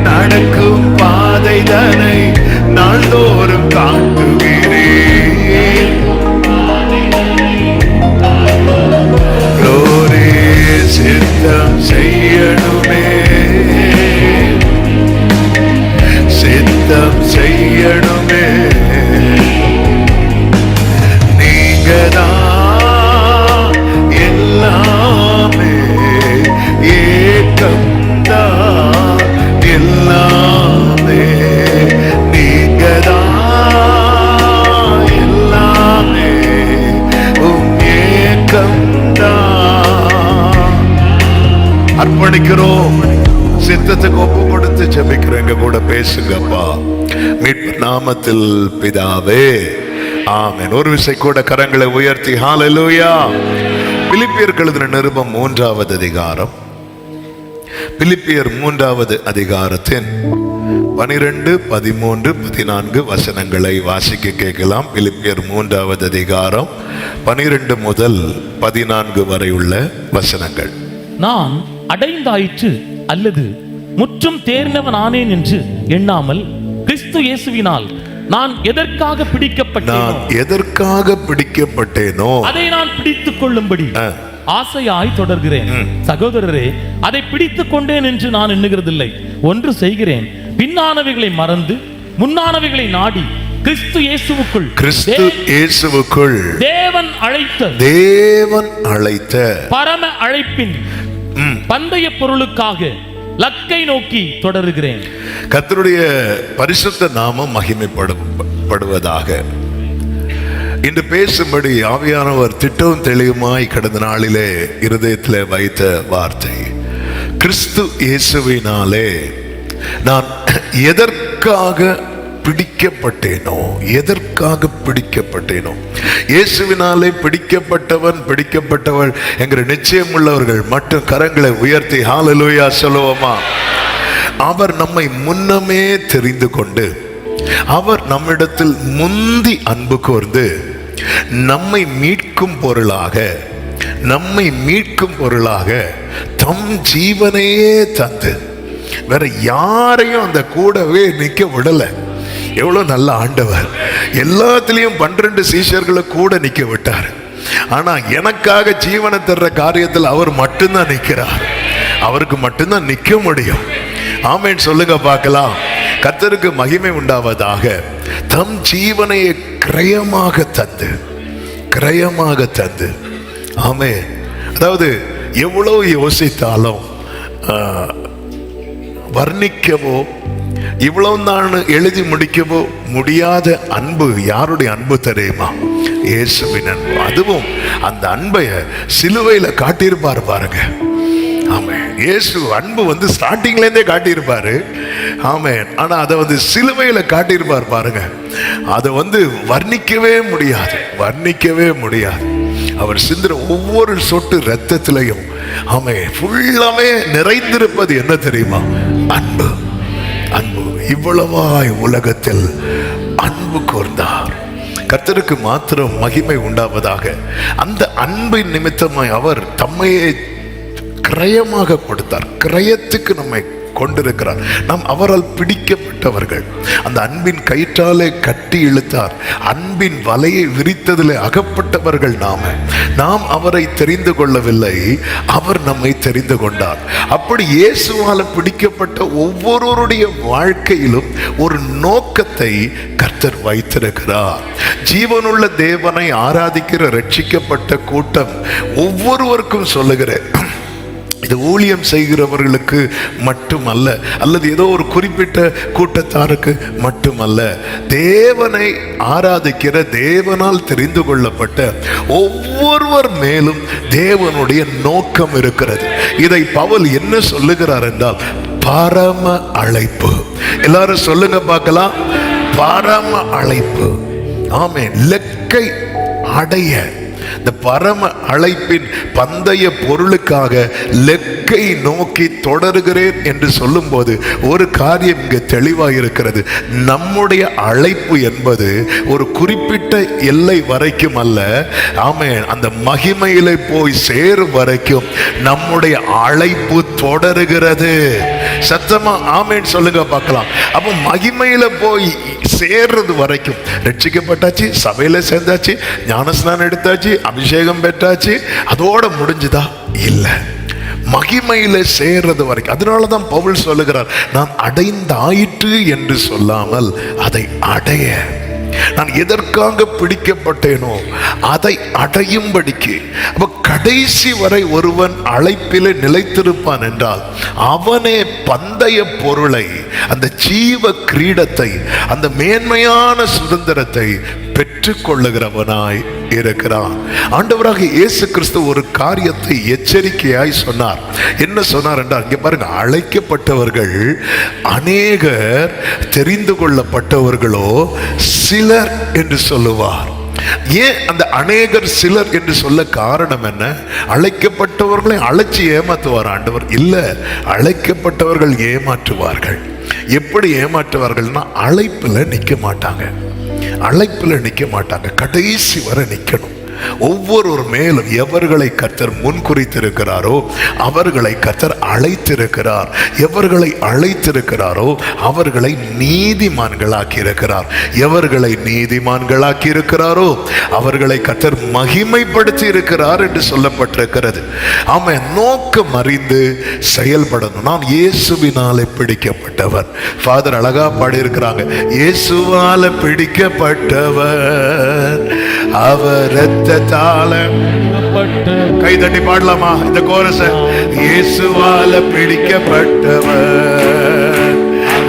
நடக்கும் பாதை தனை நாள்தோறும் காட்டுகிறேன். சித்தம் செய்யணுமே, சித்தம் செய்யணுமே. நீங்கதான் எல்லாமே, ஏக்கம்தான் எல்லாமே. நீங்கதான் எல்லாமே, ஏக்கம்தான். அர்ப்பணிக்கிறோம், சித்தத்துக்கு ஒப்பு கொடுத்து ஜெபிக்கிறோம். எங்க கூட பேசுங்கப்பா, மீட்பு நாமத்தில் பிதாவே, ஆமென். ஒரு விசை கூட கரங்களை உயர்த்தி ஹல்லேலூயா. பிலிப்பியருக்கு எழுதின நிருபம் 3வது அதிகாரம், பிலிப்பியர் 3வது அதிகாரத்தின் 12, 13, 14 வசனங்களை வாசிக்க கேட்கலாம். பிலிப்பியர் 3வது அதிகாரம் 12 முதல் 14 வரை உள்ள வசனங்கள். நான் அடைந்தாயிற்று அல்லது முற்றும் தேர்ந்தவன் ஆனேன் என்று எண்ணாமல் கிறிஸ்து இயேசுவினால் நான் எதற்காக பிடிக்கப்பட்டேனோ அதை நான் பிடித்துக் கொள்ளும்படி ஆசையாய் தொடர்கிறேன். சகோதரரே, அதை பிடித்துக் கொண்டேன் என்று நான் எண்ணுகிறதில்லை. ஒன்று செய்கிறேன், பின்னானவைகளை மறந்து முன்னானவைகளை நாடி கிறிஸ்து இயேசுவுக்குள் தேவன் அழைத்த பரம அழைப்பின் பந்தய பொருளுக்காக லக்கை நோக்கி தொடருகிறேன். கர்த்தருடைய பரிசுத்த நாமம் மகிமைப்படுவதாக. இன்று பேசும்படி ஆவியானவர் திட்டவும் தெளிவுமாய் கடந்த நாளிலே இருதயத்திலே வைத்த வார்த்தை, கிறிஸ்து இயேசுவினாலே நான் எதற்காக பிடிக்கப்பட்டேனோ, இயேசுவினாலே பிடிக்கப்பட்டவள் என்கிற நிச்சயம் உள்ளவர்கள் மட்டும் கரங்களை உயர்த்தி ஹல்லேலூயா சொல்லுவோமா? அவர் நம்மை முன்னமே தெரிந்து கொண்டு, அவர் நம்மிடத்தில் முந்தி அன்பு கூர்ந்து நம்மை மீட்கும் பொருளாக தம் ஜீவனையே தந்து, வேற யாரையும் அந்த கூடவே நிக்க விடல. எவ்வளவு நல்ல ஆண்டவர்! எல்லாத்திலையும் 12 சீஷர்களை கூட நிக்க விட்டார். ஆனா எனக்காக ஜீவனை தர்ற காரியத்தில் அவர் மட்டும்தான் நிற்கிறார். அவருக்கு மட்டும்தான் நிக்க முடியும். ஆமென் சொல்லுங்க பார்க்கலாம். கர்த்தருக்கு மகிமை உண்டாவதாக. தம் ஜீவனை கிரயமாக தந்து, ஆமென். அதாவது எவ்வளவு யோசித்தாலும் வர்ணிக்கவோ இவ்வளவு தான் எழுதி முடிக்கவோ முடியாத அன்பு. யாருடைய அன்பு தெரியுமா? இயேசுவின் அன்பு. அதுவும் அந்த அன்பை சிலுவையில காட்டியிருப்பார் பாருங்க. ஆமென். இயேசு அன்பு ஸ்டார்டிங்ல இருந்தே காட்டியிருப்பாரு. ஆமென். ஆனா அதை சிலுவையில காட்டியிருப்பார் பாருங்க. அதை வர்ணிக்கவே முடியாது. அவர் சிந்துற ஒவ்வொரு சொட்டு ரத்தத்திலையும் ஆமென் ஃபுல்லாமே நிறைந்திருப்பது என்ன தெரியுமா? அன்பு. இவ்வளவாய் உலகத்தில் அன்பு கூர்ந்தார். கர்த்தருக்கு மாத்திரம் மகிமை உண்டாவதாக. அந்த அன்பின் நிமித்தமாய் அவர் தம்மையே கிரயமாக கொடுத்தார். கிரயத்துக்கு நம்மை கொண்டிருக்கிறார். நாம் அவரால் பிடிக்கப்பட்டவர்கள். அந்த அன்பின் கயிற்றாலே கட்டி இழுத்தார். அன்பின் வலையை விரித்ததிலே அகப்பட்டவர்கள் நாம் அவரை தெரிந்து கொள்ளவில்லை, அவர் நம்மை தெரிந்து கொண்டார். அப்படி இயேசுவால பிடிக்கப்பட்ட ஒவ்வொருவருடைய வாழ்க்கையிலும் ஒரு நோக்கத்தை கர்த்தர் வைத்திருக்கிறார். ஜீவனுள்ள தேவனை ஆராதிக்கிற ரட்சிக்கப்பட்ட கூட்டம் ஒவ்வொருவருக்கும் சொல்லுகிறேன், இது ஊழியம் செய்கிறவர்களுக்கு மட்டுமல்ல, அல்லது ஏதோ ஒரு குறிப்பிட்ட கூட்டத்தாருக்கு மட்டுமல்ல. தேவனை ஆராதிக்கிற, தேவனால் தெரிந்து கொள்ளப்பட்ட ஒவ்வொருவர் மேலும் தேவனுடைய நோக்கம் இருக்கிறது. இதை பவுல் என்ன சொல்லுகிறார் என்றால், பரம அழைப்பு. எல்லாரும் சொல்லுங்க பார்க்கலாம், பரம அழைப்பு. ஆமென். லக்கை அடைய, இந்த பரம அழைப்பின் பந்தய பொருளுக்காக லெக்கை நோக்கி தொடருகிறேன் என்று சொல்லும் போது ஒரு காரியம் இங்கு தெளிவாக இருக்கிறது. நம்முடைய அழைப்பு என்பது ஒரு குறிப்பிட்ட எல்லை வரைக்கும் அல்ல. ஆமென். அந்த மகிமையிலே போய் சேரும் வரைக்கும் நம்முடைய அழைப்பு தொடருகிறது. சத்தமா ஆமென் சொல்லுங்க பார்க்கலாம். அப்போ மகிமையில போய் சேர்றது வரைக்கும் ரட்சிக்கப்பட்டாச்சு, சபையில சேர்ந்தாச்சு, ஞானஸ்நானம் எடுத்தாச்சு, அபிஷேகம் பெற்றாச்சு, அதோட முடிஞ்சுதா? இல்லை, மகிமையில சேர்றது வரைக்கும். அதனாலதான் பவுல் சொல்லுகிறார், நான் அடைந்தாயிற்று என்று சொல்லாமல் அதை அடைய, நான் எதற்காக பிடிக்கப்பட்டேனோ அதை அடையும்படிக்கு. அப்ப கடைசி வரை ஒருவன் அழைப்பிலே நிலைத்திருப்பான் என்றால் அவனே பந்தய பொருளை, அந்த ஜீவ கிரீடத்தை, அந்த மேன்மையான சுதந்திரத்தை பெற்றுக் கொள்ளுகிறவனாய் இருக்கிறான். ஆண்டவராக இயேசு கிறிஸ்து ஒரு காரியத்தை எச்சரிக்கையாய் சொன்னார். என்ன சொன்னார் என்றால், இங்க பாருங்க, அழைக்கப்பட்டவர்கள் அநேகர், தெரிந்து கொள்ளப்பட்டவர்களோ சிலர் என்று சொல்லுவார். ஏன் அந்த அநேகர் சிலர் என்று சொல்ல காரணம் என்ன? அழைக்கப்பட்டவர்களை அழைச்சி ஏமாற்றுவார் ஆண்டவர்? இல்ல, அழைக்கப்பட்டவர்கள் ஏமாற்றுவார்கள். எப்படி ஏமாற்றுவார்கள்னா, அழைப்புல நிக்க மாட்டாங்க. அழைப்புல நிக்க மாட்டாங்க, கடைசி வரை நிக்கணும். ஒவ்வொரு மேலும் எவர்களை கர்த்தர் முன்குறித்திருக்கிறாரோ அவர்களை கர்த்தர் அழைத்திருக்கிறார். எவர்களை அழைத்திருக்கிறாரோ அவர்களை நீதிமான்களாக்கி இருக்கிறார். எவர்களை நீதிமான்களாக்கி இருக்கிறாரோ அவர்களை கர்த்தர் மகிமைப்படுத்தி இருக்கிறார் என்று சொல்லப்பட்டிருக்கிறது. அவன் நோக்கம் அறிந்து செயல்படணும். நான் இயேசுவினாலே பிடிக்கப்பட்டவர். ஃபாதர் அழகா பாடி இருக்கிறாங்க, இயேசுவால பிடிக்கப்பட்டவர், அவர் கை தட்டி பாடலாமா இந்த கோரஸ? இயேசுவால பிடிக்கப்பட்டவர்,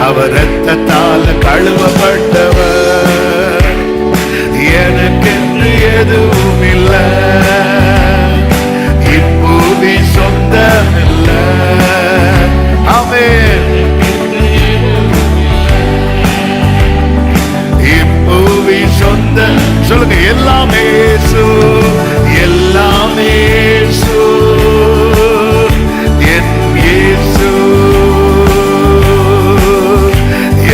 அவர் இரத்தத்தால கழுவப்பட்டவர், எனக்கென்று எதுவும் இல்லை, இப்பூவி சொந்தமில்லை. ஆமென். இப்பூவி சொந்த சொல்லுங்க, எல்லாமே இயேசு, எல்லாமே இயேசு, என் இயேசு,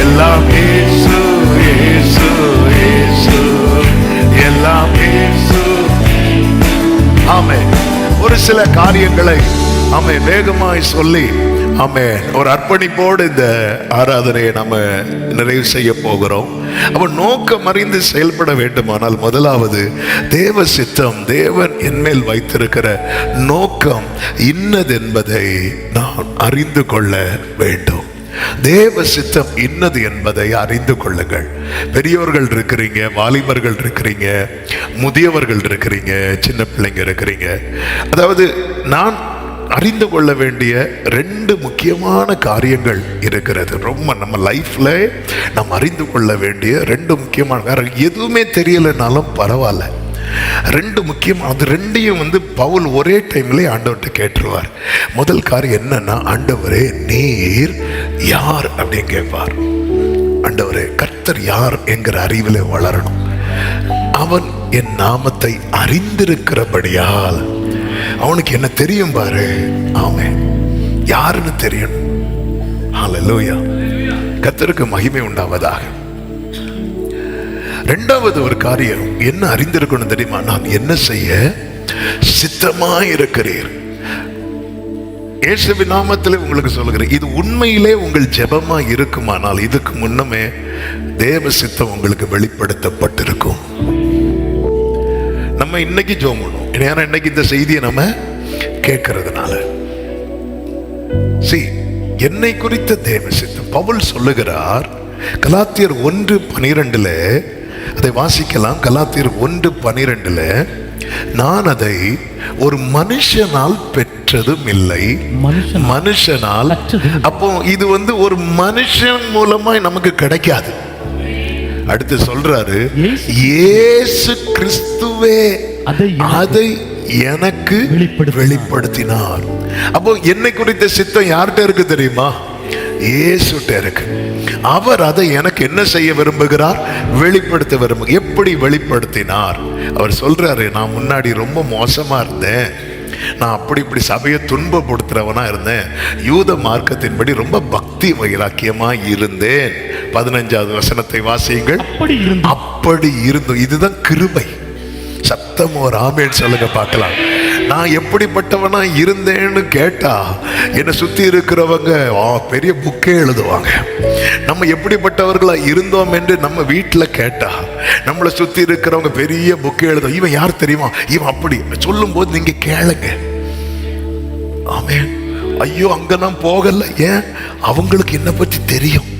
எல்லாம் இயேசு, இயேசு, இயேசு, எல்லாம் இயேசு. ஆமென். ஒரு சில காரியங்களை ஆமென் வேகமாய் சொல்லி ஆமென் ஒரு அர்ப்பணிப்போடு இந்த ஆராதனையை நம்ம நிறைவு செய்ய போகிறோம். அப்ப நோக்கம் அறிந்து செயல்பட வேண்டுமானால் முதலாவது தேவ சித்தம், தேவன் என்மேல் வைத்திருக்கிற நோக்கம் இன்னது என்பதை நான் அறிந்து கொள்ள வேண்டும். தேவ சித்தம் இன்னது என்பதை அறிந்து கொள்ளுங்கள். பெரியவர்கள் இருக்கிறீங்க, வாலிபர்கள் இருக்கிறீங்க, முதியவர்கள் இருக்கிறீங்க, சின்ன பிள்ளைங்க இருக்கிறீங்க. அதாவது நான் அறிந்து கொள்ள வேண்டிய ரெண்டு முக்கியமான காரியங்கள் இருக்கிறது. ரொம்ப நம்ம லைஃப்ல நாம் அறிந்து கொள்ள வேண்டிய ரெண்டு முக்கியமான, வேற எதுவுமே தெரியலைனாலும் பரவாயில்ல, ரெண்டு முக்கியம். அது ரெண்டையும் பவுல் ஒரே டைம்ல ஆண்டவர்கிட்ட கேட்டுருவார். முதல் காரியம் என்னன்னா, ஆண்டவரே நீர் யார் அப்படின்னு கேட்பார். ஆண்டவரே கர்த்தர் யார் என்கிற அறிவிலே வளரணும். அவன் என் நாமத்தை அறிந்திருக்கிறபடியால் அவனுக்கு என்ன தெரியும் பாரு. ஆமென். யாருன்னு தெரியும். ஹல்லேலூயா. கர்த்தருக்கு மகிமை உண்டாவதாக. இரண்டாவது ஒரு காரியம் என்ன அறிந்திருக்கணும் தெரியுமா? நான் என்ன செய்ய சித்தமாயிருக்கிறீர். இயேசுவின் நாமத்திலே உங்களுக்கு சொல்லுகிறேன், இது உண்மையிலே உங்கள் ஜெபமா இருக்குமானால் இதுக்கு முன்னமே தேவ சித்தம் உங்களுக்கு வெளிப்படுத்தப்பட்டிருக்கும். நம்ம இன்னைக்கு ஜெபம் பண்ணுவோம், ஏன்னா இன்னைக்கு இந்த செய்தியை நம்ம கேட்கறதுனால. என்னை குறித்த தேவ சித்தம் பவுல் சொல்லுகிறார். கலாத்தியர் 1:12 அதை வாசிக்கலாம். கலாத்தியர் 1:12 நான் அதை ஒரு மனுஷனால் பெற்றதும் இல்லை, மனுஷனால். அப்போ இது ஒரு மனுஷன் மூலமா நமக்கு கிடைக்காது. அடுத்து சொல்றாரு, இயேசு கிறிஸ்துவே அதை எனக்கு வெளிப்படுத்தினார். அப்போ என்னை குறித்த சித்தம் யார்கிட்ட இருக்கு தெரியுமா? இயேசுட்ட இருக்கு. அவர் அதை எனக்கு என்ன செய்ய விரும்புகிறார்? வெளிப்படுத்த விரும்புகிறார். எப்படி வெளிப்படுத்தினார்? அவர் சொல்றாரு, நான் முன்னாடி ரொம்ப மோசமா இருந்தேன், நான் அப்படி இப்படி சபையை துன்பப்படுத்துறவனா இருந்தேன், யூத மார்க்கத்தின்படி ரொம்ப பக்தி வைராக்கியமா இருந்தேன். 15வது வசனத்தை வாசியுங்கள். அப்படி இருந்தோம். இதுதான் கிருபை. சத்தம் ஒரு ஆமென் சொல்லுங்க பார்க்கலாம். நான் எப்படிப்பட்டவனா இருந்தேன்னு கேட்டா என்னை சுத்தி இருக்கிறவங்க பெரிய புக்கே எழுதுவாங்க. நம்ம எப்படிப்பட்டவர்களா இருந்தோம் என்று நம்ம வீட்டில் கேட்டா நம்மளை சுத்தி இருக்கிறவங்க பெரிய புக்கே எழுதும். இவன் யார் தெரியுமா, இவன் அப்படி சொல்லும் போது நீங்க கேளுங்க. ஆமென். ஐயோ அங்க நான் போகல. ஏன்? அவங்களுக்கு என்ன பத்தி தெரியும்.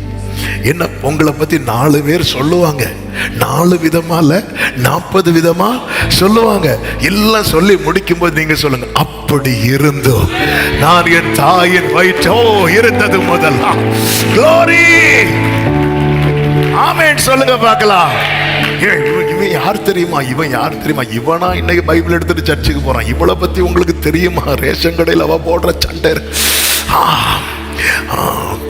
என்ன உங்களை பத்தி 4 பேர் சொல்லுவாங்க. 4 விதமா இல்ல, 40 விதமா சொல்லுவாங்க. எல்லாம் சொல்லி முடிக்கும் போது நீங்க சொல்லுங்க, அப்படி இருந்தோம் நான் என் தாயின் வயிற்றோ இருந்தது முதல். Glory. ஆமென் சொல்லுங்க பார்க்கலாம். இவன் யார் தெரியுமா, இவன் யார் தெரியுமா, இவனா இன்னைக்கு பைபிள் எடுத்துட்டு சர்ச்சுக்கு போறான், இவளை பத்தி உங்களுக்கு தெரியுமா, ரேஷன் கடையில் அவ போடுற சண்டை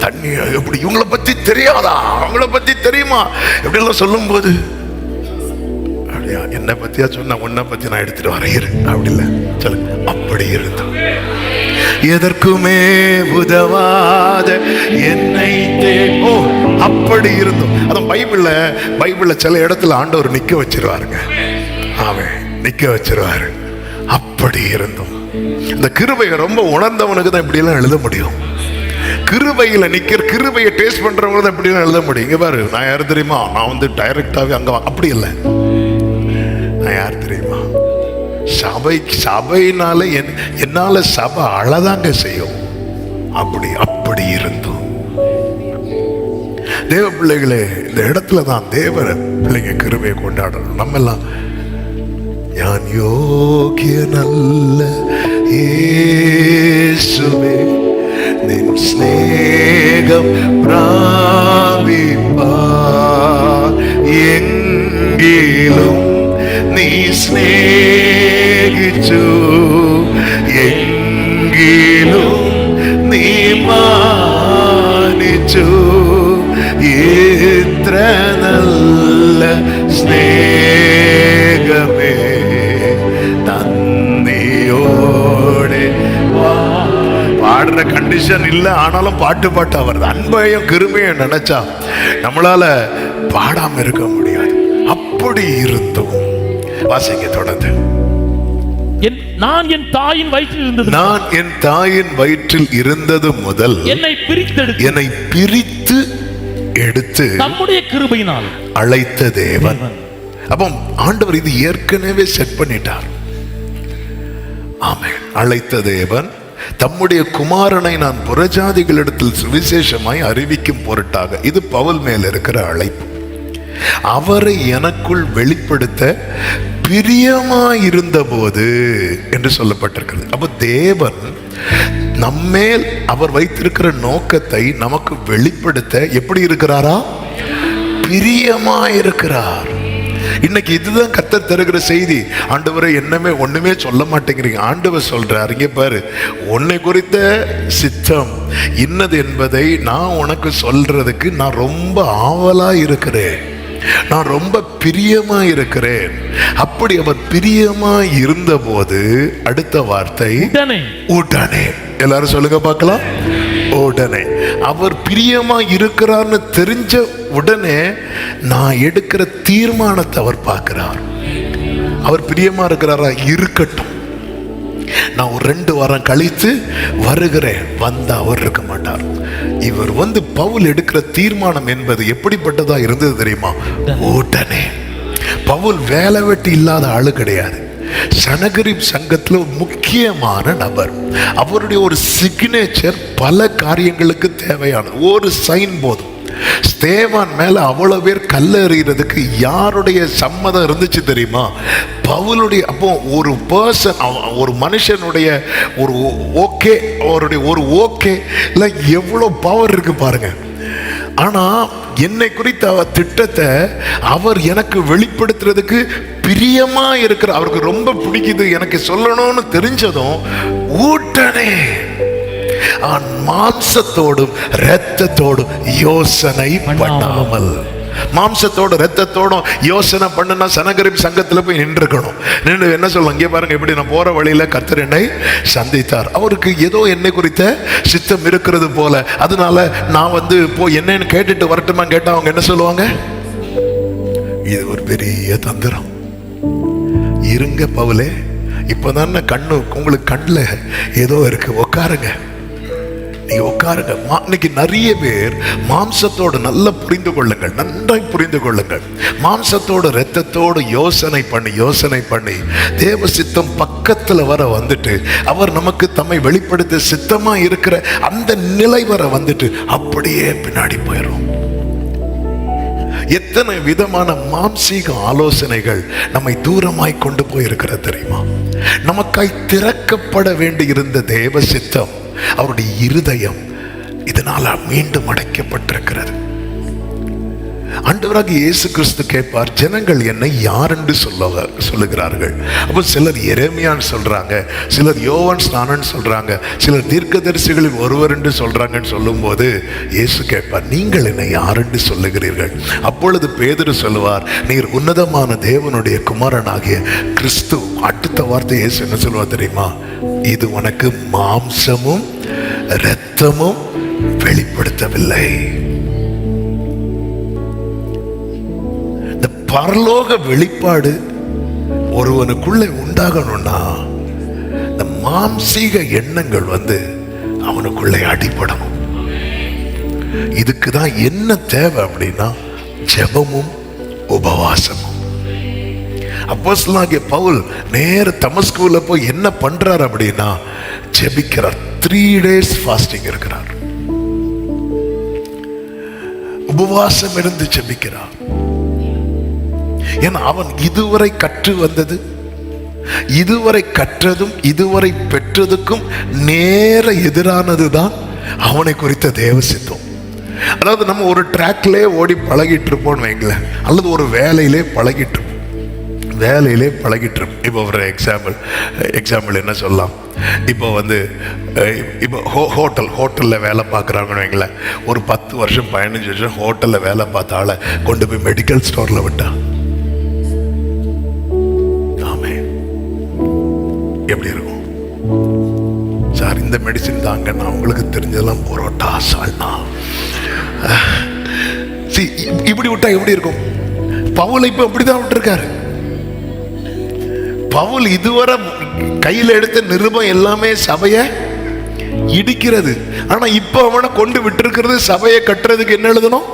தண்ணி எப்படி, இவங்களை பத்தி தெரியாதா, அவங்கள பத்தி தெரியுமா, எப்படி எல்லாம் சொல்லும் போது அப்படியா என்னை பத்தியா சொன்ன, உன்னை பத்தி நான் எடுத்துட்டு வரேன் அப்படி இல்லை சொல்லுங்க. அப்படி இருந்தோம் எதற்குமே உதவாத என்னை அப்படி இருந்தோம். அதான் பைபிள்ல சில இடத்துல ஆண்டவர் நிக்க வச்சிருவாருங்க. ஆமே நிக்க வச்சிருவாரு. அப்படி இருந்தோம். இந்த கிருபையை ரொம்ப உணர்ந்தவனுக்கு தான் இப்படி எல்லாம் எழுத முடியும். கிருபையில நிக்கிற, கிருபையை டேஸ்ட் பண்றவங்க தான் இப்படி எல்லாம் எழுத முடியும். இங்க பாரு, நான் யாரு தெரியுமா, நான் டைரக்டாவே அங்க அப்படி இல்லை. நான் யார் தெரியுமா, சபைனால என்னால சபை அழதாங்க செய்யும். அப்படி இருந்தோம். தேவ பிள்ளைகளே, இந்த இடத்துல தான் தேவ பிள்ளைங்க கிருபையை கொண்டாடணும். நம்ம எல்லாம் ஞான் யோகிய நல்ல இயேசுவே நின் ஸ்நேகம் பிராபிப்பா எங்கிலும் നീ സ്നേഹിച്ചു എങ്കിലും നീ മാനിച്ചു ഇത്ര നല്ല സ്നേഹമേ നന്ദിയോടെ பாடுற கண்டிஷன் இல்லை, ஆனாலும் பாட்டு வருது. அன்பையும் கிருபையும் நினைச்சா நம்மளால பாடாம இருக்க முடியாது. அப்படி இருந்தோம். வாசிங்க தொடர்ந்து. நான் என் தாயின் வயிற்றில் இருந்தது முதல் என்னை பிரித்து எடுத்து நம்முடைய கிருபையினால் அழைத்த தேவன். அப்போ ஆண்டவர் இது ஏற்கனவே செட் பண்ணிட்டார். ஆமென். அழைத்த தேவன் தம்முடைய குமாரனை நான் புறஜாதிகளிடத்தில் சுவிசேஷமாய் அறிவிக்கும் பொருட்டாக, இது பவுல் மேல் இருக்கிற அழைப்பு, அவரை எனக்குள் வெளிப்படுத்த பிரியமாயிருந்த போது என்று சொல்லப்பட்டிருக்கிறது. அப்போ தேவன் நம்மேல் அவர் வைத்திருக்கிற நோக்கத்தை நமக்கு வெளிப்படுத்த எப்படி இருக்கிறாரா? பிரியமாயிருக்கிறார். இன்னைக்கு இதுதான் கர்த்தர் தருகிற செய்தி. ஆண்டவரை ஒண்ணுமே சொல்ல மாட்டேங்கிறீங்க. ஆண்டவர் சொல்றார், இங்க பாரு, உன்னை குறித்த சித்தம் இன்னது என்பதை நான் உனக்கு சொல்றதுக்கு நான் ரொம்ப ஆவலா இருக்கிறேன், நான் ரொம்ப பிரியமா இருக்கிறேன். அப்படி அவர் பிரியமா இருந்த போது அடுத்த வார்த்தை உடனே. எல்லாரும் சொல்லுங்க பார்க்கலாம். உடனே அவர் பிரியமா இருக்கிறார்னு தெரிஞ்ச உடனே நான் எடுக்கிற தீர்மானத்தை அவர் பார்க்கிறார். அவர் பிரியமா இருக்கிறாரா? இருக்கட்டும், நான் ஒரு 2 வாரம் கழித்து வருகிறேன். வந்தா அவர் இருக்க மாட்டார். இவர் பவுல் எடுக்கிற தீர்மானம் என்பது எப்படிப்பட்டதா இருந்தது தெரியுமா? உடனே. பவுல் வேலை வெட்டி இல்லாத ஆளு கிடையாது. சனகரிப் சங்கத்துல முக்கியமான நபர். அவருடைய ஒரு சிக்னேச்சர் பல காரியங்களுக்கு தேவையானது. ஒரு சைன் போதும். ஸ்தேவான் மேல அவ்வளவு பேர் கல்லெறிகிறதுக்கு யாருடைய சம்மதம் இருந்துச்சு தெரியுமா? பவுலுடைய. அப்போ ஒரு பர்சன், ஒரு மனுஷனுடைய ஒரு ஓகே, அவருடைய ஒரு ஓகே இல்லை எவ்வளோ பவர் இருக்கு பாருங்க. ஆனா என்னை குறித்த அவர் திட்டத்தை அவர் எனக்கு வெளிப்படுத்துறதுக்கு பிரியமா இருக்கிற, அவருக்கு ரொம்ப பிடிக்குது எனக்கு சொல்லணும்னு தெரிஞ்சதும் உடனே மாம்சத்தோடும் இரத்தத்தோடும் யோசனை பண்ணாமல். மாம்சத்தோட ரத்தத்தோடும் யோசனை பண்ணுனா சனகரிப் சங்கத்துல போய் நின்றுக்கணும். நின்று என்ன சொல்லுவாங்க, இங்கே பாருங்க எப்படி நான் போற வழியில கர்த்தர் என்னை சந்தித்தார், அவருக்கு ஏதோ என்னை குறித்த சித்தம் இருக்கிறது போல, அதனால நான் போய் என்னன்னு கேட்டுட்டு வரட்டுமா கேட்டா அவங்க என்ன சொல்லுவாங்க, இது ஒரு பெரிய தந்திரம். இருங்க பவுலே, இப்பதானே கண்ணு உங்களுக்கு கண்ணுல ஏதோ இருக்கு, உட்காருங்க, நீங்க உட்காருங்க. இன்னைக்கு நிறைய பேர் மாம்சத்தோடு நல்லா புரிந்து கொள்ளுங்கள், நன்றாய் புரிந்து கொள்ளுங்கள். மாம்சத்தோடு இரத்தத்தோடு யோசனை பண்ணி தேவ சித்தம் பக்கத்துல வர வந்துட்டு அவர் நமக்கு தம்மை வெளிப்படுத்த சித்தமா இருக்கிற அந்த நிலை வர வந்துட்டு அப்படியே பின்னாடி போயிடும். எத்தனை விதமான மாம்சீக ஆலோசனைகள் நம்மை தூரமாய் கொண்டு போயிருக்கிறது தெரியுமா? நமக்காய் திறக்கப்பட வேண்டி இருந்த தேவ சித்தம், அவருடைய இருதயம் இதனால மீண்டும் அடைக்கப்பட்டிருக்கிறது. ஆண்டவராக இயேசு கிறிஸ்து கேட்பார், ஜனங்கள் என்னை யார் என்று சொல்லுகிறார்கள்? அப்போ சிலர் எரேமியான்னு சொல்றாங்க, சிலர் யோவான் ஸ்நானன் சொல்றாங்க, சிலர் தீர்க்கதரிசிகளில் ஒருவர் என்று சொல்றாங்கன்னு சொல்லும்போது இயேசு கேட்பார், நீங்கள் என்னை யார் என்று சொல்லுகிறீர்கள்? அப்பொழுது பேதுரு சொல்லுவார், நீர் உன்னதமான தேவனுடைய குமாரனாகிய கிறிஸ்து. அடுத்த வார்த்தை இயேசு என்ன சொல்லுவார் தெரியுமா? இது உனக்கு மாம்சமும் இரத்தமும் வெளிப்படுத்தவில்லை. இந்த பரலோக வெளிப்பாடு ஒருவனுக்குள்ளே உண்டாகணும்னா இந்த மாம்சீக எண்ணங்கள் அவனுக்குள்ளே அடிபடணும். இதுக்குதான் என்ன தேவை அப்படின்னா ஜெபமும் உபவாசமும். அப்போஸ்தலனாகிய பவுல் நேர தமஸ்குல போய் என்ன பண்றார் அப்படின்னா ஜெபிக்கிறார். 3 days ஃபாஸ்டிங் இருக்கிறார், உபவாசம் இருந்து ஜெபிக்கிறார். ஏன்னா அவன் இதுவரை கற்று வந்தது, இதுவரை கற்றதும் இதுவரை பெற்றதுக்கும் நேர எதிரானதுதான் அவனை குறித்த தேவ சித்தம். அதாவது நம்ம ஒரு ட்ராக்லே ஓடி பழகிட்டு இருப்போம்னு வைங்களேன், அல்லது ஒரு வேலையிலே பழகிட்டு இப்போ ஒரு எக்ஸாம்பிள் என்ன சொல்லலாம், இப்போ இப்போ ஹோட்டலில் வேலை பார்க்குறாங்கன்னு வைங்களேன், ஒரு 10 வருஷம் 15 வருஷம் ஹோட்டலில் வேலை பார்த்த ஆளை கொண்டு போய் மெடிக்கல் ஸ்டோரில் விட்டா ஆமே எப்படி இருக்கும்? சார் இந்த மெடிசின் தாங்க, நான் உங்களுக்கு தெரிஞ்சதெல்லாம் புரோட்டா சால்னா இப்படி விட்டா எப்படி இருக்கும்? பவுல் இப்போ அப்படிதான் விட்டுருக்காரு. பவுல் இதுவரை கையில் எடுத்த நிருபம் எல்லாமே சபையை இடிக்கிறது. ஆனா இப்ப அவனை கொண்டு விட்டிருக்கிறது சபையை கட்டுறதுக்கு என்ன எழுதணும்?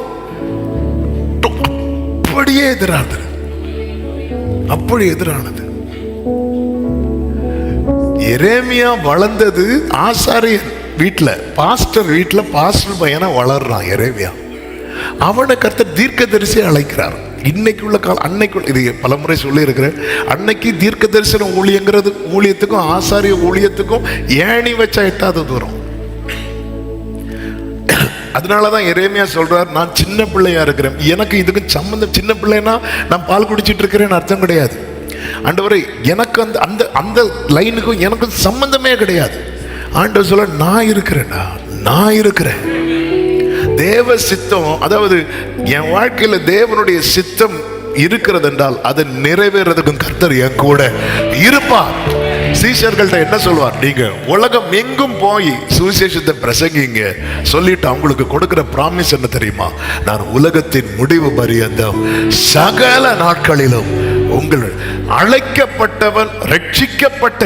அப்படியே எதிரானது. எரேமியா வளர்ந்தது ஆசாரியன் வீட்டுல, பாஸ்டர் வீட்டுல, பாஸ்டர் பையனா வளர்றான் எரேமியா. அவனை கர்த்தர் தீர்க்கதரிசி அழைக்கிறார். இன்னைக்கு உள்ள காலம், அன்னைக்கு இது பலமுறை சொல்லி இருக்கிறேன், அன்னைக்கு தீர்க்க தரிசன ஊழியங்கிறது ஊழியத்துக்கும் ஆசாரிய ஊழியத்துக்கும் ஏணி வச்சா எட்டாத தூரம். அதனாலதான் எரேமியா சொல்றார், நான் சின்ன பிள்ளையா இருக்கிறேன், எனக்கு இதுக்கு சம்பந்தம், சின்ன பிள்ளைன்னா நான் பால் குடிச்சிட்டு இருக்கிறேன்னு அர்த்தம் கிடையாது. ஆண்டவரே எனக்கு அந்த அந்த லைனுக்கும் எனக்கும் சம்பந்தமே கிடையாது. ஆண்டவர் சொல்ல, நான் இருக்கிறேன். தேவ சித்தம், அதாவது என் வாழ்க்கையில தேவனுடைய சித்தம் இருக்கிறது என்றால் அதை நிறைவேறதுக்கும் கர்த்தர் என் கூட இருப்பார். சீஷர்கள்ட்ட என்ன சொல்வார்? நீங்க உலகம் எங்கும் போய் சுவிசேஷத்தை பிரசங்கிங்க சொல்லிட்டு அவங்களுக்கு கொடுக்கிற பிராமிஸ் என்ன தெரியுமா? நான் உலகத்தின் முடிவு பரியந்தம் சகல நாட்களிலும் உங்கள் அழைக்கப்பட்டவன், ரட்சிக்கப்பட்ட,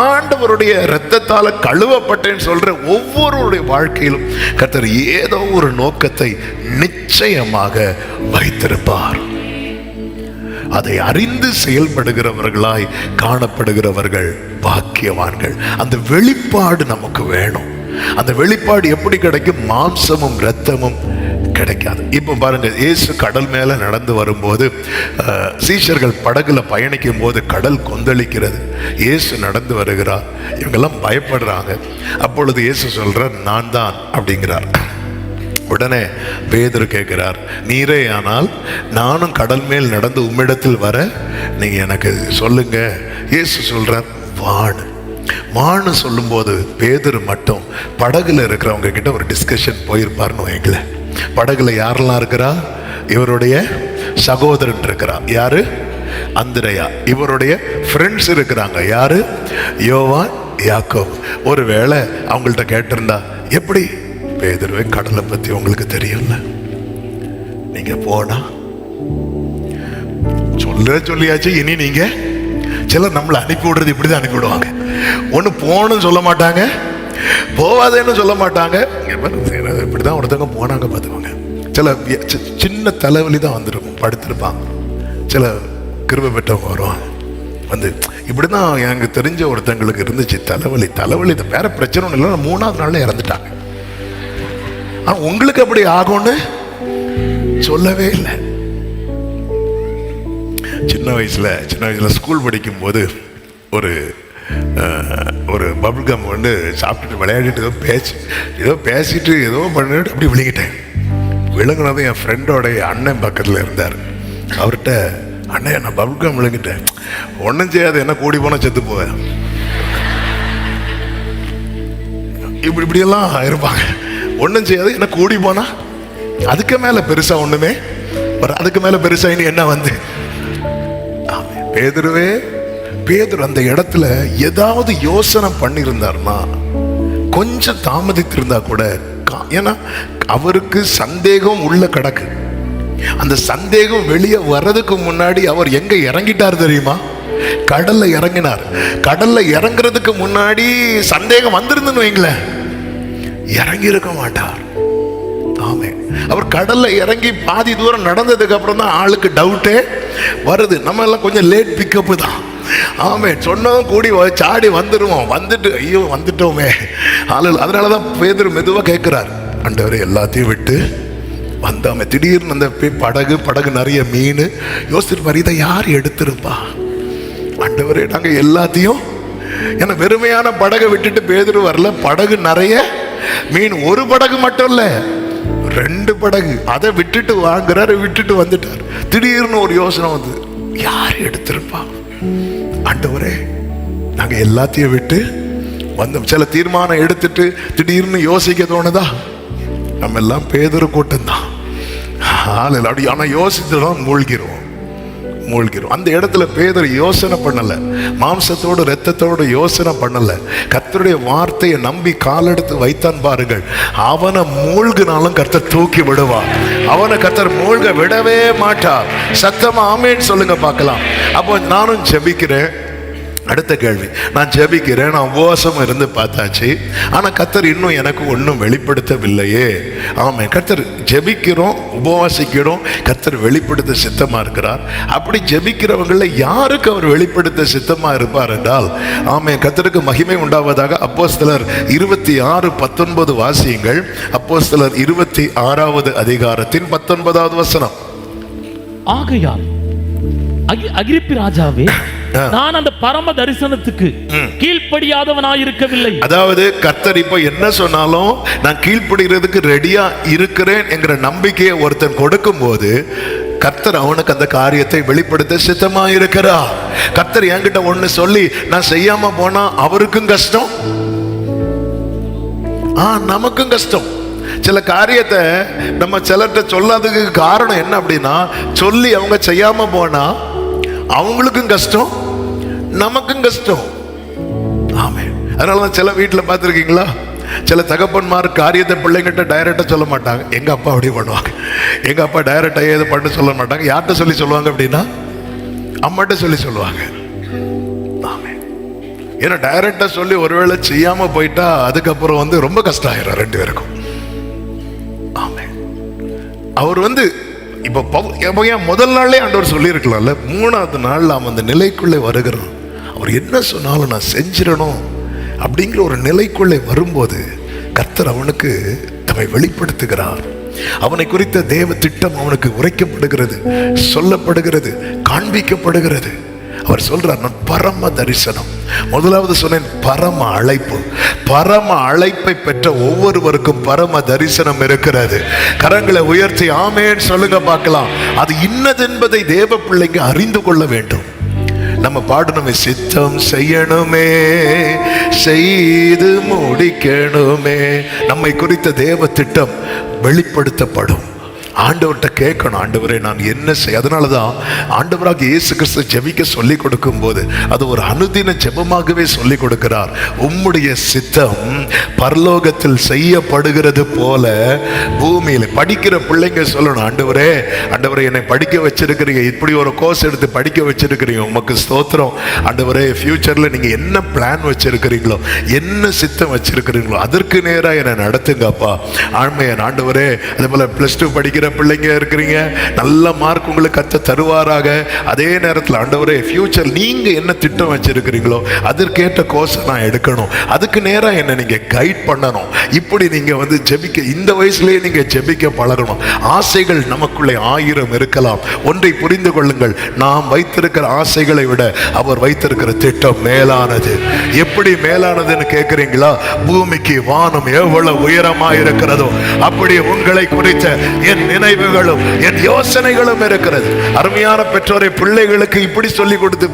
ஆண்டவருடைய இரத்தத்தால கழுவப்பட்டேன்னு சொல்ற ஒவ்வொருடைய வாழ்க்கையிலும் கர்த்தர் ஏதோ ஒரு நோக்கத்தை நிச்சயமாக வைத்திருப்பார். அதை அறிந்து செயல்படுகிறவர்களாய் காணப்படுகிறவர்கள் பாக்கியவான்கள். அந்த வெளிப்பாடு நமக்கு வேணும். அந்த வெளிப்பாடு எப்படி கிடைக்கும்? மாம்சமும் இரத்தமும் கிடைக்காது. இப்போ பாருங்க, இயேசு கடல் மேல நடந்து வரும்போது சீஷர்கள் படகுல பயணிக்கும் போது கடல் கொந்தளிக்கிறது. இயேசு நடந்து வருகிறார், இவங்கெல்லாம் பயப்படுறாங்க. அப்பொழுது இயேசு சொல்றார், நான் தான் அப்படிங்கிறார். உடனே பேதுரு கேட்கிறார், நீரே ஆனால் நானும் கடல் மேல் நடந்து உம்மிடத்தில் வர நீங்க எனக்கு சொல்லுங்க. இயேசு சொல்றார், வான்னு. மான்னு சொல்லும்போது பேதுரு மட்டும் படகுல இருக்கிறவங்க கிட்ட ஒரு டிஸ்கஷன் போயிருப்பாருன்னு வைக்கல. படகுல யாரெல்லாம் இருக்கிறா? இவருடைய சகோதரன் இருக்கிறா, யாரு? அந்திரேயா. இவருடைய ஃப்ரெண்ட்ஸ் இருக்கிறாங்க, யாரு? யோவான், யாக்கோபு. ஒருவேளை அவங்கள்ட்ட கேட்டிருந்தா, எப்படி பேதுருவே கடலை பத்தி உங்களுக்கு தெரியும்ல, நீங்க போனா சொல்லியாச்சு, இனி நீங்க சிலர் நம்மளை அனுப்பி விடுறது இப்படிதான் அனுப்பி விடுவாங்க. ஒண்ணு போகணும்னு சொல்ல மாட்டாங்க, போவாதேன்னு சொல்ல மாட்டாங்க. இப்படிதான் ஒருத்தவங்க போனாங்க பார்த்துக்கோங்க. சில சின்ன தலைவலி தான் வந்துருக்கும், படுத்திருப்பாங்க. சில கிருபை பெற்றவங்க வருவாங்க வந்து, இப்படிதான் எனக்கு தெரிஞ்ச ஒருத்தங்களுக்கு இருந்துச்சு தலைவலி வேற பிரச்சனை ஒன்றும் இல்லை, 3ஆவது நாள்ல இறந்துட்டாங்க. ஆனா உங்களுக்கு அப்படி ஆகும்னு சொல்லவே இல்லை. சின்ன வயசுல ஸ்கூல் படிக்கும் போது ஒரு பபிள் கம் வந்து சாப்பிட்டுட்டு விளையாடிட்டு ஏதோ பேசிட்டு ஏதோ பண்ணிட்டு அப்படி விழுங்கிட்டேன். விழுங்கினதும் என் ஃப்ரெண்டோட அண்ணன் பக்கத்தில் இருந்தார். அவர்கிட்ட, அண்ணன் நான் பபிள் கம் விழுங்கிட்டேன். ஒன்றும் செய்யாது, என்ன கூடி போனால் செத்து போவேன். இப்படியெல்லாம் இருப்பாங்க. ஒன்றும் செய்யாது, என்ன கூடி போனா அதுக்கு மேலே பெருசா ஒண்ணுமே, அதுக்கு மேலே பெருசா இனி என்ன வந்து. பேதுரு அந்த இடத்துல ஏதாவது யோசனை பண்ணியிருந்தார்னா, கொஞ்சம் தாமதித்திருந்தா கூட, ஏன்னா அவருக்கு சந்தேகம் உள்ள கிடக்கு. அந்த சந்தேகம் வெளியே வர்றதுக்கு முன்னாடி அவர் எங்க இறங்கிட்டார் தெரியுமா? கடல்ல இறங்கினார். கடல்ல இறங்குறதுக்கு முன்னாடி சந்தேகம் வந்திருந்துன்னு வைங்களேன், இறங்கி இருக்க மாட்டார். ஆமே, அவர் கடல்ல இறங்கி பாதி தூரம் நடந்ததுக்கு அப்புறம் தான் ஆளுக்கு டவுட்டே வருது. நம்ம எல்லாம் கொஞ்சம் லேட் பிக்கப்பு தான். ஆமே, சொன்னதும் கூடி சாடி வந்துடுவோம். வந்துட்டு ஐயோ வந்துட்டோமே. அதனாலதான் பேதுரு மெதுவா கேட்கிறார், ஆண்டவரே எல்லாத்தையும் விட்டு வந்தாமே. திடீர்னு அந்த படகு நிறைய மீன். யோசிச்சிருப்பார், இதை யார் எடுத்திருப்பா? ஆண்டவரே நாங்க எல்லாத்தையும், ஏன்னா வெறுமையான படகை விட்டுட்டு பேதுரு வரல, படகு நிறைய மீன். ஒரு படகு மட்டும் இல்ல, 2 படகு. அதை விட்டுட்டு வாங்குறாரு, விட்டுட்டு வந்துட்டார். திடீர்னு ஒரு யோசனை வந்து, யார் எடுத்திருப்பா? ஆண்டவரே நாங்க எல்லாத்தையும் விட்டு வந்தோம். சில தீர்மானம் எடுத்துட்டு திடீர்னு யோசிக்க தோணுதா? நம்ம எல்லாம் பேதுரு கூட்டம் தான். அப்படி ஆனா யோசித்துதான் மூழ்கிறோம். அந்த இடத்துல பேதுரு யோசனை பண்ணல, மாம்சத்தோடு இரத்தத்தோடு யோசனை பண்ணல, கர்த்தருடைய வார்த்தையை நம்பி காலெடுத்து வைத்தான் பாருங்கள். அவனை மூழ்கினாலும் கர்த்தர் தூக்கி விடுவார். அவனை கர்த்தர் மூழ்க விடவே மாட்டார். சத்தமா ஆமென் சொல்லுங்க பார்க்கலாம். அப்போ நானும் ஜெபிக்கிறேன். அடுத்த கேள்வி, நான் ஜெபிக்கிறேன், நான் உபவாசம் இருந்து பார்த்தாச்சு, ஆனா கர்த்தர் இன்னும் எனக்கு ஒன்றும் வெளிப்படுத்தவில்லையே. ஆமே, கர்த்தர் ஜெபிக்கிறோம், உபவாசிக்கிறோம், கர்த்தர் வெளிப்படுத்த சித்தமா இருக்கிறார். அப்படி ஜெபிக்கிறவங்கள யாருக்கு அவர் வெளிப்படுத்த சித்தமா இருப்பார் என்றால், ஆமே, கர்த்தருக்கு மகிமை உண்டாவதாக. அப்போஸ்தலர் 26:19 வாசியுங்கள். அப்போஸ்தலர் 26வது அதிகாரத்தின் 19வது வசனம். ஆகையால் அகிரிப்பு ராஜாவே, நான் அந்த பரம தரிசனத்துக்கு கீழ்ப்படியாதவனாயிருக்கவில்லை. அதாவது கர்த்தர் இப்ப என்ன சொன்னாலும் நான் கீழ்ப்படுகிறதுக்கு ரெடியா இருக்கிறேன் என்கிற நம்பிக்கையை ஒருத்தன் கொடுக்கும் போது கர்த்தர் அவனுக்கு அந்த காரியத்தை வெளிப்படுத்த சித்தமா இருக்கிறார். கர்த்தர் என்கிட்ட ஒண்ணு சொல்லி நான் செய்யாம போனா அவருக்கும் கஷ்டம், நமக்கும் கஷ்டம். சில காரியத்தை நம்ம சிலர்கிட்ட சொல்லாததுக்கு காரணம் என்ன அப்படின்னா, சொல்லி அவங்க செய்யாம போனா அவங்களுக்கும் கஷ்டம், நமக்கும் கஷ்டம். ஆமே, அதனாலதான் சில வீட்டில் பார்த்துருக்கீங்களா, சில தகப்பன்மார் காரியத்தை பிள்ளைங்கிட்ட டைரக்டா சொல்ல மாட்டாங்க. எங்க அப்பா அப்படியே பண்ணுவாங்க. எங்க அப்பா டைரக்டா ஏது பண்ண சொல்ல மாட்டாங்க. யார்கிட்ட சொல்லி சொல்லுவாங்க அப்படின்னா, அம்மாட்ட சொல்லி சொல்லுவாங்க. ஆமே, ஏன்னா டைரக்டா சொல்லி ஒருவேளை செய்யாம போயிட்டா அதுக்கப்புறம் வந்து ரொம்ப கஷ்டம் ஆயிரும் 2 பேருக்கும். ஆமே, அவர் வந்து இப்போ ஏன் முதல் நாளே ஆண்டவர் சொல்லி இருக்கலாம்ல, 3வது நாள் அவன் அந்த நிலைக்குள்ளே வருகிறான். அவர் என்ன சொன்னாலும் நான் செஞ்சிடணும் அப்படிங்கிற ஒரு நிலைக்குள்ளே வரும்போது கர்த்தர் அவனுக்கு தம்மை வெளிப்படுத்துகிறார். அவனை குறித்த தேவ திட்டம் அவனுக்கு உரைக்கப்படுகிறது, சொல்லப்படுகிறது, காண்பிக்கப்படுகிறது. அவர் சொல்றார், நான் பரம தரிசனம். முதலாவது சொன்னேன், பரம அழைப்பு. பரம அழைப்பை பெற்ற ஒவ்வொருவருக்கும் பரம தரிசனம் இருக்கிறது. கரங்களை உயர்த்தி ஆமென் சொல்லுங்க பார்க்கலாம். அது இன்னதென்பதை தேவ பிள்ளைங்க அறிந்து கொள்ள வேண்டும். நம்ம பாடணுமே, சித்தம் செய்யணுமே, செய்து முடிக்கணுமே. நம்மை குறித்த தேவ திட்டம் வெளிப்படுத்தப்படும். ஆண்டவர்கிட்ட கேட்கணும், ஆண்டவரே நான் என்ன செய்ய. அதனாலதான் ஆண்டவராக இயேசு கிறிஸ்து ஜெபிக்க சொல்லி கொடுக்கும் போது அது ஒரு அனுதின ஜெபமாகவே சொல்லி கொடுக்கிறார். உம்முடைய சித்தம் பரலோகத்தில் செய்யப்படுகிறது போல பூமியில. படிக்கிற பிள்ளைங்க சொல்லணும், ஆண்டவரே ஆண்டவரே என்னை படிக்க வச்சிருக்கிறீங்க, இப்படி ஒரு கோர்ஸ் எடுத்து படிக்க வச்சிருக்கிறீங்க, உமக்கு ஸ்தோத்திரம் ஆண்டவரே. ஃபியூச்சர்ல நீங்க என்ன பிளான் வச்சிருக்கிறீங்களோ, என்ன சித்தம் வச்சிருக்கிறீங்களோ அதற்கு நேரா என்னை நடத்துங்கப்பா. ஆண்மையன் ஆண்டவரே. அதே போல +2 படிக்கிற பிள்ளைங்க இருக்கிறீங்க, நல்ல மார்க் உங்களுக்கு கர்த்தர் தருவாராக. அதே நேரத்தில் ஆண்டவரே ஃபியூச்சர் நீங்க என்ன திட்டம் வச்சிருக்கிறீங்களோ அதற்கேற்ற கோர்ஸ் நான் எடுக்கணும், அதுக்கு நேரா என்ன நீங்க கைட் பண்ணணும். இப்படி நீங்க வந்து ஜெபிக்க, இந்த வயசுலயே நீங்க ஜெபிக்க பழகணும். ஆசைகள் நமக்குள்ளே 1000 இருக்கலாம். ஒன்றை புரிந்து கொள்ளுங்கள், நாம் வைத்திருக்கிற ஆசைகளை விட அவர் வைத்திருக்கிற திட்டம் மேலானது. எப்படி மேலானதுன்னு கேட்கிறீங்களா? பூமிக்கு வானம் எவ்வளவு உயரமா இருக்கிறதோ அப்படி உங்களை குறித்த என் நினைவுகளும் என் யோசனைகளும் இருக்கிறது. அருமையான பெற்றோரை, பிள்ளைகளுக்கு இப்படி சொல்லி கொடுத்து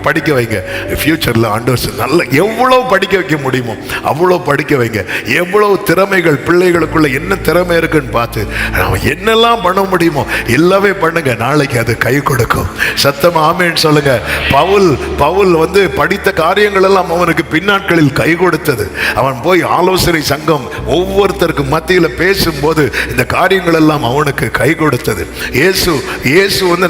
படிக்க வைங்க. ஃபியூச்சர்ல ஆண்டவர் நல்ல எவ்வளவு படிக்க வைக்க முடியுமோ அவ்வளவு படிக்க வைங்க. எவ்வளவு திறமைகள் பிள்ளைகளுக்குள்ள என்ன திறமை இருக்குன்னு பார்த்து நாம என்னெல்லாம் பண்ண முடியுமோ எல்லாமே பண்ணுங்க. நாளைக்கு அது கை கொடுக்கும். சத்தமா ஆமென் சொல்லுங்க. பவுல் வந்து படித்த காரியங்கள் எல்லாம் அவனுக்கு பின்னாட்களில் கை கொடுத்தது. அவன் போய் ஆலோசனை சங்கம் ஒவ்வொருத்தருக்கு மத்தியில் பேசும்போது இந்த காரியங்கள் எல்லாம் அவனுக்கு கை கொடுத்தது. இயேசு வந்து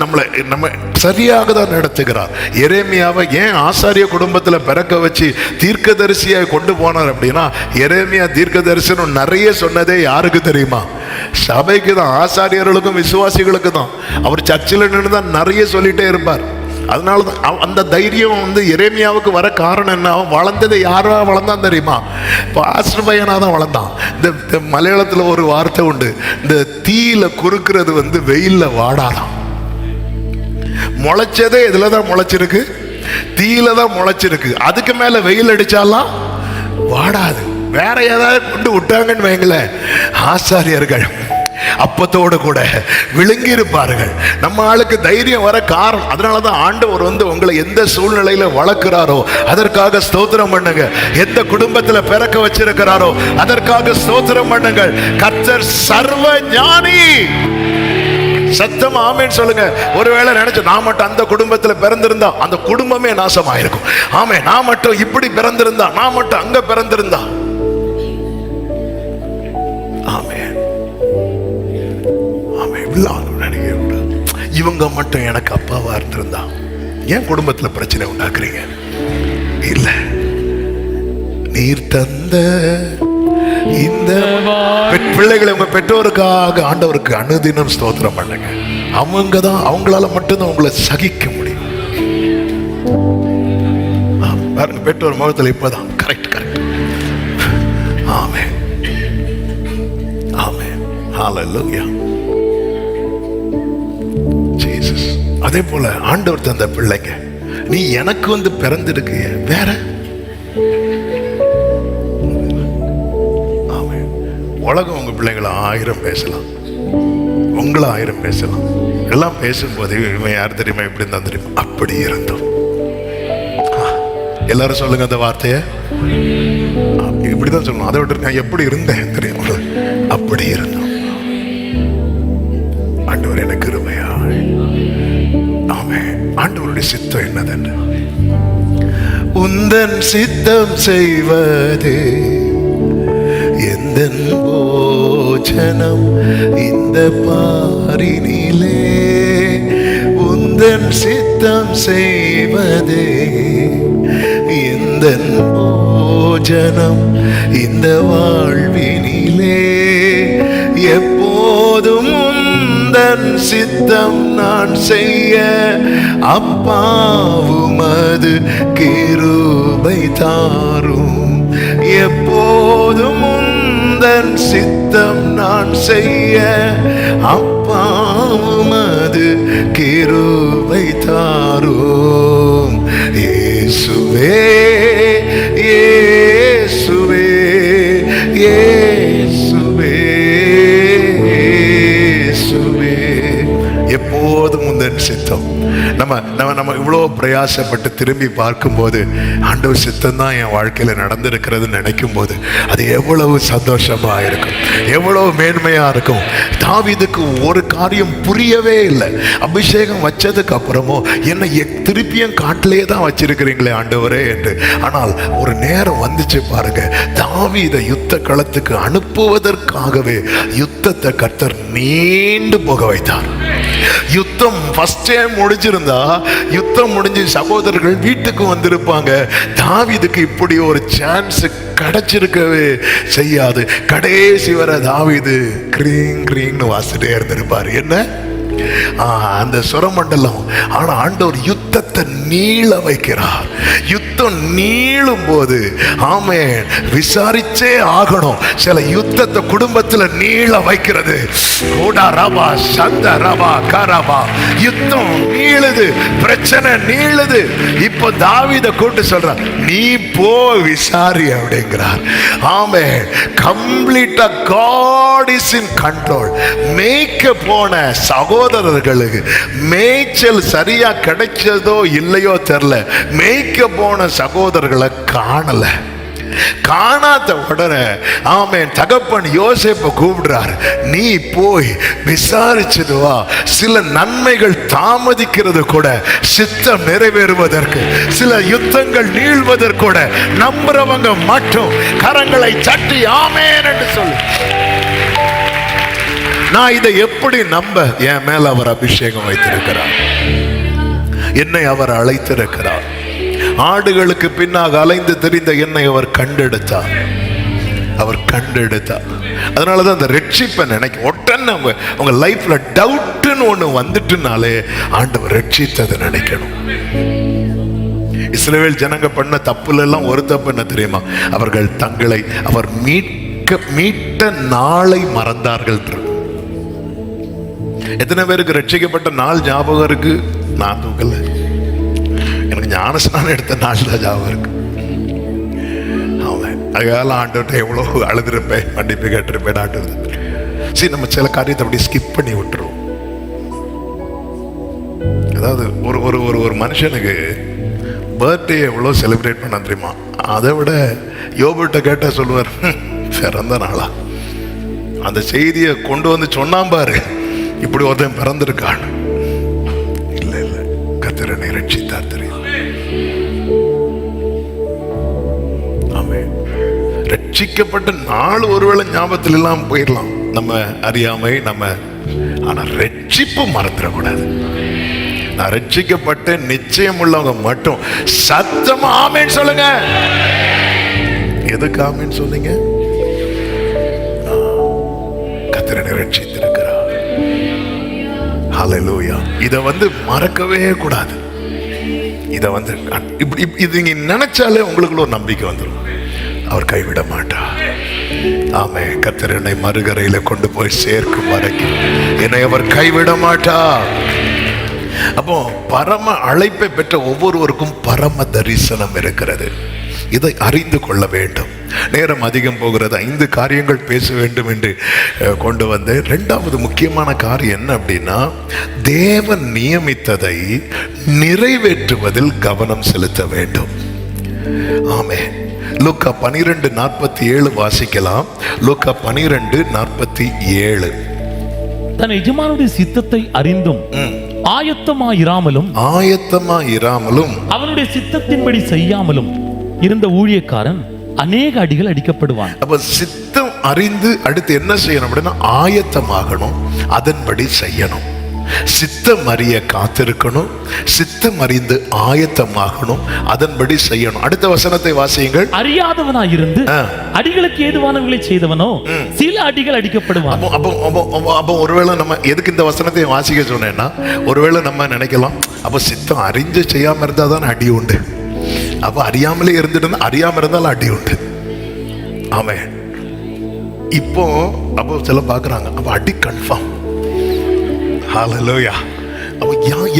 நம்ம சரியாக தான் நடத்துகிறார். எரேமியாவை ஏன் ஆசாரிய குடும்பத்தில் பிறக்க வச்சு தீர்க்கதரிசியாக கொண்டு போனார் அப்படின்னா, எரேமியா தீர்க்கதரிசனம் நிறைய சொன்னதே யாருக்கு தெரியுமா? சபைக்கு தான், ஆசாரியர்களுக்கும் விசுவாசிகளுக்கு தான். அவர் சர்ச்சில் நின்று தான் நிறைய சொல்லிட்டே இருப்பார். அதனால தான் அந்த தைரியம் வந்து எரேமியாவுக்கு வர காரணம் என்ன? அவன் வளர்ந்ததை யாரா வளர்ந்தான் தெரியுமா? பாஸ்டர் பையனா தான் வளர்ந்தான். இந்த மலையாளத்தில் ஒரு வார்த்தை உண்டு, இந்த தீயில குறுக்கிறது வந்து வெயில்ல வாடாதான். முளைச்சதே இதுல தான் முளைச்சிருக்கு, தீயில தான் முளைச்சிருக்கு. அதுக்கு மேல வெயில் அடிச்சாலாம் வாடாது. வேற ஏதாவது கொண்டு விட்டாங்கன்னு வைங்களேன், ஆசாரியர்கள் அப்பத்தோடு கூட விழுங்கி இருப்பார்கள். நம்ம ஆளுக்கு தைரியம் வர காரணம். அதனாலதான் ஆண்டவர் வந்து உங்களை எந்த சூழ்நிலையில வளர்க்கிறாரோ அதற்காக ஸ்தோத்திரம் பண்ணுங்க. எந்த குடும்பத்துல பிறக்க வச்சிருக்கிறாரோ அதற்காக ஸ்தோத்திரம் பண்ணுங்கள். கர்த்தர் சர்வ ஞானி. சத்தம் ஆமென் சொல்லுங்க. ஒருவேளை நினைச்சு நான் மட்டும் அந்த குடும்பத்துல பிறந்திருந்தா அந்த குடும்பமே நாசமாயிருக்கும். ஆமே, நான் மட்டும் இப்படி பிறந்திருந்தா, நான் மட்டும் அங்க பிறந்திருந்தா. ஆமே, இவங்க மட்டும் எனக்கு அப்பாவா இருந்திருந்தா. ஏன் குடும்பத்துல பிரச்சனை உண்டாக்குறீங்க? இல்ல, நீர் தந்த இந்த பிள்ளைகளை உங்க பெற்றோருக்காக ஆண்டவருக்கு அனுதினம் ஸ்தோத்திரம் பண்ணுங்க. அவங்கதான், அவங்களால மட்டும்தான் உங்களை சகிக்க முடியும். பாருங்க, பெற்றோர் முகத்துல இப்பதான் கரெக்ட். ஆமென், ஆமென், ஹல்லேலூயா. அதே போல ஆண்டவர் தந்த பிள்ளைங்க, நீ எனக்கு வந்து பிறந்திருக்கு வேற. உலகம் உங்க பிள்ளைங்களை 1000 பேசலாம், உங்களை 1000 பேசலாம். எல்லாம் பேசும்போது இவன் யார் தெரியுமா, இப்படி இருந்தா தெரியுமா, அப்படி இருந்தோம். எல்லாரும் சொல்லுங்க அந்த வார்த்தைய, இப்படிதான் சொல்லணும். அதை விட்டு நான் எப்படி இருந்தேன் தெரியுமா, அப்படி இருந்தோம். ஆண்டவர் எனக்கு கிருபையா. ஆண்டவருடைய சித்தம் என்னது? உந்தன் சித்தம் செய்வது எந்தன் போஜனம் இந்த பாரினிலே. உந்தன் சித்தம் செய்வது எந்தன் போஜனம் இந்த வாழ்வினிலே. எப்போதும் உந்தன் சித்தம் நான் செய்ய அப்பாவுமது கிருபை தாரும். எப்போதும் உந்தன் சித்தம் நான் செய்ய அப்பாவுமது கிருபை தாரும். இயேசுவே, இயேசுவே, இயேசுவே, எப்போதும் உந்தன் சித்தம் நம்ம இவ்வளோ பிரயாசப்பட்டு திரும்பி பார்க்கும்போது ஆண்டவர் சித்தம் தான் என் வாழ்க்கையில நடந்திருக்கிறதுன்னு நினைக்கும் போது அது எவ்வளவு சந்தோஷமா இருக்கும், எவ்வளவு மேன்மையா இருக்கும். தாவீதுக்கு ஒரு காரியம் புரியவே இல்லை. அபிஷேகம் வச்சதுக்கு அப்புறமும் என்னை திருப்பியும் காட்டிலே தான் வச்சிருக்கிறீங்களே ஆண்டவரே என்று. ஆனால் ஒரு நேரம் வந்துச்சு பாருங்க, தாவீதை யுத்த களத்துக்கு அனுப்புவதற்காகவே யுத்தத்தை கர்த்தர் நீண்டு போக வைத்தார். யுத்தம் ஃபர்ஸ்ட் டைம் முடிஞ்சிருந்தா, யுத்தம் முடிஞ்சு சகோதரர்கள் வீட்டுக்கு வந்திருப்பாங்க. தாவீதுக்கு இப்படி ஒரு சான்ஸ் கிடைச்சிருக்கவே செய்யாது. கடைசி வரை தாவீது கிரீங் கிரீங்னு வாசிட்டே இருந்திருப்பார். என்ன அந்த சுரமண்டலம். ஆனா ஆண்டவர் யுத்தத்தை நீள வைக்கிறார். யுத்தம் நீளும் போது ஆமென் விசாரிச்சே ஆகணும். சில யுத்தத்தை குடும்பத்துல நீள வைக்கிறது. யுத்தம் நீளுது, பிரச்சனை நீளுது. இப்போ தாவீதை கூட்டு சொல்றார், நீ போ விசாரி அப்படிங்கிறார். ஆமென். கம்ப்ளீட்டா காட் இஸ் இன் கண்ட்ரோல். மேய்க்க போன சகோதரர்களுக்கு மேய்ச்சல் சரியா கிடைச்சதோ இல்லையோ தெரியல. மேய்க்க போன சகோதரர்களை காணல. காணாத உடனே ஆமென் தகப்பன் யோசேப்பை கூப்பிடுறாரு, நீ போய் விசாரிச்சுட்டு வா. சில நன்மைகள் தாமதிக்கிறது கூட சித்தம் நிறைவேறுவதற்கு, சில யுத்தங்கள் நீள்வதற்கூட நம்புறவங்க மட்டும் கரங்களை தட்டி ஆமென் என்று சொல்லு. நான் இதை எப்படி நம்ப? என் மேல அவர் அபிஷேகம் வைத்திருக்கிறார், என்னை அவர் அழைத்திருக்கிறார். ஆடுகளுக்கு பின்னாக அலைந்து தெரிந்த என்னை அவர் கண்டெடுத்தார். அதனாலதான் அந்த ரட்சிப்பை நினைக்க உடனே உங்க லைஃப்ல டவுட்னு ஒண்ணு வந்துட்டுனாலே ஆண்டவர் ரட்சித்ததை நினைக்கணும். இஸ்ரவேல் ஜனங்க பண்ண தப்புல எல்லாம் ஒரு தப்பு என்ன தெரியுமா? அவர்கள் தங்களை அவர் மீட்ட நாளை மறந்தார்கள். எத்தனை பேருக்கு ரட்சிக்கப்பட்ட நாள் ஞாபகம் இருக்கு? நான் தூக்கல. எனக்கு ஞானஸ்நானம் எடுத்த நாள் தான் ஞாபகம் இருக்கு. அதனால ஆண்டவர்கிட்ட எவ்வளோ அழுதுருப்பேன், மன்னிப்பு கேட்டிருப்பேன். ஆண்டவர் சரி, நம்ம சில காரியத்தை அப்படி ஸ்கிப் பண்ணி விட்டுருவோம். அதாவது ஒரு மனுஷனுக்கு பர்த்டே எவ்வளோ செலிப்ரேட் பண்ண தெரியுமா? அதை விட யோபுட்ட கேட்டால் சொல்லுவார், பிறந்த நாளா? அந்த செய்தியை கொண்டு வந்து சொன்னான் பாரு, இப்படி ஒருத்தன் பிறந்திருக்கான். இல்ல கர்த்தர் என்னை ரட்சித்தார் தெரியும். ஆமென். ரட்சிக்கப்பட்ட நாள் ஒருவேளை ஞாபகத்தில் எல்லாம் போயிடலாம், நம்ம அறியாமை நம்ம. ஆனா ரட்சிப்பு மறந்துடக்கூடாது. நான் ரட்சிக்கப்பட்ட நிச்சயம் உள்ளவங்க மட்டும் சத்தமா ஆமென் சொல்லுங்க. எதுக்கு ஆமென் சொன்னீங்க? கர்த்தர் என்னை ரட்சித்திருக்கிறார். ஹல்லேலூயா. இதை மறக்கவே கூடாது. இதை இப்படி இது நீங்க நினைச்சாலே உங்களுக்குள்ள ஒரு நம்பிக்கை வந்துடும். அவர் கைவிட மாட்டார். ஆமென். கர்த்தர் என்னை மறுகரையில கொண்டு போய் சேர்க்கும் வரைக்கும் என்னை அவர் கைவிட மாட்டார். அப்போ பரம அழைப்பை பெற்ற ஒவ்வொருவருக்கும் பரம தரிசனம் இருக்கிறது. இதை அறிந்து கொள்ள வேண்டும். நேரம் அதிகம் போகிறது. 5 காரியங்கள் பேச வேண்டும் என்று கொண்டு வந்து, 2வது முக்கியமான காரியம் என்ன அப்படின்னா, தேவன் நியமித்ததை நிறைவேற்றுவதில் கவனம் செலுத்த வேண்டும். ஆமென். லூக்கா 12:47 வாசிக்கலாம். லூக்கா 12:47. தன் எஜமானுடைய சித்தத்தை அறிந்தும் ஆயத்தமாயிராமலும் அவனுடைய சித்தத்தின்படி செய்யாமலும் இருந்த ஊழியக்காரன் அநேக அடிகள் அடிக்கப்படுவான். அப்ப சித்தம் அறிந்து அடுத்து என்ன செய்யணும் அப்படின்னா, ஆயத்தமாகணும், அதன்படி செய்யணும். சித்தம் அறிய காத்திருக்கணும், சித்தம் அறிந்து ஆயத்தமாகணும், அதன்படி செய்யணும். அடுத்த வசனத்தை வாசியுங்கள். அறியாதவனாயிருந்து அடிகளுக்கு ஏதுவானவர்களை செய்தவனோ சில அடிகள் அடிக்கப்படுவான். அப்போ ஒருவேளை நம்ம எதுக்கு இந்த வசனத்தை வாசிக்க சொன்னேன்னா, ஒருவேளை நம்ம நினைக்கலாம், அப்ப சித்தம் அறிஞ்சு செய்யாம இருந்தா தான் அடி உண்டு. அப்ப அறியாமலே இருந்துட்டு அறியாம இருந்தாலும் அடி உண்டு. ஆமென். இப்போ அப்போ சில பாக்குறாங்க, அப்ப அடி கன்ஃபார்ம். ஹல்லேலூயா. அப்ப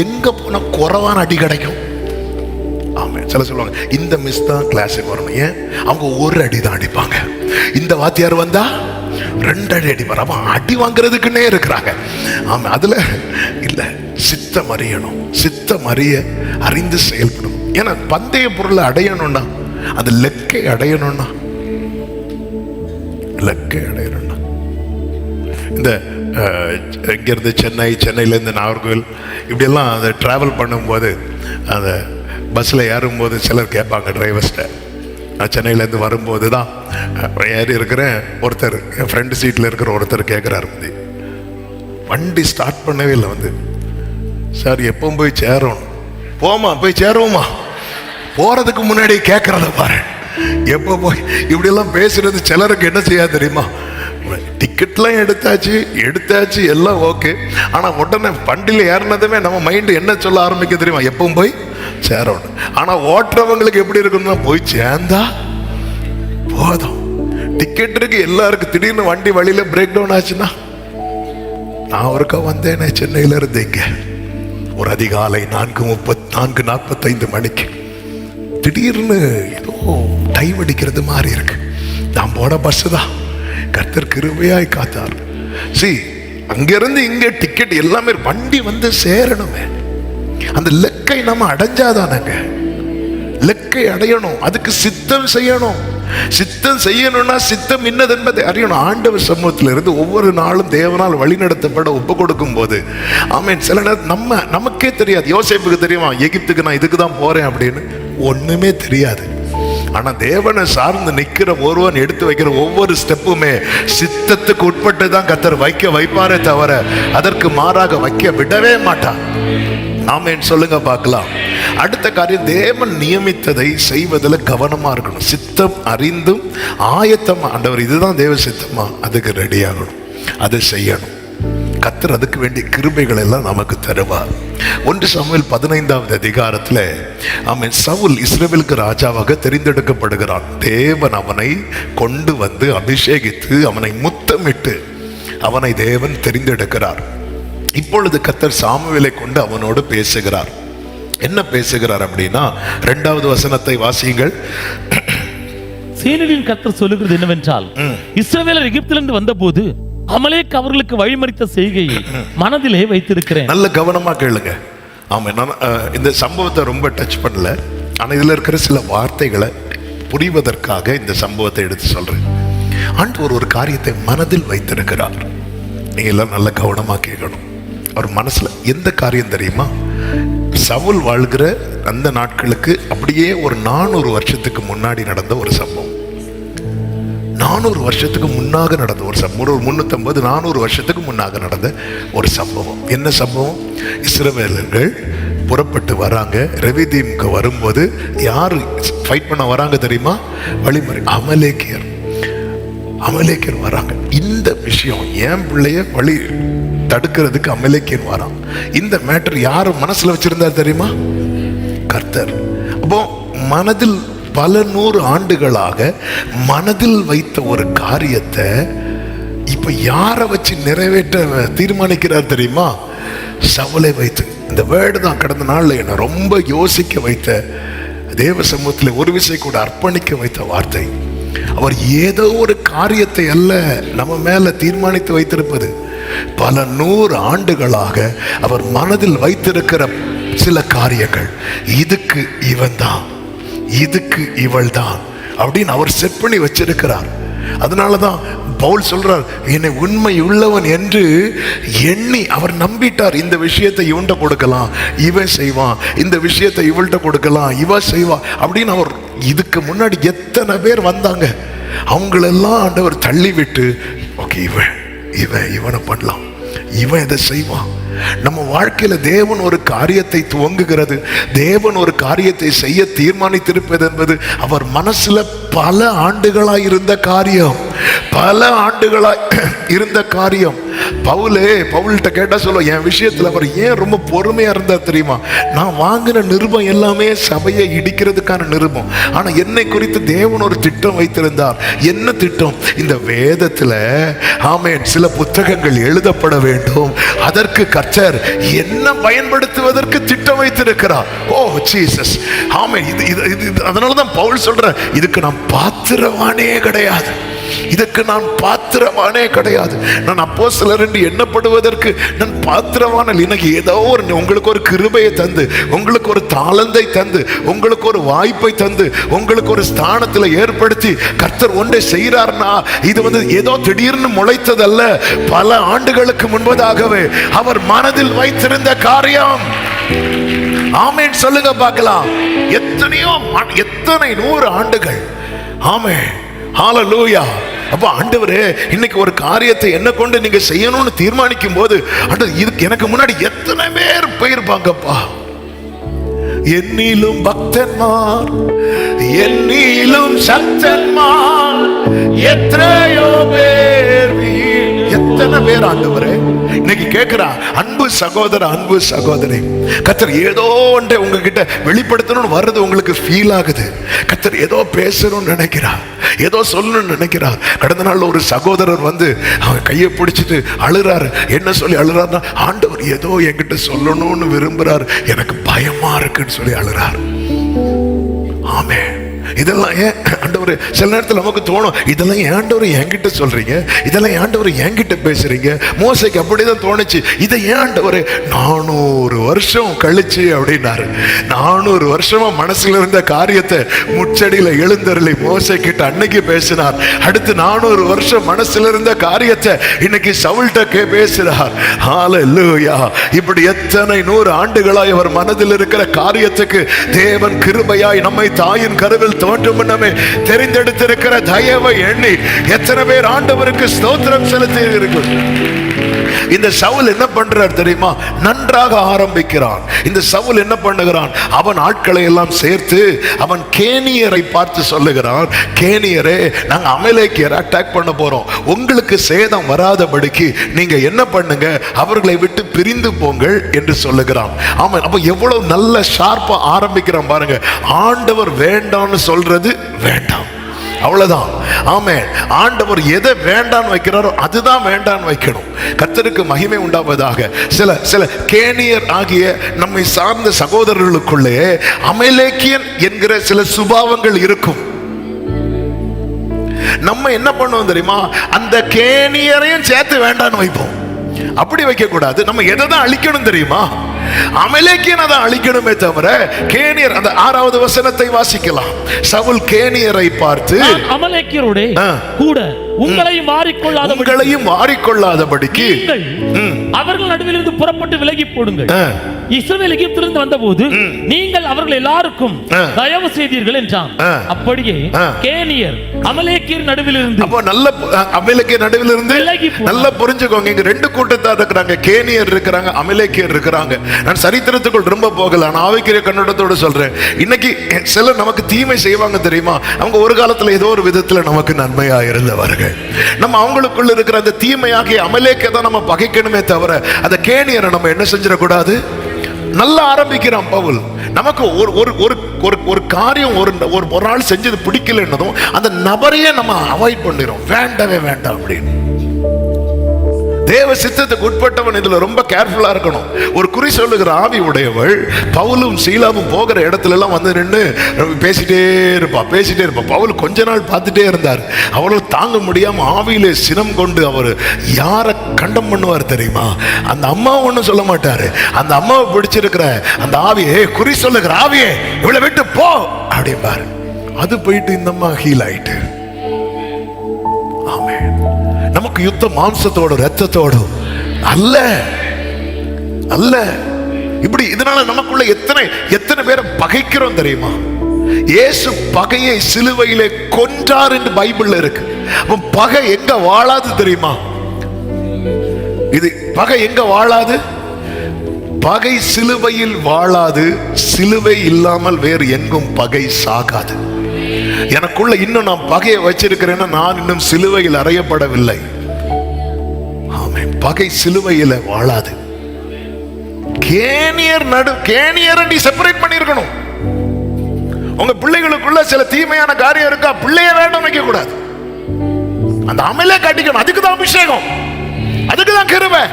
எங்க போனா குறைவான அடி கிடைக்கும்? ஆமென். சில சொல்லுவாங்க, இந்த மிஸ் தான் கிளாஸுக்கு வரணும். ஏன்? அவங்க ஒரு அடி தான் அடிப்பாங்க. இந்த வாத்தியார் வந்தா 2 அடி அடிப்பார். அப்ப அடி வாங்குறதுக்குன்னே இருக்கிறாங்க. ஆமா, அதுல இல்ல, சித்தம் அறியணும். சித்தம் அறிந்து செயல்படும். ஏன்னா பந்தய பொருளை அடையணும்னா, அந்த லெக்கை அடையணும்னா, இந்த இங்கிருந்து சென்னையிலேருந்து நாகர்கோவில் இப்படியெல்லாம் அதை ட்ராவல் பண்ணும்போது அந்த பஸ்ஸில் ஏறும்போது சிலர் கேட்பாங்க டிரைவர்ஸ்கிட்ட. நான் சென்னையிலேருந்து வரும்போது தான் ஏறி இருக்கிறேன், ஒருத்தர் என் ஃப்ரெண்டு சீட்டில் இருக்கிற ஒருத்தர் கேட்குறாரு, வண்டி ஸ்டார்ட் பண்ணவே இல்லை, சார் எப்போ போய் சேரணும், போய் சேருவோமா, போகிறதுக்கு முன்னாடி கேட்குறத பாரு, எப்போ போய் இப்படியெல்லாம் பேசுறது சிலருக்கு என்ன செய்யாது தெரியுமா? டிக்கெட்லாம் எடுத்தாச்சு எல்லாம் ஓகே. ஆனால் உடனே வண்டியில் ஏறினதுமே நம்ம மைண்டு என்ன சொல்ல ஆரம்பிக்க தெரியுமா? எப்பவும் போய் சேரணும். ஆனால் ஓட்டுறவங்களுக்கு எப்படி இருக்குன்னா, போய் சேர்ந்தா போதும். டிக்கெட் இருக்கு எல்லாருக்கும், திடீர்னு வண்டி வழியில பிரேக் டவுன் ஆச்சுன்னா, நான் ஒருக்கா வந்தேனே சென்னையில இருந்து இங்க ஒரு அதிகாலை 4:45 மணிக்கு திடீர்னு ஏதோ டைம் அடிக்கிறது மாதிரி இருக்கு. நான் போன பஸ் தான். கர்த்தர் கிருபையாய் காத்தார். அங்கிருந்து இங்க டிக்கெட் எல்லாமே, வண்டி வந்து சேரணுமே. அந்த லெக்கை நம்ம அடைஞ்சாதானங்க. லெக்கை அடையணும், அதுக்கு சித்தம் செய்யணும். சித்தம் செய்யணும்னா சித்தம் இன்னது என்பதை அறியணும். ஆண்டவர் சமூகத்தில் இருந்து ஒவ்வொரு நாளும் தேவனால் வழிநடத்தப்பட ஒப்பு கொடுக்கும் போது, ஆமீன், சில நேரம் நமக்கே தெரியாது. யோசேப்புக்கு தெரியுமா, எகிப்துக்கு நான் இதுக்கு தான் போறேன் அப்படின்னு? ஒண்ணுமே தெரியாது. ஆனா தேவனை சார்ந்து நிக்கிற ஒருவன் எடுத்து வைக்கிற ஒவ்வொரு ஸ்டெப்புமே சித்தத்துக்கு உட்பட்டு தான் கர்த்தர் வைப்பாரே தவிர அதற்கு மாறாக வைக்க விடவே மாட்டான். ஆமென் சொல்லுங்க பார்க்கலாம். அடுத்த காரியம், தேவன் நியமித்ததை செய்வதில் கவனமா இருக்கணும். சித்தம் அறிந்தும் ஆயத்தமா, ஆண்டவர் இதுதான் தேவ சித்தமா, அதுக்கு ரெடி ஆகணும், அதை செய்யணும். கர்த்தர் அதுக்கு வேண்டிய கிருபைகள் எல்லாம் நமக்கு தருவார். 1 சாமுவேல் 15வது அதிகாரத்தில் அவன் சவுல் இஸ்ரவேலுக்கு ராஜாவாக தெரிந்தெடுக்கப்படுகிறான். தேவன் அவனை கொண்டு வந்து அபிஷேகித்து அவனை முத்தமிட்டு அவனை தேவன் தெரிந்தெடுக்கிறார். இப்பொழுது கர்த்தர் சாமுவேலை கொண்டு அவனோடு பேசுகிறார். என்ன பேசுகிறார் அப்படின்னா, 2வது வசனத்தை வாசியுங்கள். சேனைகளின் கர்த்தர் சொல்லுகிறது என்னவென்றால், இஸ்ரவேலர் எகிப்திலிருந்து வந்தபோது அமலேக் அவர்களுக்கு வழிமறித்த செய்கையை மனதிலே வைத்திருக்கிறேன். நல்ல கவனமா கேளுங்க. ஆமா, நான் இந்த சம்பவத்தை ரொம்ப டச் பண்ணல, ஆனா இதுல இருக்கிற சில வார்த்தைகளை புரிவதற்காக இந்த சம்பவத்தை எடுத்து சொல்றேன். ஆண்டவர் ஒரு காரியத்தை மனதில் வைத்திருக்கிறார். நீங்க எல்லாம் நல்ல கவனமா கேட்கணும். அவர் மனசுல எந்த காரியம் தெரியுமா? சவுல் வாழ்கிற அந்த நாட்களுக்கு அப்படியே ஒரு 400 வருஷத்துக்கு முன்னாடி நடந்த ஒரு சம்பவம். 400 வருஷத்துக்கு முன்னாக நடந்த ஒரு சம்பவம். 350-400 வருஷத்துக்கு முன்னாக நடந்த ஒரு சம்பவம். என்ன சம்பவம்? இஸ்ரவேலர்கள் புறப்பட்டு வராங்க. ரெவிதீமுக்கு வரும்போது யாரு ஃபைட் பண்ண வராங்க தெரியுமா? வழிமறி அமலேக்கியர் வராங்க. இந்த விஷயம் என் பிள்ளைய வழி தடுக்கிறதுக்கு அமலேக்கியர் வரான். இந்த மேட்டர் யாரு மனசுல வச்சிருந்தார் தெரியுமா? கர்த்தர். அப்போ மனதில் பல 100 ஆண்டுகளாக மனதில் வைத்த ஒரு காரியத்தை இப்ப யாரை வச்சு நிறைவேற்ற தீர்மானிக்கிறார் தெரியுமா? சவுலை வைத்து. இந்த வேர்டு தான் கடந்த நாள்ல என்ன ரொம்ப யோசிக்க வைத்த, தேவ சமூகத்தில் ஒரு விசை கூட அர்ப்பணிக்க வைத்த வார்த்தை. அவர் ஏதோ ஒரு காரியத்தை அல்ல நம்ம மேல தீர்மானித்து வைத்திருப்பது. பல 100 ஆண்டுகளாக அவர் மனதில் வைத்திருக்கிற சில காரியங்கள். இதுக்கு இவன் தான், இதுக்கு இவள் தான் அப்படின்னு அவர் செட் பண்ணி வச்சிருக்கிறார். அதனாலதான் பவுல் சொல்றார், என்னை உண்மை உள்ளவன் என்று எண்ணி அவர் நம்பிட்டார். இந்த விஷயத்தை இவன்கிட்ட கொடுக்கலாம், இவன் செய்வான், இந்த விஷயத்தை இவள்கிட்ட கொடுக்கலாம், இவ செய்வா அப்படின்னு அவர். இதுக்கு முன்னாடி எத்தனை பேர் வந்தாங்க, அவங்களெல்லாம் ஆண்டவர் தள்ளி விட்டு, ஓகே இவனை பண்ணலாம், இவன் இதை செய்வான். நம்ம வாழ்க்கையில தேவன் ஒரு காரியத்தை துவங்குகிறது, தேவன் ஒரு காரியத்தை செய்ய தீர்மானித்திருப்பது என்பது அவர் மனசுல பல ஆண்டுகளாய் இருந்த காரியம், பல ஆண்டுகளாய் இருந்த காரியம். பவுல்கிட்ட கேட்டா சொல்ல, என் விஷயத்துல அவர் ஏன் ரொம்ப பொறுமையா இருந்தார் தெரியுமா? நான் வாங்கின நிருபம் எல்லாமே சபையை இடிக்கிறதுக்கான நிருபம். ஆனா என்னை குறித்து தேவன் ஒரு திட்டம் வைத்திருந்தார். என்ன திட்டம்? இந்த வேதத்துல ஆமென் சில புத்தகங்கள் எழுதப்பட வேண்டும். அதற்கு கர்த்தர் என்ன பயன்படுத்துவதற்கு திட்டம் வைத்திருக்கிறார். ஓ ஜீசஸ், ஆமென். அதனாலதான் பவுல் சொல்ற, இதுக்கு நான் பாத்திரவானே கிடையாது. இதற்கு நான் பாத்திரமானே கிடையாது, நான் அப்போஸ்தலர் என்று எண்ணப்படுவதற்கு நான் பாத்திரமான. இன்னைக்கு ஏதோ ஒரு உங்களுக்கு ஒரு கிருபையை தந்து, உங்களுக்கு ஒரு தாளந்தை தந்து, உங்களுக்கு ஒரு வாய்ப்பை தந்து, உங்களுக்கு ஒரு ஸ்தானத்தில் ஏற்படுத்தி கர்த்தர் ஒன்றை செய்கிறார்னா இது ஏதோ திடீர்னு முளைத்ததல்ல. பல ஆண்டுகளுக்கு முன்பதாகவே அவர் மனதில் வைத்திருந்த காரியம். ஆமென் சொல்லுங்க பார்க்கலாம். எத்தனை 100 ஆண்டுகள். ஆமென் ஹல்லேலூயா. அப்ப ஆண்டவரே, இன்னைக்கு ஒரு காரியத்தை என்ன கொண்டு நீங்க செய்யணும்னு தீர்மானிக்கும் போது, இதுக்கு எனக்கு முன்னாடி எத்தனை பேர் போயிருப்பாங்கப்பா. என்னிலும் பக்தன்மார், என்னிலும் சக்தன்மார், எத்தனையோ பேர், எத்தனை பேர் ஆண்டவரே இன்னைக்கு கேட்கிறா. அன்பு சகோதர, அன்பு சகோதரி, கர்த்தர் ஏதோ ஒன்றை உங்ககிட்ட வெளிப்படுத்தணும்னு வர்றது உங்களுக்கு ஃபீல் ஆகுது. கர்த்தர் ஏதோ பேசணும்னு நினைக்கிறார், ஏதோ சொல்லணும்னு நினைக்கிறார். கடந்த நாள் ஒரு சகோதரர் அவன் கையை பிடிச்சிட்டு அழுறாரு. என்ன சொல்லி அழுறாருன்னா, ஆண்டவர் ஏதோ என்கிட்ட சொல்லணும்னு விரும்புறார், எனக்கு பயமா இருக்குன்னு சொல்லி அழுறார். ஆமென். இதெல்லாம் ஏன் ஆண்டவர், சில நேரத்தில் நமக்கு தோணும், இதெல்லாம் ஏன் ஆண்டவர் என்கிட்ட சொல்றீங்க, இதெல்லாம் ஏன் ஆண்டவர் என்கிட்ட பேசுறீங்க. மோசைக்கு அப்படிதான் தோணுச்சு. இதை ஏன் ஆண்டவர் 400 வருஷம் கழிச்சு அப்படின்னாரு. 400 வருஷமா மனசுல இருந்த காரியத்தை முச்சடியில எழுந்தருளி மோசை கிட்ட அன்னைக்கு பேசினார். அடுத்து 400 வருஷம் மனசுல இருந்த காரியத்தை இன்னைக்கு சவுல்ட்ட பேசுறார். ஹல்லேலூயா. இப்படி எத்தனை 100 ஆண்டுகளாய் அவர் மனதில் இருக்கிற காரியத்துக்கு தேவன் கிருபையாய் நம்மை தாயின் கருவில் தோன்றும் முன்னமே தெரிந்தெடுத்திருக்கிற தயவை எண்ணி எத்தனை பேர் ஆண்டவருக்கு ஸ்தோத்திரம் செலுத்துகிறீர்கள். இந்த சவுல் என்ன பண்றார் தெரியுமா? நன்றாக ஆரம்பிக்கிறான். இந்த சவுல் என்ன பண்ணுகிறான்? அவன் ஆட்களை எல்லாம் சேர்த்து அவன் கேனியரை பார்த்து சொல்லுகிறான், கேனியரே, நாங்க அமலேக்கியரை அட்டாக் பண்ண போறோம், உங்களுக்கு சேதம் வராதபடிக்கு நீங்க என்ன பண்ணுங்க, அவர்களை விட்டு பிரிந்து போங்கள் என்று சொல்லுகிறான். ஆமாம். அப்ப எவ்வளவு நல்ல ஷார்ப்பா ஆரம்பிக்கிறான் பாருங்க. ஆண்டவர் வேண்டாம்னு சொல்றது வேண்டாம், அவ்வளவுதான். ஆமென். ஆண்டவர் எதை வேண்டான்னு வைக்கிறாரோ அதுதான் வேண்டான்னு வைக்கணும். கர்த்தருக்கு மகிமை உண்டாவதாக. சில கேனியர் ஆகிய நம்மை சார்ந்த சகோதரர்களுக்குள்ளே அமலேக்கியன் என்கிற சில சுபாவங்கள் இருக்கும். நம்ம என்ன பண்ணுவோம் தெரியுமா? அந்த கேனியரையும் சேர்த்து வேண்டான்னு வைப்போம். அப்படி வைக்க கூடாது. நம்ம எதை தான் அழிக்கணும் தெரியுமா? அமலேக்கியனை தான் அழிக்கணுமே தவிர கேனியர். அந்த 6வது வசனத்தை வாசிக்கலாம். சவுல் கேனியரை பார்த்து, அமலேக்கியரோட கூட உங்களையும் மாறிக்கொள்ளாதபடிக்கு அவர்கள் நடுவிலிருந்து புறப்பட்டு விலகி போடுங்கள். இஸ்ரவேல் எகிப்திலிருந்து வந்தபோது நீங்கள் அவர்கள் எல்லாருக்கும் தயவு செய்தீர்கள் என்றான். அப்படியே கேனியர் அமலேக்கியர் நடுவிலிருந்து, அப்போ நல்ல அமலேக்கியர் நடுவிலிருந்து நல்லா புரிஞ்சுக்கோங்க. இங்க 2 கூட்டத்தார் இருக்கிறாங்க. கேனியர் இருக்கிறாங்க, அமலேக்கியர் இருக்கிறாங்க. நான் சரித்திரத்துக்குள் ரொம்ப போகல, நான் ஆவிக்குரிய கண்ணோட்டத்தோடு சொல்றேன். இன்னைக்கு சிலர் நமக்கு தீமை செய்வாங்க தெரியுமா? அவங்க ஒரு காலத்துல ஏதோ ஒரு விதத்துல நமக்கு நன்மையா இருந்தவர்கள். நம்ம அவங்களுக்குள்ள இருக்கிற அந்த தீமையாகிய அமலேக்கை தான் நம்ம பகைக்கணுமே தவிர அந்த கேனியரை நம்ம என்ன செஞ்சிடக்கூடாது. நல்லா ஆரம்பிக்கிறான் பவுல். நமக்கு ஒரு காரியம் ஒரு நாள் செஞ்சது பிடிக்கலன்னதும் அந்த நபரையே நம்ம அவாய்ட் பண்ணிடும். வேண்டவே வேண்டாம் அப்படின்னு. தேவ சித்தத்துக்கு உட்பட்டவன் இதுல ரொம்ப கேர்ஃபுல்லா இருக்கணும். ஒரு குறி சொல்லுகிற ஆவி உடையவள் பவுலும் சீலாவும் போகிற இடத்துல எல்லாம் வந்து நின்று பேசிட்டே இருப்பா. பவுல் கொஞ்ச நாள் பார்த்துட்டே இருந்தார். அவளும் தாங்க முடியாம ஆவியிலே சினம் கொண்டு அவர் யாரை கண்டம் பண்ணுவார் தெரியுமா? அந்த அம்மா ஒன்னும் சொல்ல மாட்டாரு. அந்த அம்மாவை பிடிச்சிருக்கிற அந்த ஆவியே, குறி சொல்லுகிற ஆவியே, இவளை விட்டு போ அப்படிம்பாரு. அது போயிட்டு இந்த அம்மா ஹீல் ஆயிட்டு. ஆமென். நமக்கு யுத்தம் மாம்சத்தோடு இரத்தத்தோடு அல்ல அல்ல. இப்படி இதனால நமக்குள்ள எத்தனை பேரை பகைக்கிறோம் தெரியுமா? இயேசு பகையை சிலுவையிலே கொன்றார் என்று பைபிள்ல இருக்கு. பகை எங்க வாழாது தெரியுமா? இது பகை எங்க வாழாது? பகை சிலுவையில் வாழாது. சிலுவை இல்லாமல் வேறு எங்கும் பகை சாகாது. எனக்குள்ள இன்னும் நான் பகையை வச்சிருக்கிறேன்னா நான் இன்னும் சிலுவையில் அறையப்படவில்லை. ஆமென். பகை சிலுவையில் வாழாது. கேனியரை நீ செப்பரேட் பண்ணிருக்கணும். உங்க பிள்ளைகளுக்குள்ள சில தீமையான காரியம் இருக்கா, பிள்ளைய வேண்டாம் வைக்க கூடாது. அந்த அமலே காட்டிக்கணும். அதுக்குதான் அபிஷேகம், அதுக்குதான் கிருபை.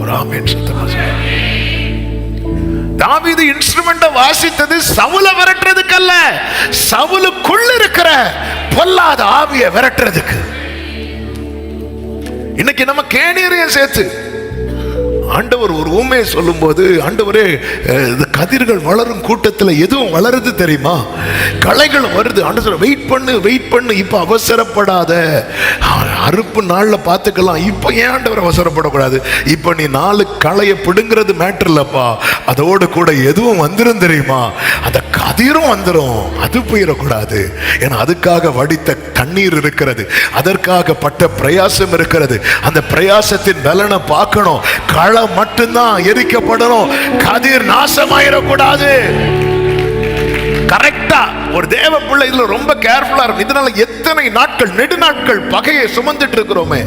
ஒரு ஆமென் சத்தமா. தாவீது இன்ஸ்ட்ருமெண்ட வாசித்தது சவுல விரட்டுறதுக்கு அல்ல, சவுலுக்குள்ள இருக்கிற பொல்லாத ஆவியை விரட்டுறதுக்கு. இன்னைக்கு நம்ம கேணியரையும் சேர்த்து ஆண்டவர் ஒரு ஊமையை சொல்லும் போது, ஆண்டவரே கதிர்கள் வளரும் கூட்டத்தில் எதுவும் வளருது தெரியுமா? களைகள் வருது. ஆண்டவர் வெயிட் பண்ணு வெயிட் பண்ணு, இப்ப அவசரப்படாத, அறுப்பு நாள்ல பார்த்துக்கலாம். இப்ப ஏன் ஆண்டவர் அவசரப்படக்கூடாது? இப்ப நீ 4 களையை பிடுங்கிறது மேட்டர் இல்லப்பா, அதோடு கூட எதுவும் வந்துரும் தெரியுமா? அந்த கதிரும் வந்துடும், அது போயிடக்கூடாது. ஏன்னா அதுக்காக வடித்த தண்ணீர் இருக்கிறது, அதற்காக பட்ட பிரயாசம் இருக்கிறது. அந்த பிரயாசத்தின் பலனை பார்க்கணும். களை மட்டும்தான் எரிக்கப்படணும், கதிர் நாசமாயிடக்கூடாது. கரெக்டா ஒரு தேவ பிள்ளை இதுல ரொம்ப கேர்ஃபுல்லா இருக்கும். இதனால எத்தனை நாட்கள் நெடுநாட்கள் பகையை சுமந்துட்டு இருக்கிறோமே.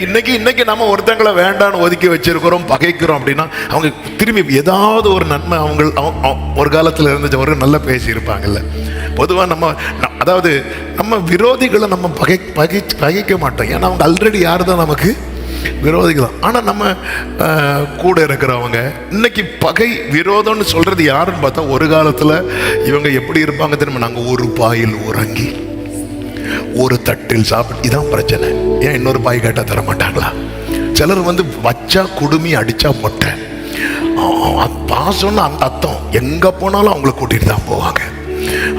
இன்னைக்கு நம்ம ஒருத்தங்களை வேண்டான்னு ஒதுக்கி வச்சிருக்கிறோம், பகைக்கிறோம் அப்படின்னா அவங்க திரும்பி ஏதாவது ஒரு நன்மை அவங்க ஒரு காலத்துல இருந்துச்சு, ஒரு நல்ல பேசி இருப்பாங்கல்ல. பொதுவா அதாவது நம்ம விரோதிகளை நம்ம பகைக்க மாட்டோம். ஏன்னா அவங்க ஆல்ரெடி யாரு தான் நமக்கு விரோதிகள். ஆனா நம்ம கூட இருக்கிறவங்க இன்னைக்கு பகை விரோதம்னு சொல்றது யாருன்னு பார்த்தா, ஒரு காலத்துல இவங்க எப்படி இருப்பாங்க தெரியுமா? நாங்க ஒரு பாயில் உறங்கி ஒரு தட்டில் சாப்பிட்டு, இதான் பிரச்சனை. ஏன் இன்னொரு பாய் கேட்டா தர மாட்டாங்களா? சிலர் வச்சா குடுமி அடிச்சா மொட்டை, பாசம்னு அந்த அர்த்தம். எங்க போனாலும் அவங்கள கூட்டிட்டு தான் போவாங்க.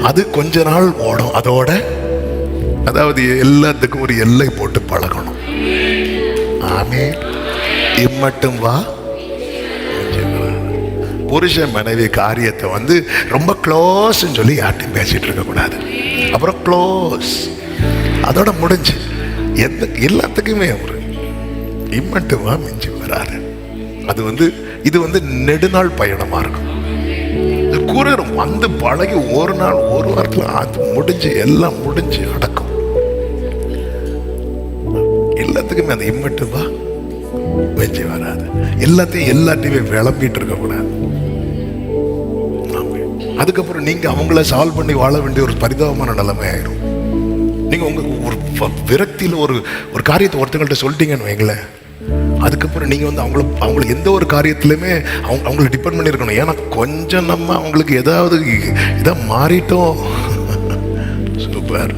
அது கொஞ்ச நாள் ஓடும். அதோட அதாவது எல்லாத்துக்கும் ஒரு எல்லை போட்டு பழகணும். ஆமே, இம்மட்டும் வா. புருஷன் மனைவி காரியத்தை ரொம்ப க்ளோஸ் சொல்லி யார்ட்டையும் பேசிட்டு இருக்க கூடாது. அப்புறம் க்ளோஸ், அதோட முடிஞ்சு. எல்லாத்துக்குமே ஒரு இம்மட்டும் வா, மிஞ்சி வராது. அது இது நெடுநாள் பயணமா இருக்கும். கூறும் பழகி ஒரு நாள் ஒரு வாரத்தில் அது முடிஞ்சு எல்லாம் முடிஞ்சு அடக்கும். எல்லாத்துக்குமே அந்த இம்மட்டும் வா, மிஞ்சி வராது. எல்லாத்தையுமே விளம்பிட்டு இருக்க கூடாது. அதுக்கப்புறம் நீங்க அவங்கள சால்வ் பண்ணி வாழ வேண்டிய ஒரு பரிதாபமான நிலைமை ஆயிரும். நீங்க ஒரு விரக்தியில ஒரு காரியத்தை ஒருத்தங்கள்ட்ட சொல்லிட்டீங்கன்னு வைங்களேன், அதுக்கப்புறம் நீங்க அவங்கள எந்த ஒரு காரியத்திலுமே அவங்கள டிபெண்ட் பண்ணி இருக்கணும். ஏன்னா கொஞ்சம் நம்ம அவங்களுக்கு ஏதாவது இதை மாறிட்டோம், சூப்பர்,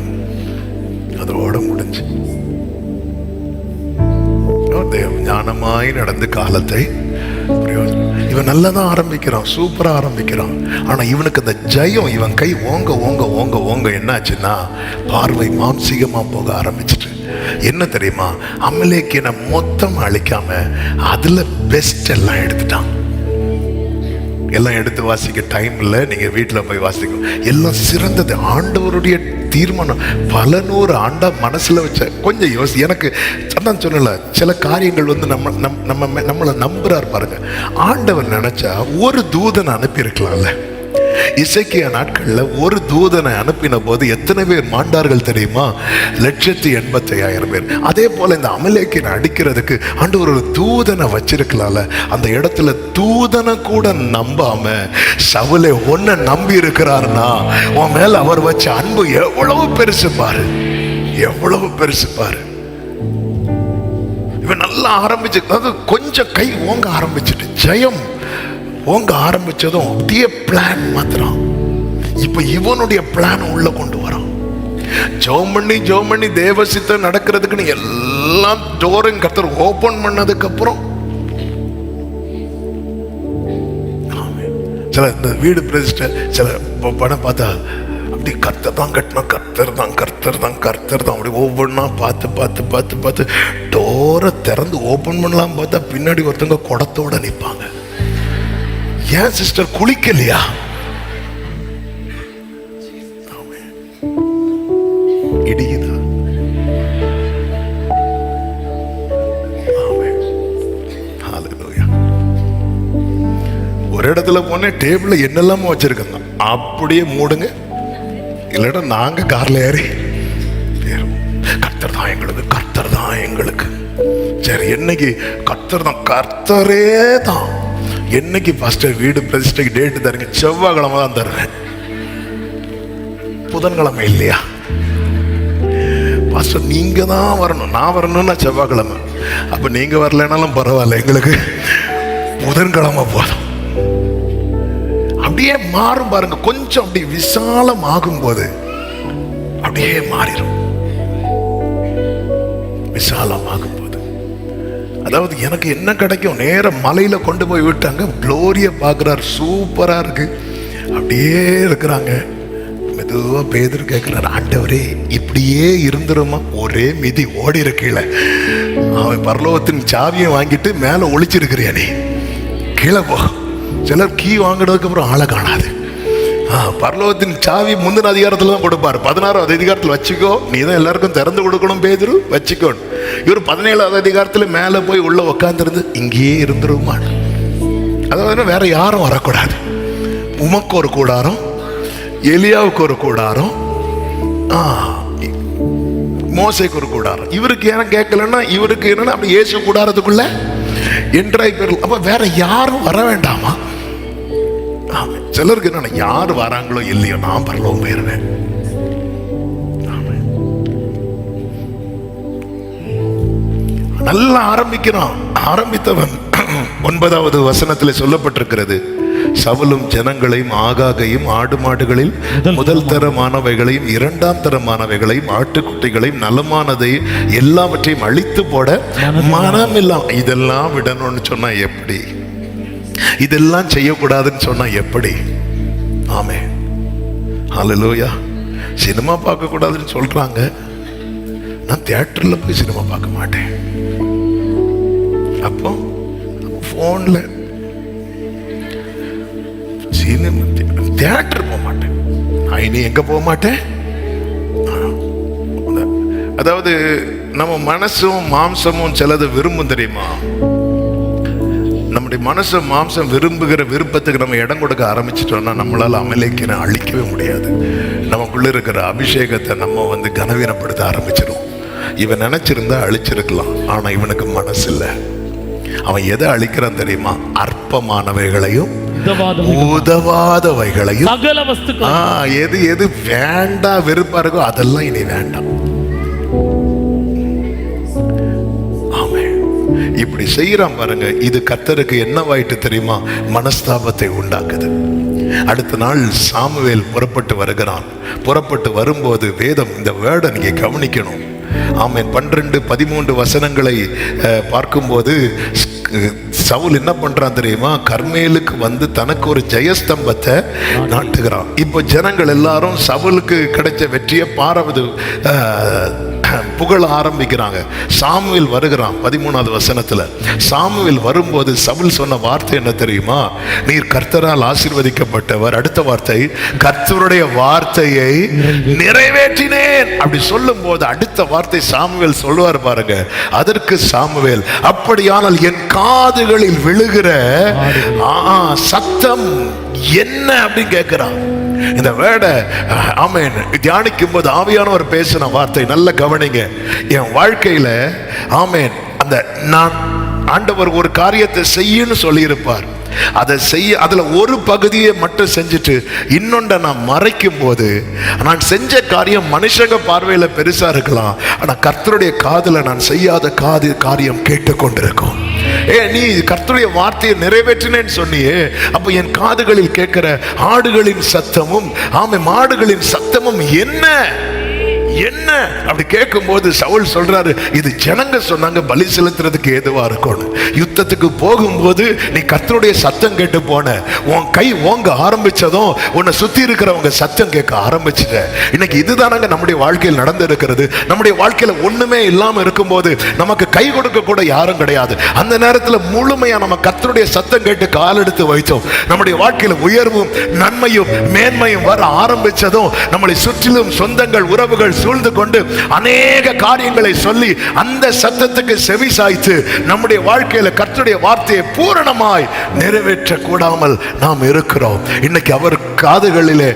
அதோட முடிஞ்சு. ஞானமாய் நடந்து காலத்தை இவன் நல்லதான் ஆரம்பிக்கிறான், சூப்பரா ஆரம்பிக்கிறான். ஆனா இவனுக்கு அந்த ஜெயம், இவன் கை ஓங்க ஓங்க ஓங்க ஓங்க என்னாச்சுன்னா பார்வை மாம்சீகமா போக ஆரம்பிச்சிட்டு, என்ன தெரியுமா, அமலேக்கியனை மொத்தம் அழிக்காம அதுல பெஸ்ட் எல்லாம் எடுத்துட்டான். எல்லாம் எடுத்து வாசிக்க டைம் இல்லை, நீங்க வீட்டில் போய் வாசிக்கணும். எல்லாம் சிறந்தது, ஆண்டவருடைய தீர்மானம். பல 100 ஆண்டா மனசுல வச்ச கொஞ்சம் எனக்கு அதான் சொல்லல, சில காரியங்கள் நம்மளை நம்புறாரு பாருங்க. ஆண்டவர் நினைச்சா ஒரு தூதனை அனுப்பி இருக்கலாம்ல. இசைக்கிய நாட்கள்ல ஒரு தூதனை அனுப்பின போது எத்தனை பேர் மாண்டார்கள் தெரியுமா? 185,000 பேர். அதே போல இந்த அமலேக்கியனை அடிக்கிறதுக்கு ஆண்டவர் ஒரு தூதனை வச்சிருக்கலாம்ல. அந்த இடத்துல தூதனை கூட நம்பாம சவுலே ஒன்ன நம்பி இருக்கிறாருன்னா உன் மேல அவர் வச்ச அன்பு எவ்வளவு பெருசு பாரு, எவ்வளவு பெருசு பாரு. இவன் நல்லா ஆரம்பிச்சு, அதாவது கொஞ்சம் கை ஓங்க ஆரம்பிச்சுட்டு ஜெயம் ஓங்க ஆரம்பிச்சதும் அப்படியே பிளான் மாத்திரம். இப்ப இவனுடைய பிளான் உள்ள கொண்டு வரான். ஜெபம் பண்ணி தேவ சித்தம் நடக்கிறதுக்குன்னு எல்லாம் டோரும் கர்த்தர் ஓபன் பண்ணதுக்கு அப்புறம் சில இந்த வீடு பிரதிஷ்டை சில படம் பார்த்தா அப்படி கர்த்தர் தான் கட்டணும், கர்த்தர் தான் அப்படி ஒவ்வொன்றா பார்த்து டோரை திறந்து ஓபன் பண்ணலாம் பார்த்தா பின்னாடி ஒருத்தவங்க குடத்தோட நிற்பாங்க. ஏன் சிஸ்டர் குளிக்கலையா? இடியுதா? ஒரு இடத்துல போன டேபிள்ல என்னெல்லாமோ வச்சிருக்கோம், அப்படியே மூடுங்க, இல்லைன்னா நாங்க கார்ல ஏறி கர்த்தர் தான் எங்களுக்கு. சரி, என்னைக்கு கர்த்தரே தான். என்னைக்கு பாஸ்டர் வீடு பிரதிஷ்டைக்கு டேட்டு தருங்க? செவ்வாய்க்கிழமை தான் தருவேன். புதன்கிழமை இல்லையா பாஸ்டர்? நீங்க தான் வரணும். நான் வரணும்னா செவ்வாய்க்கிழமை. அப்ப நீங்க வரலனாலும் பரவாயில்ல, எங்களுக்கு புதன்கிழமை போதும். அப்படியே மாறும் பாருங்க. கொஞ்சம் அப்படி விசாலம் ஆகும் போது அப்படியே மாறிடும். விசாலம் ஆகும் போது அதாவது எனக்கு என்ன கிடைக்கும், நேர மலையில கொண்டு போய் விட்டாங்க. குளோரிய பாக்குறார், சூப்பரா இருக்கு. அப்படியே இருக்கிறாங்க. மெதுவா பேதுரு கேட்கிறார், ஆண்டவரே இப்படியே இருந்துருமா? ஒரே மிதி ஓடி இருக்கீழ. அவன் பரலோகத்தின் சாவியை வாங்கிட்டு மேல ஒளிச்சிருக்கிறியா நீ? கீழே போ. சிலர் கீ வாங்கினதுக்கு அப்புறம் ஆளை காணாது. பரலோகத்தின் சாவி முந்தின அதிகாரத்துல தான் கொடுப்பாரு. 16வது அதிகாரத்தில் வச்சுக்கோ, நீ தான் எல்லாருக்கும் திறந்து கொடுக்கணும் பேதுரு, வச்சுக்கோ. இவர் 17வது அதிகாரத்துல மேல போய் உள்ள உட்காந்துருந்து இங்கேயே இருந்துருமா. அதாவது வேற யாரும் வரக்கூடாது. உமக்கு ஒரு கூடாரம், எலியாவுக்கு ஒரு கூடாரம், மோசைக்கு ஒரு கூடாரம். இவருக்கு ஏன் கேட்கலன்னா இவருக்கு என்னன்னா அப்படி இயேசு கூடாரத்துக்குள்ள என்ட்ராய் போயிடலாம். அப்ப வேற யாரும் வர வேண்டாமா? சிலருக்கு என்னன்னா யாரு வராங்களோ இல்லையோ நான் பரலோகம் போயிருவேன். நல்லா ஆரம்பிக்கிறான். ஆரம்பித்தவன் 9வது வசனத்தில் சொல்லப்பட்டிருக்கிறது, சவுலும் ஜனங்களையும் ஆகாகையும் ஆடு மாடுகளில் முதல் தரமானவைகளையும் இரண்டாம் தரமானவைகளையும் ஆட்டுக்குட்டிகளையும் நலமானதை எல்லாவற்றையும் அழித்து போட மனம் இல்லாம். இதெல்லாம் விடணும்னு சொன்னா எப்படி? இதெல்லாம் செய்யக்கூடாதுன்னு சொன்னா எப்படி? ஆமே, ஹல்லேலூயா. சினிமா பார்க்க கூடாதுன்னு சொல்றாங்க. நான் தியேட்டர்ல போய் சினிமா பார்க்க மாட்டேன். அப்போ போன்ல தியேட்டர் போக மாட்டேன். இனி எங்க போக மாட்டேன்? அதாவது நம்ம மனசும் மாம்சமும் சிலது விரும்பும் தெரியுமா? நம்முடைய மனசு மாம்சம் விரும்புகிற விருப்பத்துக்கு நம்ம இடம் கொடுக்க ஆரம்பிச்சிட்டோம்னா நம்மளால அமலேக்கின அழிக்கவே முடியாது. நமக்குள்ள இருக்கிற அபிஷேகத்தை நம்ம கனவீனப்படுத்த ஆரம்பிச்சிடும். இவன் நினைச்சிருந்தா அழிச்சிருக்கலாம், ஆனா இவனுக்கு மனசு இல்லை. அவன் எதை அழிக்கிறான் தெரியுமா? அற்பமானவைகளையும் உதவாதவைகளையும் சகல வஸ்துக்கள். எது எது வேண்டாம் வெறுப்பா இருக்கோ அதெல்லாம் இனி வேண்டாம். ஆமே, இப்படி செய்யறான் பாருங்க. இது கர்த்தருக்கு என்னவாயிட்டு தெரியுமா? மனஸ்தாபத்தை உண்டாக்குது. அடுத்த நாள் சாமுவேல் புறப்பட்டு வருகிறான். புறப்பட்டு வரும்போது வேதம் இந்த வேர்டை நீங்க கவனிக்கணும். ஆமென். 12-13 வசனங்களை பார்க்கும்போது சவுல் என்ன பண்றான் தெரியுமா? கர்மேலுக்கு தனக்கு ஒரு ஜெயஸ்தம்பத்தை நாட்டுகிறான். இப்போ ஜனங்கள் எல்லாரும் சவுலுக்கு கிடைச்ச வெற்றியை புகழ ஆரம்பிக்கிறாங்க. சாமுவேல் வருகிறான். 13வது வசனத்துல சாமுவேல் வரும்போது சவுல் சொன்ன வார்த்தை என்ன தெரியுமா? நீர் கர்த்தரால் ஆசீர்வதிக்கப்பட்டவர். அடுத்த வார்த்தை, கர்த்தருடைய வார்த்தையை நிறைவேற்றினேன். அப்படி சொல்லும் போது அடுத்த வார்த்தை சாமுவேல் சொல்லுவார் பாருங்க. அதற்கு சாமுவேல், அப்படியானால் என் காதுகளில் விழுகிற சத்தம் என்ன அப்படின்னு கேட்கிறான். இந்த வேர்டை ஆமென் தியானிக்கும் போது ஆவியானவர் பேசின வார்த்தை நல்ல கவனிங்க. என் வாழ்க்கையில ஆமென் நான் ஆண்டவர் ஒரு காரியத்தை செய்யன்னு சொல்லியிருப்பார். அதை செய்ய அதுல ஒரு பகுதியை மட்டும் செஞ்சுட்டு இன்னொன்றை நான் மறைக்கும் போது நான் செஞ்ச காரியம் மனுஷங்க பார்வையில பெருசா இருக்கலாம், ஆனா கர்த்தருடைய காதுல நான் செய்யாத காரியம் கேட்டுக்கொண்டிருக்கும். நீ கர்த்தருடைய வார்த்தையை நிறைவேற்றினேன்னு சொன்னியே, அப்ப என் காதுகளில் கேட்கிற ஆடுகளின் சத்தமும் மாடுகளின் சத்தமும் என்ன என்ன அப்படி கேட்கும் போது சவுல் சொல்றாரு, இது ஜனங்க சொன்னாங்க பலி செலுத்துறதுக்கு ஏதுவா இருக்கணும். யுத்தத்துக்கு போகும்போது நீ கர்த்தருடைய சத்தம் கேட்டு போன, உன் கை ஓங்க ஆரம்பிச்சதும் உன்னை சுத்தி இருக்கிறவங்க சத்தம் கேட்க ஆரம்பிச்சுட்ட. இன்னைக்கு இதுதானங்க நம்முடைய வாழ்க்கையில் நடந்து இருக்கிறது. நம்முடைய வாழ்க்கையில ஒண்ணுமே இல்லாம இருக்கும்போது நமக்கு கை கொடுக்க கூட யாரும் கிடையாது. அந்த நேரத்துல முழுமையா நம்ம கர்த்தருடைய சத்தம் கேட்டு கால் எடுத்து வைத்தோம். நம்முடைய வாழ்க்கையில உயர்வும் நன்மையும் மேன்மையும் வர ஆரம்பிச்சதும் நம்மளை சுற்றிலும் சொந்தங்கள் உறவுகள் சூழ்ந்து கொண்டு அநேக காரியங்களை சொல்லி அந்த சத்தத்துக்கு செவி சாய்த்து நம்முடைய வாழ்க்கையில கர்த்தருடைய வார்த்தையை பூரணமாய் நிறைவேற்ற கூடாமல் நாம் இருக்கிறோம். இன்னைக்கு அவர் காதுகளிலே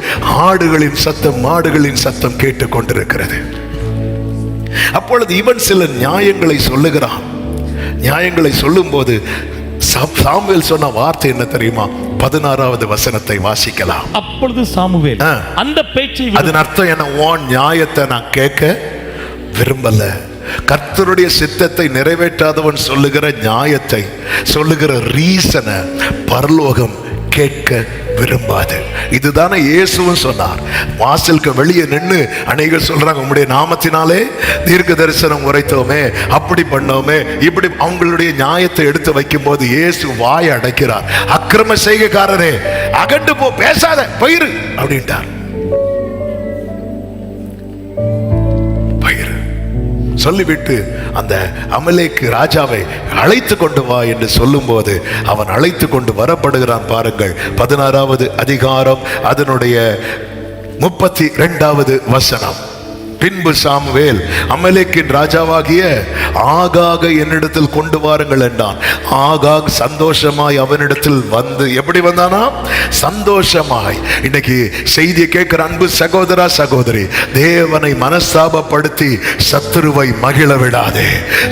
ஆடுகளின் சத்தம் மாடுகளின் சத்தம் கேட்டுக் கொண்டிருக்கிறது. அப்பொழுது இவன் சில நியாயங்களை சொல்லுகிறான். நியாயங்களை சொல்லும் போது சாமுவேல் சொன்ன வார்த்தை என்ன தெரியுமா? 16வது வசனத்தை வாசிக்கலாம். அப்பொழுது சாமுவேல் அந்த பேச்சை, அதன் அர்த்தம் என்ன? உன் நியாயத்தை நான் கேட்க விரும்பல, கர்த்தருடைய சித்தத்தை நிறைவேற்றாதவன் சொல்லுகிற நியாயத்தை, சொல்லுகிற ரீசனை பரலோகம் கேட்க விரும்பாது. இதுதானே இயேசுவும் சொன்னார். வாசலுக்கு வெளியே நின்று அநேகர் சொல்றாங்க, உம்முடைய நாமத்தினாலே தீர்க்க தரிசனம் உரைத்தோமே, அப்படி பண்ணோமே, இப்படி அவங்களுடைய நியாயத்தை எடுத்து வைக்கும் போது இயேசு வாயை அடைக்கிறார். அக்கிரம செய்கைக்காரரே, அகண்டு போ, பேசாத, போயிரு அப்படின்ட்டார். சொல்லிவிட்டு அந்த அமலேக்கு ராஜாவை அழைத்து கொண்டு வா என்று சொல்லும் போது அவன் அழைத்து கொண்டு வரப்படுகிறான். பாருங்கள், 16வது அதிகாரம் அதனுடைய 32வது வசனம். பின்பு சாமுவேல் அமலேக்கின் ராஜாவாகிய ஆகாக என்னிடத்தில் கொண்டு வாருங்கள் என்றான். ஆகாக் சந்தோஷமாய் அவனிடத்தில் வந்து, எப்படி வந்தானா? சந்தோஷமாய். இன்னைக்கு செய்தியை கேட்கிற அன்பு சகோதரா சகோதரி, தேவனை மனஸ்தாபப்படுத்தி சத்துருவை மகிழ விடாதே,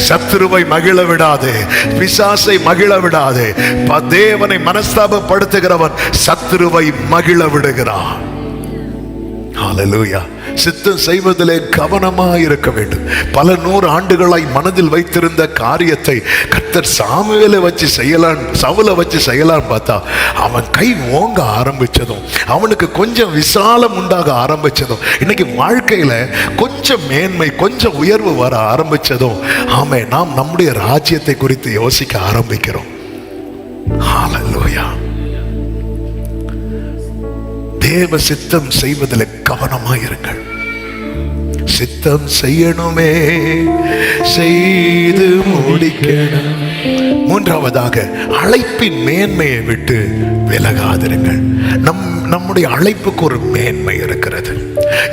சத்துருவை மகிழ விடாதே, பிசாசை மகிழ விடாதே. தேவனை மனஸ்தாபப்படுத்துகிறவன் சத்துருவை மகிழ விடுகிறான். ஹல்லேலூயா. சித்தம் செய்வதிலே கவனமாக இருக்க வேண்டும். பல 100 ஆண்டுகளாய் மனதில் வைத்திருந்த காரியத்தை கர்த்தர் சாமுவேலை வச்சு செய்யலாம், சவுலை வச்சு செய்யலாம் பார்த்தா அவன் கை ஓங்க ஆரம்பிச்சதும், அவனுக்கு கொஞ்சம் விசாலம் உண்டாக ஆரம்பிச்சதும், இன்னைக்கு வாழ்க்கையில கொஞ்சம் மேன்மை, கொஞ்சம் உயர்வு வர ஆரம்பிச்சதும், ஆமே, நாம் நம்முடைய ராஜ்யத்தை குறித்து யோசிக்க ஆரம்பிக்கிறோம். ஹல்லேலூயா. தேவ சித்தம் செய்வதில் கவனமாயிருங்கள். சித்தம் செய்யணுமே, செய்து முடிக்கணும். மூன்றாவதாக, அழைப்பின் மேன்மையை விட்டு விலகாதிருங்கள். நம்முடைய அழைப்புக்கு ஒரு மேன்மை இருக்கிறது.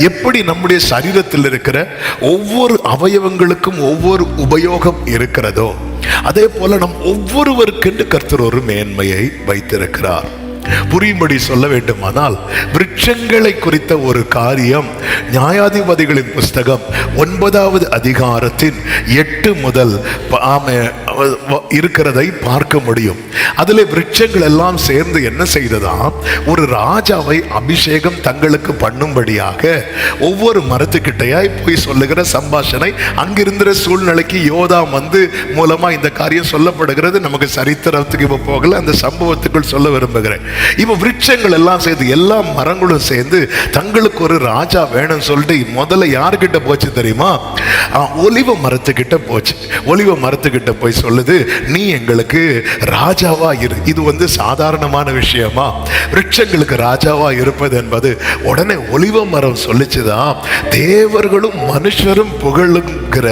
எப்படி நம்முடைய சரீரத்தில் இருக்கிற ஒவ்வொரு அவயவங்களுக்கும் ஒவ்வொரு உபயோகம் இருக்கிறதோ, அதே போல நம் ஒவ்வொருவருக்கென்று கர்த்தர் ஒரு மேன்மையை வைத்திருக்கிறார். புரியும்படி சொல்ல வேண்டுமானால், விருட்சங்களை குறித்த ஒரு காரியம் நியாயாதிபதிகளின் புஸ்தகம் 9வது அதிகாரத்தின் 8 முதல் இருக்கிறதை பார்க்க முடியும். அதில் விருட்சங்கள் எல்லாம் சேர்ந்து என்ன செய்ததா, ஒரு ராஜாவை அபிஷேகம் தங்களுக்கு பண்ணும்படியாக ஒவ்வொரு மரத்துக்கிட்டையாய் போய் சொல்லுகிற சம்பாஷணை, அங்கிருந்த சூழ்நிலைக்கு யோதாம் வந்து மூலமா இந்த காரியம் சொல்லப்படுகிறது. நமக்கு சரித்திரத்துக்கு இப்ப போகல, அந்த சம்பவத்துக்குள் சொல்ல விரும்புகிறேன். இப்ப விருட்சங்கள் எல்லாம் சேர்ந்து, எல்லா மரங்களும் சேர்ந்து தங்களுக்கு ஒரு ராஜா வேணும்னு சொல்லிட்டு முதல்ல யாருக்கிட்ட போச்சு தெரியுமா? ஒலிவ மரத்துக்கிட்ட போச்சு. ஒலிவ மரத்துக்கிட்ட போய் சொல்லுது, நீ எங்களுக்கு ராஜாவா இரு. இது சாதாரணமான விஷயமா? விருட்சங்களுக்கு ராஜாவா இருப்பது என்பது. உடனே ஒலிவ மரம் சொல்லிச்சுதான், தேவர்களும் மனுஷரும் புகழுங்கிற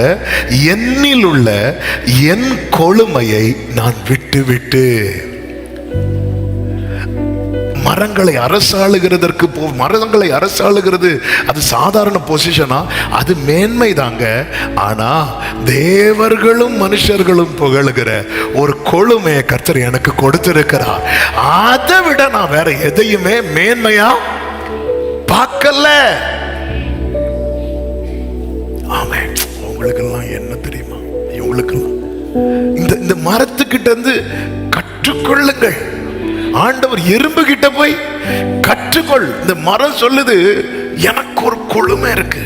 என்னில் உள்ள என் கொழுமையை நான் விட்டு விட்டு. மரங்களை அரசாளுகிறதற்கு மரங்களை அரசாளுகிறது அது சாதாரண பொசிஷனா? அது மேன்மை தாங்க. ஆனா தேவர்களும் மனுஷர்களும் புகழுகிற ஒரு கொழுமையை கர்த்தர் எனக்கு கொடுத்திருக்கிறார். அதை விட நான் வேற எதையுமே மேன்மையா பார்க்கல. ஆமே. உங்களுக்கெல்லாம் என்ன தெரியுமா? இவங்களுக்கெல்லாம் இந்த மரத்துக்கிட்ட இருந்து கற்றுக்கொள்ளுங்கள். ஆண்டவர் எறும்பு கிட்ட போய் கற்றுக்கொள். இந்த மரம் சொல்லுது, எனக்கு ஒரு கொழுமை இருக்கு,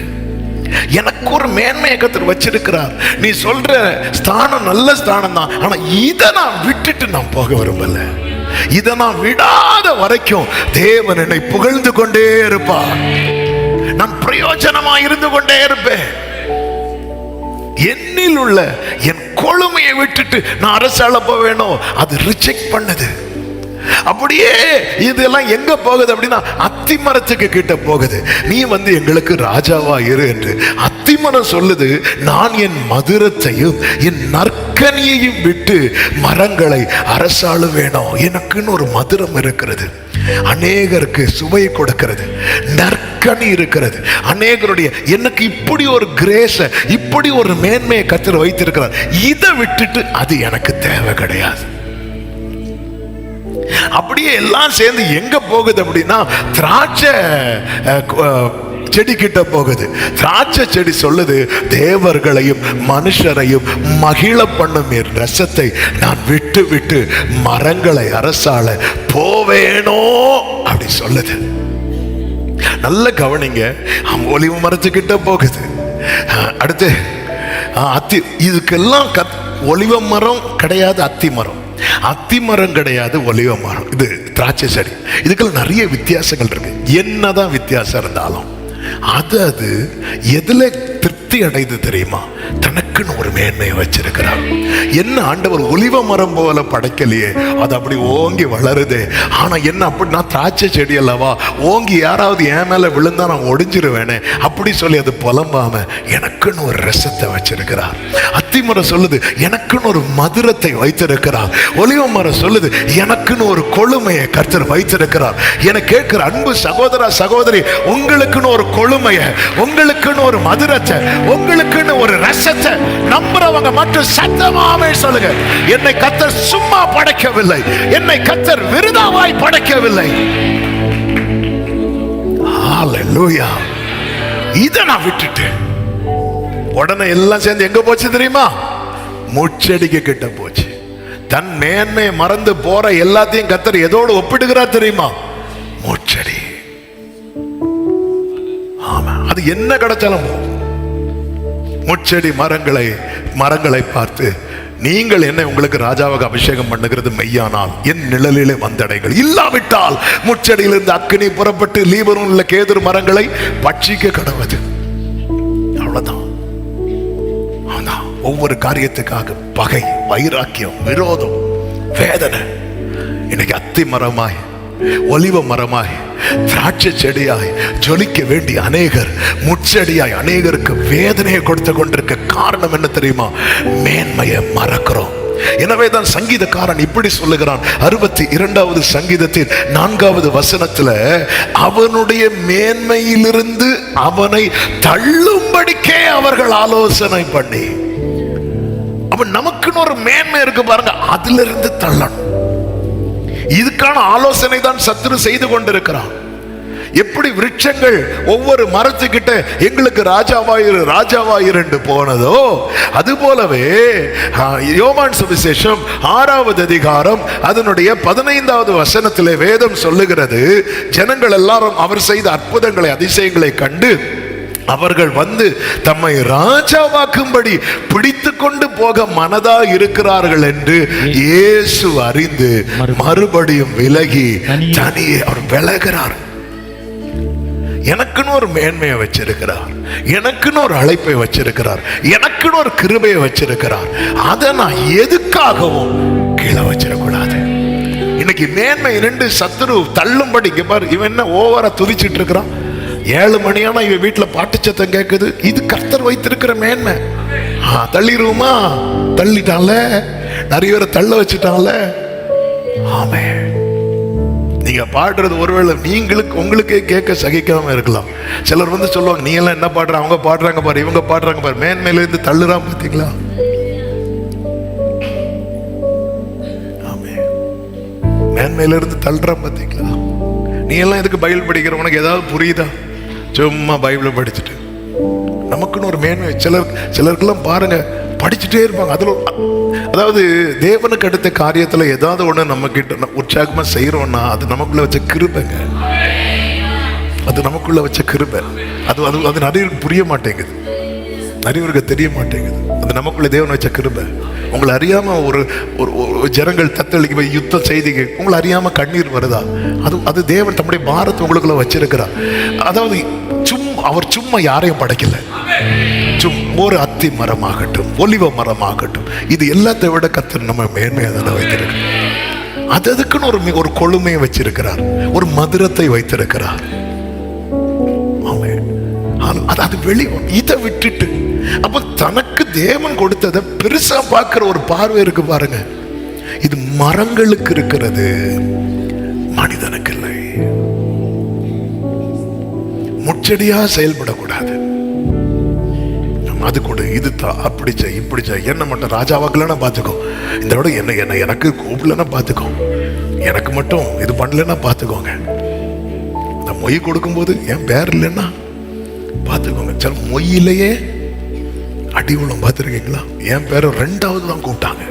எனக்கு ஒரு மேன்மையை கர்த்தர் வச்சிருக்கிறார். நீ சொல்ற ஸ்தானம் நல்ல ஸ்தானம் தான், ஆனா இதை நான் விட்டுட்டு நான் போக விரும்பல. இதை நான் விடாத வரைக்கும் தேவன் என்னை புகழ்ந்து கொண்டே இருப்பார். நான் பிரயோஜனமா இருந்து கொண்டே இருப்பேன். என்னில் உள்ள என் கொழுமையை விட்டுட்டு நான் அரசாள போவேணும். அது ரிஜெக்ட் பண்ணுது. அப்படியே இதெல்லாம் எங்க போகுது அப்படின்னா, அத்திமரத்துக்கு கிட்ட போகுது. நீ எங்களுக்கு ராஜாவா இரு என்று அத்திமரம் சொல்லுது, நான் என் மதுரத்தையும் என் நற்கனியையும் விட்டு மரங்களை அரசாள வேணும். எனக்குன்னு ஒரு மதுரம் இருக்கிறது, அநேகருக்கு சுவை கொடுக்கிறது, நற்கனி இருக்கிறது. அநேகருடைய எனக்கு இப்படி ஒரு கிரேஸ, இப்படி ஒரு மேன்மையை கர்த்தர் வைத்திருக்கிறார். இதை விட்டுட்டு அது எனக்கு தேவை கிடையாது. அப்படியே எல்லாம் சேர்ந்து எங்க போகுது அப்படின்னா, திராட்சை செடி கிட்ட போகுது. திராட்சை செடி சொல்லுது, தேவர்களையும் மனுஷரையும் மகிழ பண்ணும் என் ரசத்தை நான் விட்டு விட்டு மரங்களை அரசாள போவேனோ அப்படி சொல்லுது. நல்ல கவனிங்க. ஒலிவ மரத்துக்கிட்ட போகுது. அடுத்து அத்தி, இதுக்கெல்லாம் ஒலிவ மரம் கிடையாது, அத்தி மரம். அத்தி மரம் கிடையாது, ஒலிவ மரம். இது திராட்சை செடி. இதுக்கெல்லாம் நிறைய வித்தியாசங்கள் இருக்கு. என்னதான் வித்தியாசம் இருந்தாலும் அது எதுல திருப்தி அடைந்து தெரியுமா? தனக்குன்னு ஒரு மேன்மையை வச்சிருக்கிறார். என்ன ஆண்டவர் ஒலிவ மரம் போல படைக்கலையே, அது அப்படி ஓங்கி வளருது. ஆனா என்ன அப்படின்னா திராட்சை செடி அல்லவா, ஓங்கி யாராவது என் மேல விழுந்தா நான் ஒடிஞ்சிருவேனே அப்படி சொல்லி அது புலம்பாம எனக்குன்னு ஒரு ரசத்தை வச்சிருக்கிறார். அத்தி மரம் சொல்லுது எனக்குன்னு ஒரு மதுரத்தை வைத்திருக்கிறார். ஒலிவ மரம் சொல்லுது எனக்குன்னு ஒரு கொழுமையை கர்த்தர் வைத்திருக்கிறார். என கேட்கிற அன்பு சகோதர சகோதரி, உங்களுக்குன்னு ஒரு கொழுமையை, உங்களுக்குன்னு ஒரு மதுரத்தை, உங்களுக்குன்னு ஒரு ரசத்தை நம்புறவங்க மட்டும் சத்தமாவே சொல்லுங்க. என்னை கர்த்தர் சும்மா படைக்கவில்லை, என்னை கர்த்தர் விருதாவாய் படைக்கவில்லை. ஹalleluya. இதை நான் விட்டுட்டு உடனே எல்லாம் சேர்ந்து எங்க போச்சு தெரியுமா? முச்செடிக்கு கிட்ட போச்சு. தன் மேன்மையை மறந்து போற எல்லாத்தையும் கர்த்தர் எதோடு ஒப்பிடுகிறார் தெரியுமா? முச்செடி. ஆமா, அது என்ன கிடைச்சாலும் முச்செடி மரங்களை பார்த்து, நீங்கள் என்ன உங்களுக்கு ராஜாவாக அபிஷேகம் பண்ணுகிறது மெய்யானால் என் நிழலிலே வந்தடைகள், இல்லாவிட்டால் முச்செடியிலிருந்து அக்கினி புறப்பட்டு லீபனோனில் கேதுரு மரங்களை பட்சிக்க கடவுது. அவ்வளவுதான். ஒவ்வொரு காரியத்துக்காக பகை, வைராக்கியம், விரோதம், வேதனை. இன்னைக்கு அத்தி மரமாய், ஒலிவ மரமாய், திராட்சை செடியாய் ஜொலிக்க வேண்டிய அநேகர் முச்செடியாய் அநேகருக்கு வேதனையை கொடுத்து கொண்டிருக்க காரணம் என்ன தெரியுமா? மேன்மையை மறக்கிறோம். எனவேதான் சங்கீதக்காரன் இப்படி சொல்லுகிறான். 62வது சங்கீதத்தின் 4வது வசனத்துல, அவனுடைய மேன்மையிலிருந்து அவனை தள்ளும்படிக்கே அவர்கள் ஆலோசனை பண்ணி. அவன் நமக்குன்னு ஒரு மேன்மை இருக்கு பாருங்க, அதுல இருந்து தள்ளணும். இதுக்கான ஆலோசனை தான் சத்துரு செய்து கொண்டிருக்கிறான். எப்படி விருட்சங்கள் ஒவ்வொரு மரத்துக்கிட்ட எங்களுக்கு ராஜாவாயிரு என்று போனதோ, அது போலவே யோவான் சுவிசேஷம் 6வது அதிகாரம் அதனுடைய 15வது வசனத்திலே வேதம் சொல்லுகிறது, ஜனங்கள் எல்லாரும் அவர் செய்த அற்புதங்களை அதிசயங்களை கண்டு அவர்கள் வந்து தம்மை ராஜாவாக்கும்படி பிடித்து கொண்டு போக மனதா இருக்கிறார்கள் என்று இயேசு அறிந்து மறுபடியும் விலகி தனியே அவர் விலகிறார். எனக்குன்னு ஒரு மேன்மையை வச்சிருக்கிறார், எனக்குன்னு ஒரு அழைப்பை வச்சிருக்கிறார், எனக்குன்னு ஒரு கிருபையை வச்சிருக்கிறார். அதை நான் எதுக்காகவும் கீழே வச்சிடக்கூடாது. இன்னைக்கு மேன்மை இரண்டு சத்துரு தள்ளும்படி, இவன் என்ன ஓவரா துதிச்சிட்டு இருக்கிறான். 7 மணியானா இவன் வீட்டுல பாட்டு சத்தம் கேட்குது. இது கர்த்தர் வைத்திருக்கிற மேன்மை. தள்ளிடுவோமா? தள்ளிட்டான்ல, நிறைய பேரை தள்ள வச்சுட்டான்ல. ஆமே, நீங்க பாடுறது ஒருவேளை உங்களுக்கே கேட்க சகிக்காம இருக்கலாம். சிலர் வந்து சொல்லுவாங்க, நீ எல்லாம் என்ன பாடுற, அவங்க பாடுறாங்க பாரு, இவங்க பாடுறாங்க பாரு, மேன்மையில இருந்து தள்ளுறான் பார்த்தீங்களா? ஆமே, மேன்மையில இருந்து தள்ளுறான் பார்த்தீங்களா? நீ எல்லாம் எதுக்கு பைபிள் படிக்கிற, உனக்கு ஏதாவது புரியுதா? சும்மா பைபிளை படிச்சுட்டு நமக்குன்னு ஒரு மேன்மை. சிலருக்கெல்லாம் பாருங்க, படிச்சுட்டே இருப்பாங்க. அதில் அதாவது தேவனுக்கு அடுத்த காரியத்தில் ஏதாவது ஒன்று நம்ம கிட்ட உற்சாகமாக செய்கிறோம்னா அது நமக்குள்ள வச்ச கிருபைங்க. அது நமக்குள்ள வச்ச கிருபை. அது அது அது நிறைய புரிய மாட்டேங்குது, நிறையவருக்கு தெரிய மாட்டேங்குது. அது நமக்குள்ள தேவன் வச்ச கிருபை. உங்களை அறியாம ஒரு ஜனங்கள் தத்தளிக்க யுத்த செய்திக்கு உங்களை அறியாம கண்ணீர் வருதா? அது தேவன் தம்முடைய பாரத்தை உங்களுக்குள்ள வச்சிருக்கிறார். அதாவது அவர் சும்மா யாரையும் படைக்கல. ஒரு அத்தி மரமாகட்டும், ஒலிவ மரமாகட்டும், இது எல்லாத்தை விட கர்த்தர் நம்ம மேன்மையாக தானே வைத்திருக்கிறார். அதுக்குன்னு ஒரு கொழுமையை வச்சிருக்கிறார், ஒரு மதுரத்தை வைத்திருக்கிறார். அது வெளி இதை விட்டுட்டு அப்ப தனக்கு தேவன் கொடுத்ததை பெருசா பார்க்கிற ஒரு பார்வை இருக்கு பாருங்க. இது மரங்களுக்கு இருக்கிறது, மனிதனுக்கு இல்லை. முச்செடியா செயல்படக்கூடாது. அது கூட இது அப்படி செய், இப்படி செய், என்ன மட்டும் ராஜாவாக்கலன்னா பார்த்துக்கோ, இந்த விட என்ன எனக்கு கூப்பிடலன்னா பார்த்துக்கோ, எனக்கு மட்டும் இது பண்ணலன்னா பார்த்துக்கோங்க. இந்த மொய் கொடுக்கும்போது என் பேர் இல்லைன்னா பார்த்துக்கோங்க. சில மொய்யிலேயே அடி உள்ள பார்த்துருக்கீங்களா? என் பேரை 2வது தான் கூப்பிட்டாங்க.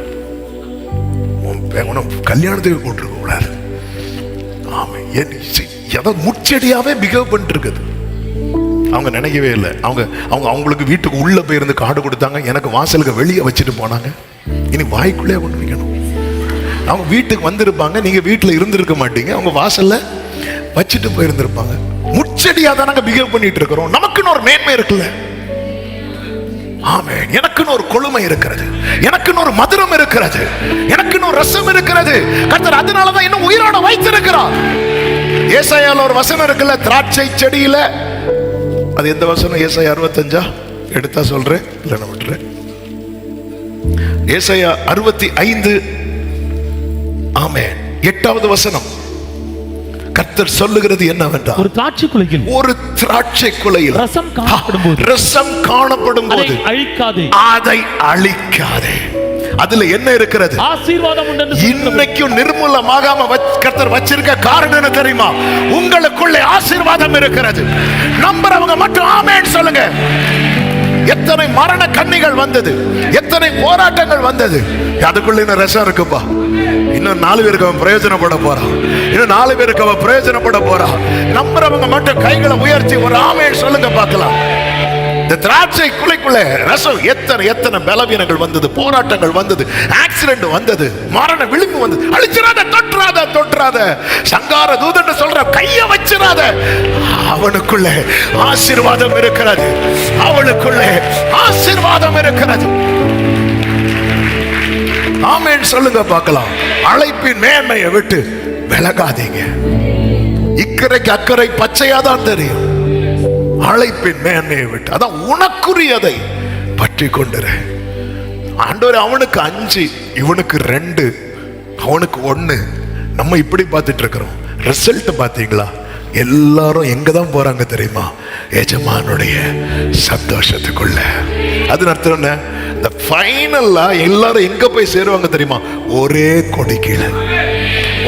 கல்யாணத்துக்கு கூப்பிட்டுருக்க கூடாது. ஆமா, ஏதாவது முச்செடியாவே பிஹேவ் பண்ணிட்டு இருக்குது. அவங்க நினைக்கவே இல்லை. அவங்களுக்கு வீட்டுக்கு உள்ள போயிருந்து கார்டு கொடுத்தாங்க, எனக்கு வாசலுக்கு வெளியே வச்சுட்டு போனாங்க. இனி வாய்க்குள்ளே கொண்டு வைக்கணும். அவங்க வீட்டுக்கு வந்திருப்பாங்க, நீங்க வீட்டுல இருந்திருக்க மாட்டீங்க, அவங்க வாசல்ல வச்சுட்டு போயிருந்திருப்பாங்க. முச்சடியா தான் நாங்க பிஹேவ் பண்ணிட்டு இருக்கிறோம். நமக்குன்னு ஒரு மேன்மை இருக்குல்ல. ஆமென். எனக்குன்னு ஒரு கொழுமை இருக்கிறது, எனக்குன்னு ஒரு மதுரம் இருக்கிறது, எனக்குன்னு ஒரு ரசம் இருக்கிறது. கர்த்தர் அதனாலதான் இன்னும் உயிரோட வைத்திருக்கிறார். ஏசாயால ஒரு வசனம் இருக்குல்ல, திராட்சை செடியில, அது எந்த வசனம்? ஏசாயா 65 எடுத்தா சொல்றேன், இல்லைன்னா விட்டுறேன். ஏசாயா 65 ஆமென் 8வது வசனம். கர்த்தர் சொல்லுகிறது என்னவென்றால், ஒரு திராட்சை குலையில், ஒரு திராட்சை குலையில் ரசம் காணப்படும் போது அதை அழிக்காதே. அதுல என்ன இருக்கிறது? ஆசீர்வாதம் உண்டு. இன்னைக்கும் நிர்மூலமாகாம கர்த்தர் வச்சிருக்க காரணம் என்ன தெரியுமா? உங்களுக்குள்ளே ஆசீர்வாதம் இருக்கிறது. நம்புறவங்க மட்டும் ஆமென் சொல்லுங்க. எத்தனை மரண கண்ணிகள் வந்தது, எத்தனை போராட்டங்கள் வந்தது, அதுக்குள்ள இன்னும் ரசம் இருக்குப்பா. இன்னும் 4 பேருக்கு அவன் பிரயோஜனப்பட போறான், இன்னும் 4 பேருக்கு அவன் பிரயோஜனப்பட போறான். நம்புறவங்க மட்டும் கைகளை உயர்த்தி ஒரு ஆமென் சொல்லுங்க பார்க்கலாம். இந்த திராட்சை குலைக்குள்ள ரசம் எத்தனை பலவீனங்கள் வந்தது, போராட்டங்கள் வந்தது, ஆக்சிடென்ட் வந்தது, மரண விளிம்பு வந்தது. அழிச்சிராத, தொற்றாத, சங்கார தூதன் சொல்ற கைய வச்சிராத. அவனுக்குள்ள ஆசீர்வாதம் இருக்கிறது, அவனுக்குள்ள ஆசீர்வாதம் இருக்கிறது. ஆமென் சொல்லுங்க பார்க்கலாம். அழைப்பின் மேன்மையை விட்டு விலகாதீங்க. இக்கரைக்கு அக்கறை பச்சையாதான் தெரியும். அழைப்பின் மேன்மையை விட்டு, அதான் உனக்குரியதை பற்றி கொண்டிரு. ஆண்டவர் அவனுக்கு 5, இவனுக்கு 2, அவனுக்கு 1. நம்ம இப்படி பார்த்துட்டு இருக்கிறோம். ரிசல்ட் பார்த்தீங்களா? எல்லாரும் எங்க தான் போறாங்க தெரியுமா? எஜமானுடைய சந்தோஷத்துக்குள்ள. அது அர்த்தம் என்ன? இந்த ஃபைனலா எல்லாரும் எங்க போய் சேருவாங்க தெரியுமா? ஒரே கொடி கீழே,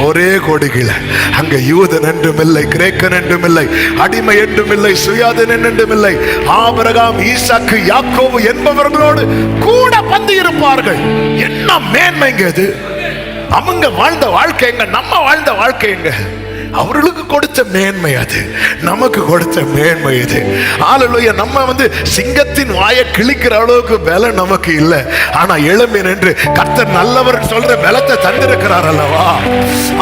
ஒரே கொடி கீழே. அங்க யூதன் என்றும் இல்லை, கிரேக்கன் என்றும் இல்லை, அடிமை என்றும் இல்லை, சுயாதீன் என்றும் இல்லை. ஆபிரகாம், ஈசாக்கு, யாக்கோபு என்பவர்களோடு கூட பந்தி இருப்பார்கள். என்ன மேன்மைங்க அது! அவங்க வாழ்ந்த வாழ்க்கை எங்க, நம்ம வாழ்ந்த வாழ்க்கை எங்க? அவர்களுக்கு கொடுத்த மேன்மை அது, நமக்கு கொடுத்த மேன்மை இது. ஹல்லேலூயா. நம்ம சிங்கத்தின் வாயை கிழிக்கிற அளவுக்கு பலம் நமக்கு இல்லை. ஆனா எழும்பின் என்று கர்த்தர் நல்லவர் சொல்ற பலத்தை தந்திருக்கிறார் அல்லவா?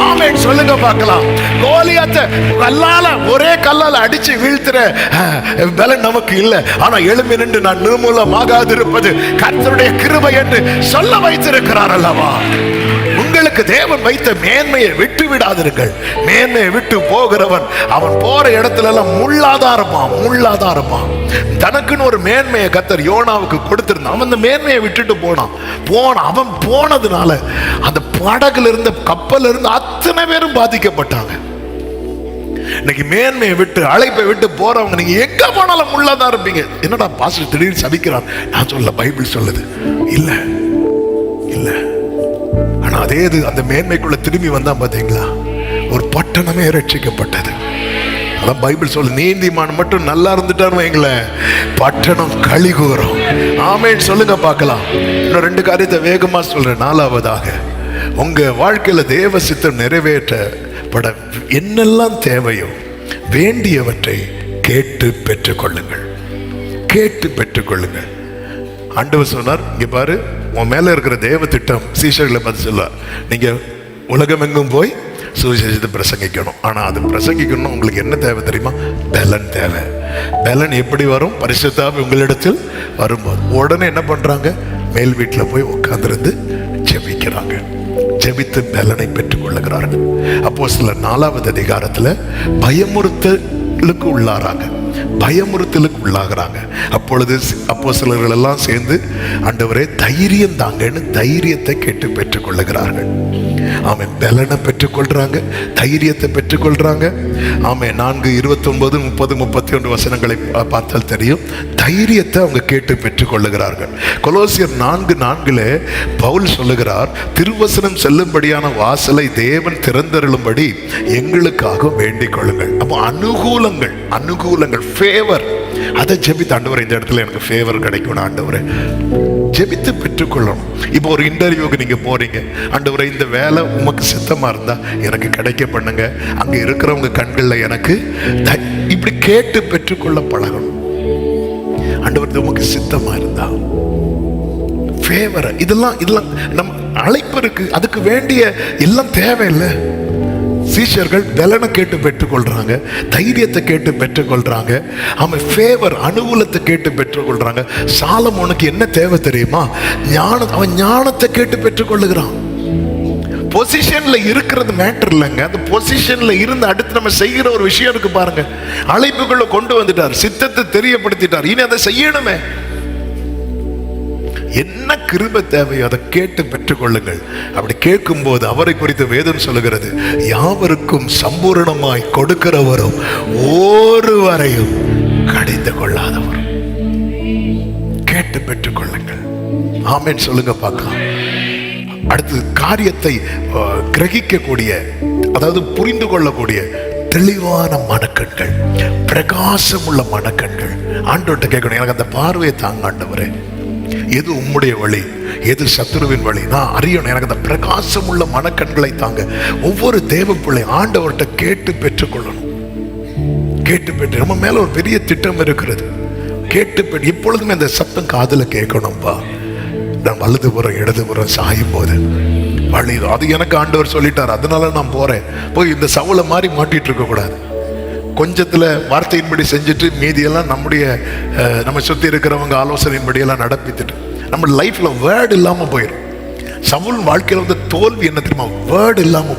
ஆமென் சொல்லுங்க பார்க்கலாம். கோலியாத்தை ஒரே கல்லால அடிச்சு வீழ்த்துற பலம் நமக்கு இல்லை. ஆனா எழும்பின் என்று நான் நிர்மூலமாகாதிருப்பது கர்த்தருடைய கிருபை என்று சொல்ல வைத்திருக்கிறார் அல்லவா? உங்களுக்கு தேவன் வைத்த மேன்மையை விட்டு விடாதிருங்கள். மேன்மையை விட்டு போகிறவன் அவன் போற இடத்துல எல்லாம் முள்ளாதான் இருப்பான். தனக்குன்னு ஒரு மேன்மையை கர்த்தர் யோனாவுக்கு கொடுத்திருந்தான். அவன் அந்த மேன்மையை விட்டுட்டு போனான். அவன் போனதுனால அந்த படகுல இருந்த கப்பல் இருந்து அத்தனை பேரும் பாதிக்கப்பட்டாங்க. இன்னைக்கு மேன்மையை விட்டு, அழைப்பை விட்டு போறவங்க நீங்க எங்க போனாலும் முள்ளாதான் இருப்பீங்க. என்னடா பாஸ்டர் திடீர்னு சபிக்கிறான்? நான் சொல்ல, பைபிள் சொல்லுது. இல்ல அதே அந்த மேன்மைக்குள்ள திரும்பி வந்தா பாத்தீங்களா, ஒரு பட்டணமே ரட்சிக்கப்பட்டது. அதான் பைபிள் சொல்லு, நீதிமான் மட்டும் நல்லா இருந்துட்டான்னு வைங்களேன், பட்டணம் களி கூறும். ஆமென் சொல்லுங்க பார்க்கலாம். இன்னும் 2 காரியத்தை வேகமா சொல்றேன். 4வதாக, உங்க வாழ்க்கையில தேவ சித்தம் நிறைவேற்றப்பட என்னெல்லாம் தேவையோ வேண்டியவற்றை கேட்டு பெற்றுக்கொள்ளுங்கள். ஆண்டவர் சொன்னார், இங்க பாரு, உன் மேல இருக்கிற தேவ திட்டம் சீஷர்களை பார்த்து சொல்ல, நீங்க உலகம் எங்கும் போய் சுவிசேஷத்தை பிரசங்கிக்கணும். ஆனா அது பிரசங்கிக்கணும் உங்களுக்கு என்ன தேவை தெரியுமா? பலன் தேவை. பலன் எப்படி வரும்? பரிசுத்த ஆவி உங்களிடத்தில் வரும்போது. உடனே என்ன பண்றாங்க? மேல் வீட்டில் போய் உட்கார்ந்திருந்து ஜெபிக்கிறாங்க. ஜெபித்து பலனை பெற்றுக் கொள்ளுகிறார்கள். அப்போஸ்தலர் 4வது அதிகாரத்துல பயமுறுத்தலுக்கு உள்ளாகிறாங்க. அப்பொழுது அப்போஸ்தலர்கள் எல்லாம் சேர்ந்து, ஆண்டவரே தைரியம் தாங்கன்னு தைரியத்தை கேட்டு பெற்றுக் கொள்ளுகிறார்கள். ஆமென். பலனை பெற்றுக்கொள்றாங்க, தைரியத்தை பெற்றுக்கொள்றாங்க. ஆமென். 4:29, 30, 31 வசனங்களை பார்த்தால் தெரியும். தைரியத்தை அவங்க கேட்டு பெற்றுக்கொள்ளுகிறார்கள். கொலோசியர் 4:4 பவுல் சொல்லுகிறார், திருவசனம் செல்லும்படியான வாசலை தேவன் திறந்தருளும்படி எங்களுக்காக வேண்டிக் கொள்ளுங்கள். அப்போ அனுகூலங்கள், ஃபேவர் அதை ஜெபித்து, ஆண்டவரே இந்த இடத்துல எனக்கு ஃபேவர் கிடைக்கணும் ஆண்டவரே, ஜெபித்து பெற்றுக்கொள்ளணும். இப்போ ஒரு இன்டர்வியூக்கு நீங்க போறீங்க, ஆண்டவரே இந்த வேலை உமக்கு சித்தமா இருந்தா எனக்கு கிடைக்க பண்ணுங்க, அங்க இருக்கிறவங்க கண்கள்ல எனக்கு இப்படி கேட்டு பெற்றுக்கொள்ள பழகணும். ஆண்டவர் உமக்கு சித்தமா இருந்தா ஃபேவர், இதெல்லாம் நம்ம அழைப்பு இருக்கு, அதுக்கு வேண்டிய எல்லாம் தேவையில்லை. சீஷர்கள் பலனை கேட்டு பெற்றுக்கொள்றாங்க, தைரியத்தை கேட்டு பெற்றுக்கொள்றாங்க, அவன் ஃபேவர் அனுகூலத்தை கேட்டு பெற்றுக்கொள்றாங்க. சாலமோனுக்கு என்ன தேவை தெரியுமா? அவன் ஞானத்தை கேட்டு பெற்றுக்கொள்ளுகிறான். பொசிஷன்ல இருக்கிறது மேட்டர் இல்லைங்க, அந்த பொசிஷன்ல இருந்து அடுத்து நம்ம செய்கிற ஒரு விஷயம் இருக்கு பாருங்க. அழைப்புக்குள்ள கொண்டு வந்துட்டார், சித்தத்தை தெரியப்படுத்திட்டார், இனி அதை செய்யணுமே. என்ன கிருபை தேவையோ அதை கேட்டு பெற்றுக்கொள்ளுங்கள். அப்படி கேட்கும் போது அவரை குறித்து வேதம் சொல்லுகிறது, யாவருக்கும் சம்பூரணமாய் கொடுக்கிறவரும் ஒருவரையும் கடிந்து கொள்ளாதவர். கேட்டு பெற்றுக்கொள்ளுங்கள். ஆமென் சொல்லுங்க பார்க்கலாம். அடுத்து காரியத்தை கிரகிக்கக்கூடிய, அதாவது புரிந்து கொள்ளக்கூடிய தெளிவான மனக்கண்கள், பிரகாசம் உள்ள மனக்கண்கள். ஆண்டவர்கிட்ட கேட்கணும், எனக்கு அந்த பார்வையை தாங்க ஆண்டவரே, எது உம்முடைய வழி, எது சத்துருவின் வழி, நான் அறியணும், எனக்கு அந்த பிரகாசம் உள்ள மனக்கண்களை தாங்க. ஒவ்வொரு தேவ பிள்ளை ஆண்டவர்கிட்ட கேட்டு பெற்றுக்கொள்ளணும். கேட்டு பெற்று, நம்ம மேல ஒரு பெரிய திட்டம் இருக்கிறது. கேட்டு பெற்று எப்பொழுதுமே அந்த சத்தம் காதுல கேட்கணும்பா. நான் வலதுபுறம் இடதுபுறம் சாயும் போது வழி அது எனக்கு ஆண்டவர் சொல்லிட்டார், அதனால நான் போறேன். போய் இந்த சவுளை மாதிரி மாட்டிட்டு இருக்க கூடாது. கொஞ்சத்துல வார்த்தையின்படி செஞ்சுட்டு மீதியெல்லாம் நம்ம சுத்தி இருக்கிறவங்க ஆலோசனையின்படியெல்லாம் நடப்பித்துட்டு நம்ம லைஃப்ல வேர்டு இல்லாம போயிடும். சவுல் வாழ்க்கையில வந்து தோல்வி என்ன தெரியுமா? வேர்டு இல்லாம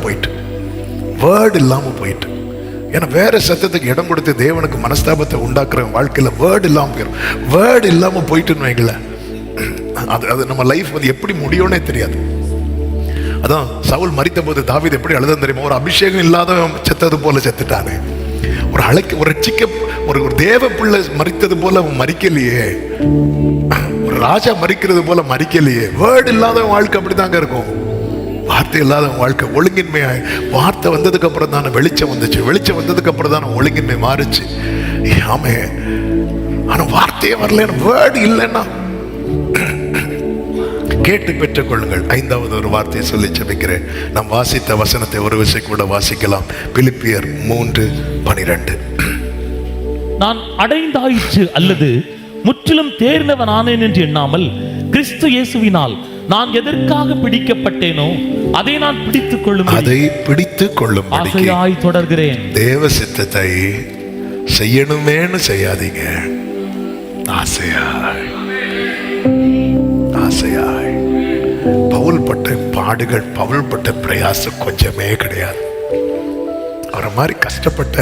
போயிட்டு. ஏன்னா வேற சத்தத்துக்கு இடம் கொடுத்து தேவனுக்கு மனஸ்தாபத்தை உண்டாக்குற வாழ்க்கையில வேர்டு இல்லாம போயிடும். வேர்டு இல்லாம போயிட்டுன்னு வைங்களேன், அது நம்ம லைஃப் வந்து எப்படி முடியும்னே தெரியாது. அதான் சவுல் மரித்த போது தாவீது எப்படி அழுதான் தெரியுமா? ஒரு அபிஷேகம் இல்லாத செத்தது போல செத்துட்டானே. ஒரு தேவ பிள்ளை மரித்தது போல அவன் மரிக்கலையே, ஒரு ராஜா மரிக்கிறது போல மரிக்கலையே. வேர்டு இல்லாத வாழ்க்கை அப்படித்தாங்க இருக்கும். வார்த்தை இல்லாத வாழ்க்கை ஒழுங்கின்மையாய், வார்த்தை வந்ததுக்கு அப்புறம் தானே வெளிச்சம் வந்துச்சு, வெளிச்சம் வந்ததுக்கு அப்புறம் தானே ஒழுங்கின்மை மாறுச்சு. ஆமே, ஆனா வார்த்தையே வரல, வேர்டு இல்லைன்னா. கேட்டு பெற்றுக் கொள்ளுங்கள். 5வது ஒரு வார்த்தையை சொல்லி ஜெபிக்கிறேன். நாம் வாசித்த வசனத்தை ஒரு விஷயம் கூட வாசிக்கலாம். பிலிப்பியர் 3:12. நான் அடைந்தாயிற்று அல்லது முற்றிலும் தேர்ந்தவன் ஆனேன் என்று எண்ணாமல், கிறிஸ்து இயேசுவினால் நான் எதற்காக பிடிக்கப்பட்டேனோ அதை நான் பிடித்துக் கொள்ளும் ஆசையாய் தொடர்கிறேன். தேவ சித்தத்தை செய்யணுமேன்னு செய்யாதீங்க, ஆசையாய். பவுல் பட்ட பாடுகள், பவுல் பட்ட பிரயாசம் கொஞ்சமே கிடையாது. அவரை மாதிரி கஷ்டப்பட்ட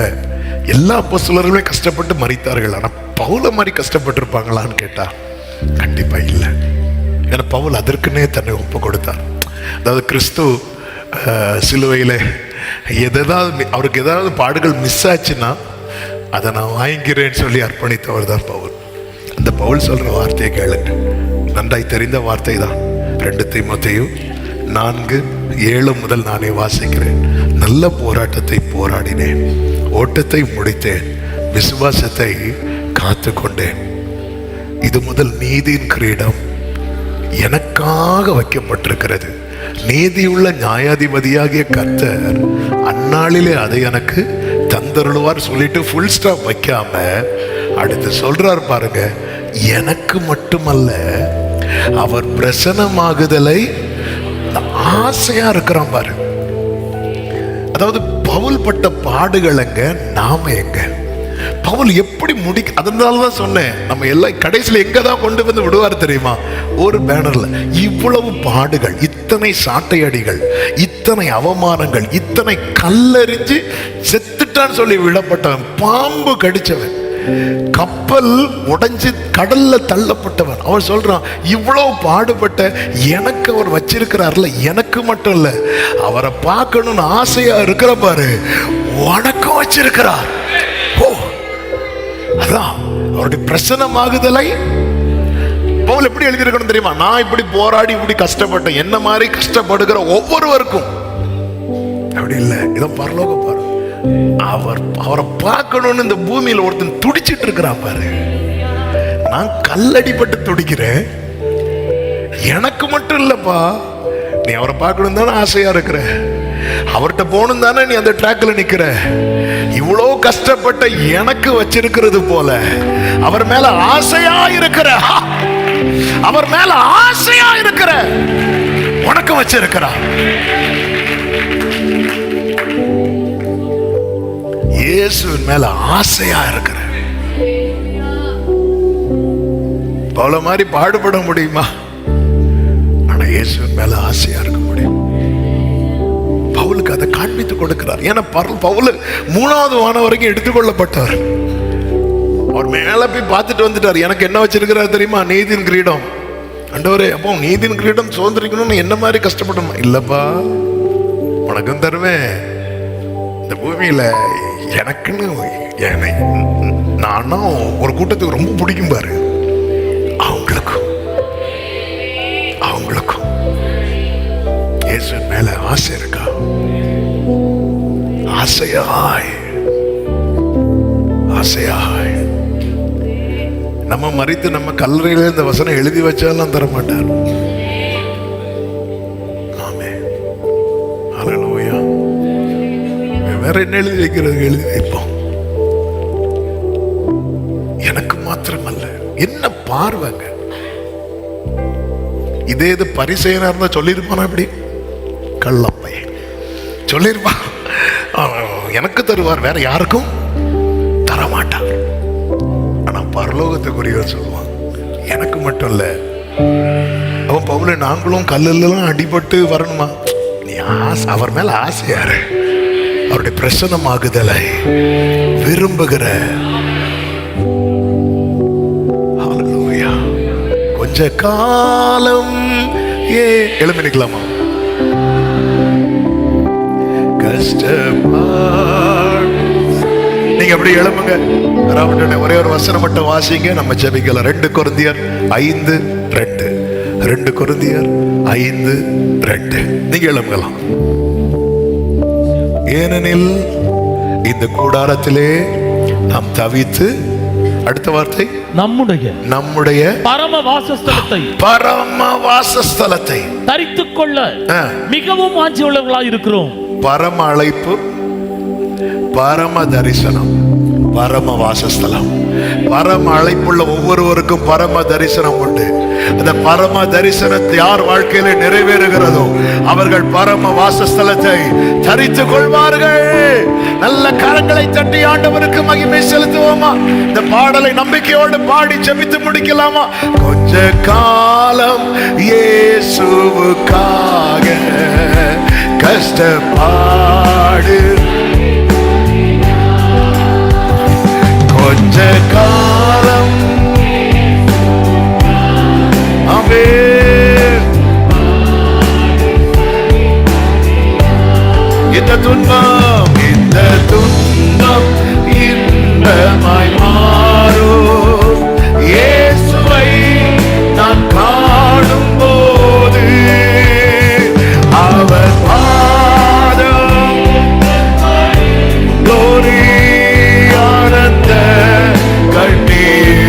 எல்லா அப்போஸ்தலர்களுமே கஷ்டப்பட்டு மரித்தார்கள். ஆனா பவுல மாதிரி கஷ்டப்பட்டு இருப்பாங்களான்னு கேட்டா கண்டிப்பா இல்லை. ஏன்னா பவுல் அதற்குன்னே தன்னை ஒப்பு கொடுத்தார். அதாவது கிறிஸ்து சிலுவையில அவருக்கு ஏதாவது பாடுகள் மிஸ் ஆச்சுன்னா அதை நான் வாங்கிக்கிறேன்னு சொல்லி அர்ப்பணித்தவர் தான் பவுல். அந்த பவுல் சொல்ற வார்த்தையை கேளுங்க, நன்றாய் தெரிந்த வார்த்தை தான். 2 தீமோத்தேயு 4:7 முதல் நானே வாசிக்கிறேன். நல்ல போராட்டத்தை போராடினேன், ஓட்டத்தை முடித்தேன், விசுவாசத்தை காத்து கொண்டேன். இது முதல் நீதியின் கிரீடம் எனக்காக வைக்கப்பட்டிருக்கிறது. நீதியுள்ள நியாயாதிபதியாகிய கர்த்தர் அந்நாளிலே அதை எனக்கு தந்தருளுவார் சொல்லிட்டு ஃபுல் ஸ்டாப் வைக்காம அடுத்து சொல்றார் பாருங்க, எனக்கு மட்டுமல்ல அவர் பிரசன்னமாகுதலை ஆசையா இருக்கிறான் பாரு. அதாவது பவுல் பட்ட பாடுகளங்க, நாம எங்க? பவுல் எப்படி அதனாலதான் சொன்னேன், நம்ம எல்லாம் கடைசியில எங்கதான் கொண்டு வந்து விடுவார் தெரியுமா? ஒரு பேனர்ல இவ்வளவு பாடுகள், இத்தனை சாட்டையடிகள், இத்தனை அவமானங்கள், இத்தனை கல்லெறிஞ்சு செத்துட்டான்னு சொல்லி விடப்பட்டவன், பாம்பு கடிச்சவன், கப்பல் உடைஞ்சு கடல்ல தள்ளப்பட்டவன். அவர் சொல்றான், இவ்வளவு பாடுபட்ட எனக்கு அவர் வச்சிருக்கிறார்ல, எனக்கு மட்டும் இல்ல, அவரை பார்க்கணும்னு ஆசையா இருக்கிற பாரு, உனக்கும் வச்சிருக்கிறார். ஓ, அதான் அவருடைய பிரசன்னமாகுதலை பவுல் எப்படி எழுதியிருக்கணும் தெரியுமா? நான் இப்படி போராடி இப்படி கஷ்டப்பட்டேன், என்ன மாதிரி கஷ்டப்படுகிற ஒவ்வொருவருக்கும். அப்படி இல்லை, இதோ பரலோக பாரு, அவரை பார்க்கணும்னு இந்த பூமியில ஒருத்தன் துடிச்சிட்டு இருக்கிறான் பாரு. நான் கல்லடிப்பட்டு துடிக்கிறேன். எனக்கு மட்டும் இல்லப்பா, நீ அவரை பார்க்கணும் தானே ஆசையா இருக்கிற, அவர்கிட்ட போகணும் தானே நீ அந்த ட்ராக்ல நிக்கிற. இவ்வளோ கஷ்டப்பட்ட எனக்கு வச்சிருக்கிறது போல அவர் மேல ஆசையா இருக்கிற, அவர் மேல ஆசையா இருக்கிற உனக்கு வச்சிருக்கிறா. இயேசுவின் மேல ஆசையா இருக்கிற. பவுல மாதிரி பாடுபட முடியுமா? ஆனா இயேசுவின் மேல ஆசையா இருக்க முடியும். பவுலுக்கு அதை காண்பித்து கொடுக்கிறார். ஏன்னா பவுல் 3வது வானம் வரைக்கும் எடுத்துக்கொள்ளப்பட்டார். அவர் மேல போய் பார்த்துட்டு வந்துட்டார். எனக்கு என்ன வச்சிருக்கிறார் தெரியுமா? நீதியின் கிரீடம். ஆண்டவரே, அப்போ நீதியின் கிரீடம் சுதந்திரிக்கணும்னு என்ன மாதிரி கஷ்டப்படணுமா? இல்லப்பா, உனக்கும் தருவேன். இந்த பூமியில எனக்குன்னு நானும் ஒரு கூட்டத்துக்கு ரொம்ப பிடிக்கும் பாரு, அவங்களுக்கும் இயேசு மேல ஆசை இருக்கா? ஆசையாய் நம்ம மறித்து நம்ம கல்லறையில இந்த வசனம் எழுதி வச்சாலும் தர மாட்டார். வேற என்ன எழுதி வைக்கிறது? எழுதி வைப்போம். எனக்கு மாத்திரமல்ல. என்ன பார்வைங்க! இதே இது பரிசேயனா இருந்தா சொல்லிருப்பானா? இப்படி கள்ளப்பை சொல்லிருப்பான், எனக்கு தருவார், வேற யாருக்கும் தரமாட்டார். ஆனா பரலோகத்துக்குரியவர் சொல்லுவான், எனக்கு மட்டும் இல்ல. அவன் பவுல, நாங்களும் கல்லுலாம் அடிபட்டு வரணுமா? நீ அவர் மேல ஆசையாரு, அவருடைய பிரசன்னமாகுதலை விரும்புகிற. கொஞ்ச காலம் எழுப்பி நிக்கலாமா? நீங்க அப்படி எழுப்புங்க. ஒரே ஒரு வசனம் மட்டும் வாசிங்க, நம்ம ஜெபிக்கலாம். 2 கொரிந்தியர் 5:2. 2 கொரிந்தியர் 5:2. நீங்க எழுப்புங்கலாம். ஏனெனில் இந்த கூடாரத்திலே நாம் தவித்து, அடுத்த வார்த்தை, நம்முடைய பரம வாசஸ்தலத்தை தரித்துக் கொள்ள மிகவும் வாஞ்சி உள்ளவர்களாய் இருக்கிறோம். பரம அழைப்பு, பரம தரிசனம், பரம வாசஸ்தலம். பரம அழைப்புள்ள ஒவ்வொருவருக்கும் பரம தரிசனம் உண்டு. அந்த பரம தரிசனத்தை யார் வாழ்க்கையில நிறைவேறுகிறதோ அவர்கள் பரம வாசஸ்தலத்தை தரித்துக் கொள்வார்கள். நல்ல கரங்களை தட்டி ஆண்டவருக்கு மகிமை செலுத்துவோமா? இந்த பாடலை நம்பிக்கையோடு பாடி ஜெபித்து முடிக்கலாமா? கொஞ்ச காலம் இயேசுவுக்காக கஷ்டப்பாடு, கொஞ்ச காலம் இந்த துன்பம் இன்பமாய் மாறும். இயேசுவை நான் காணும் போது அவர் பாதம் glory ஆனந்த கண்ணீர்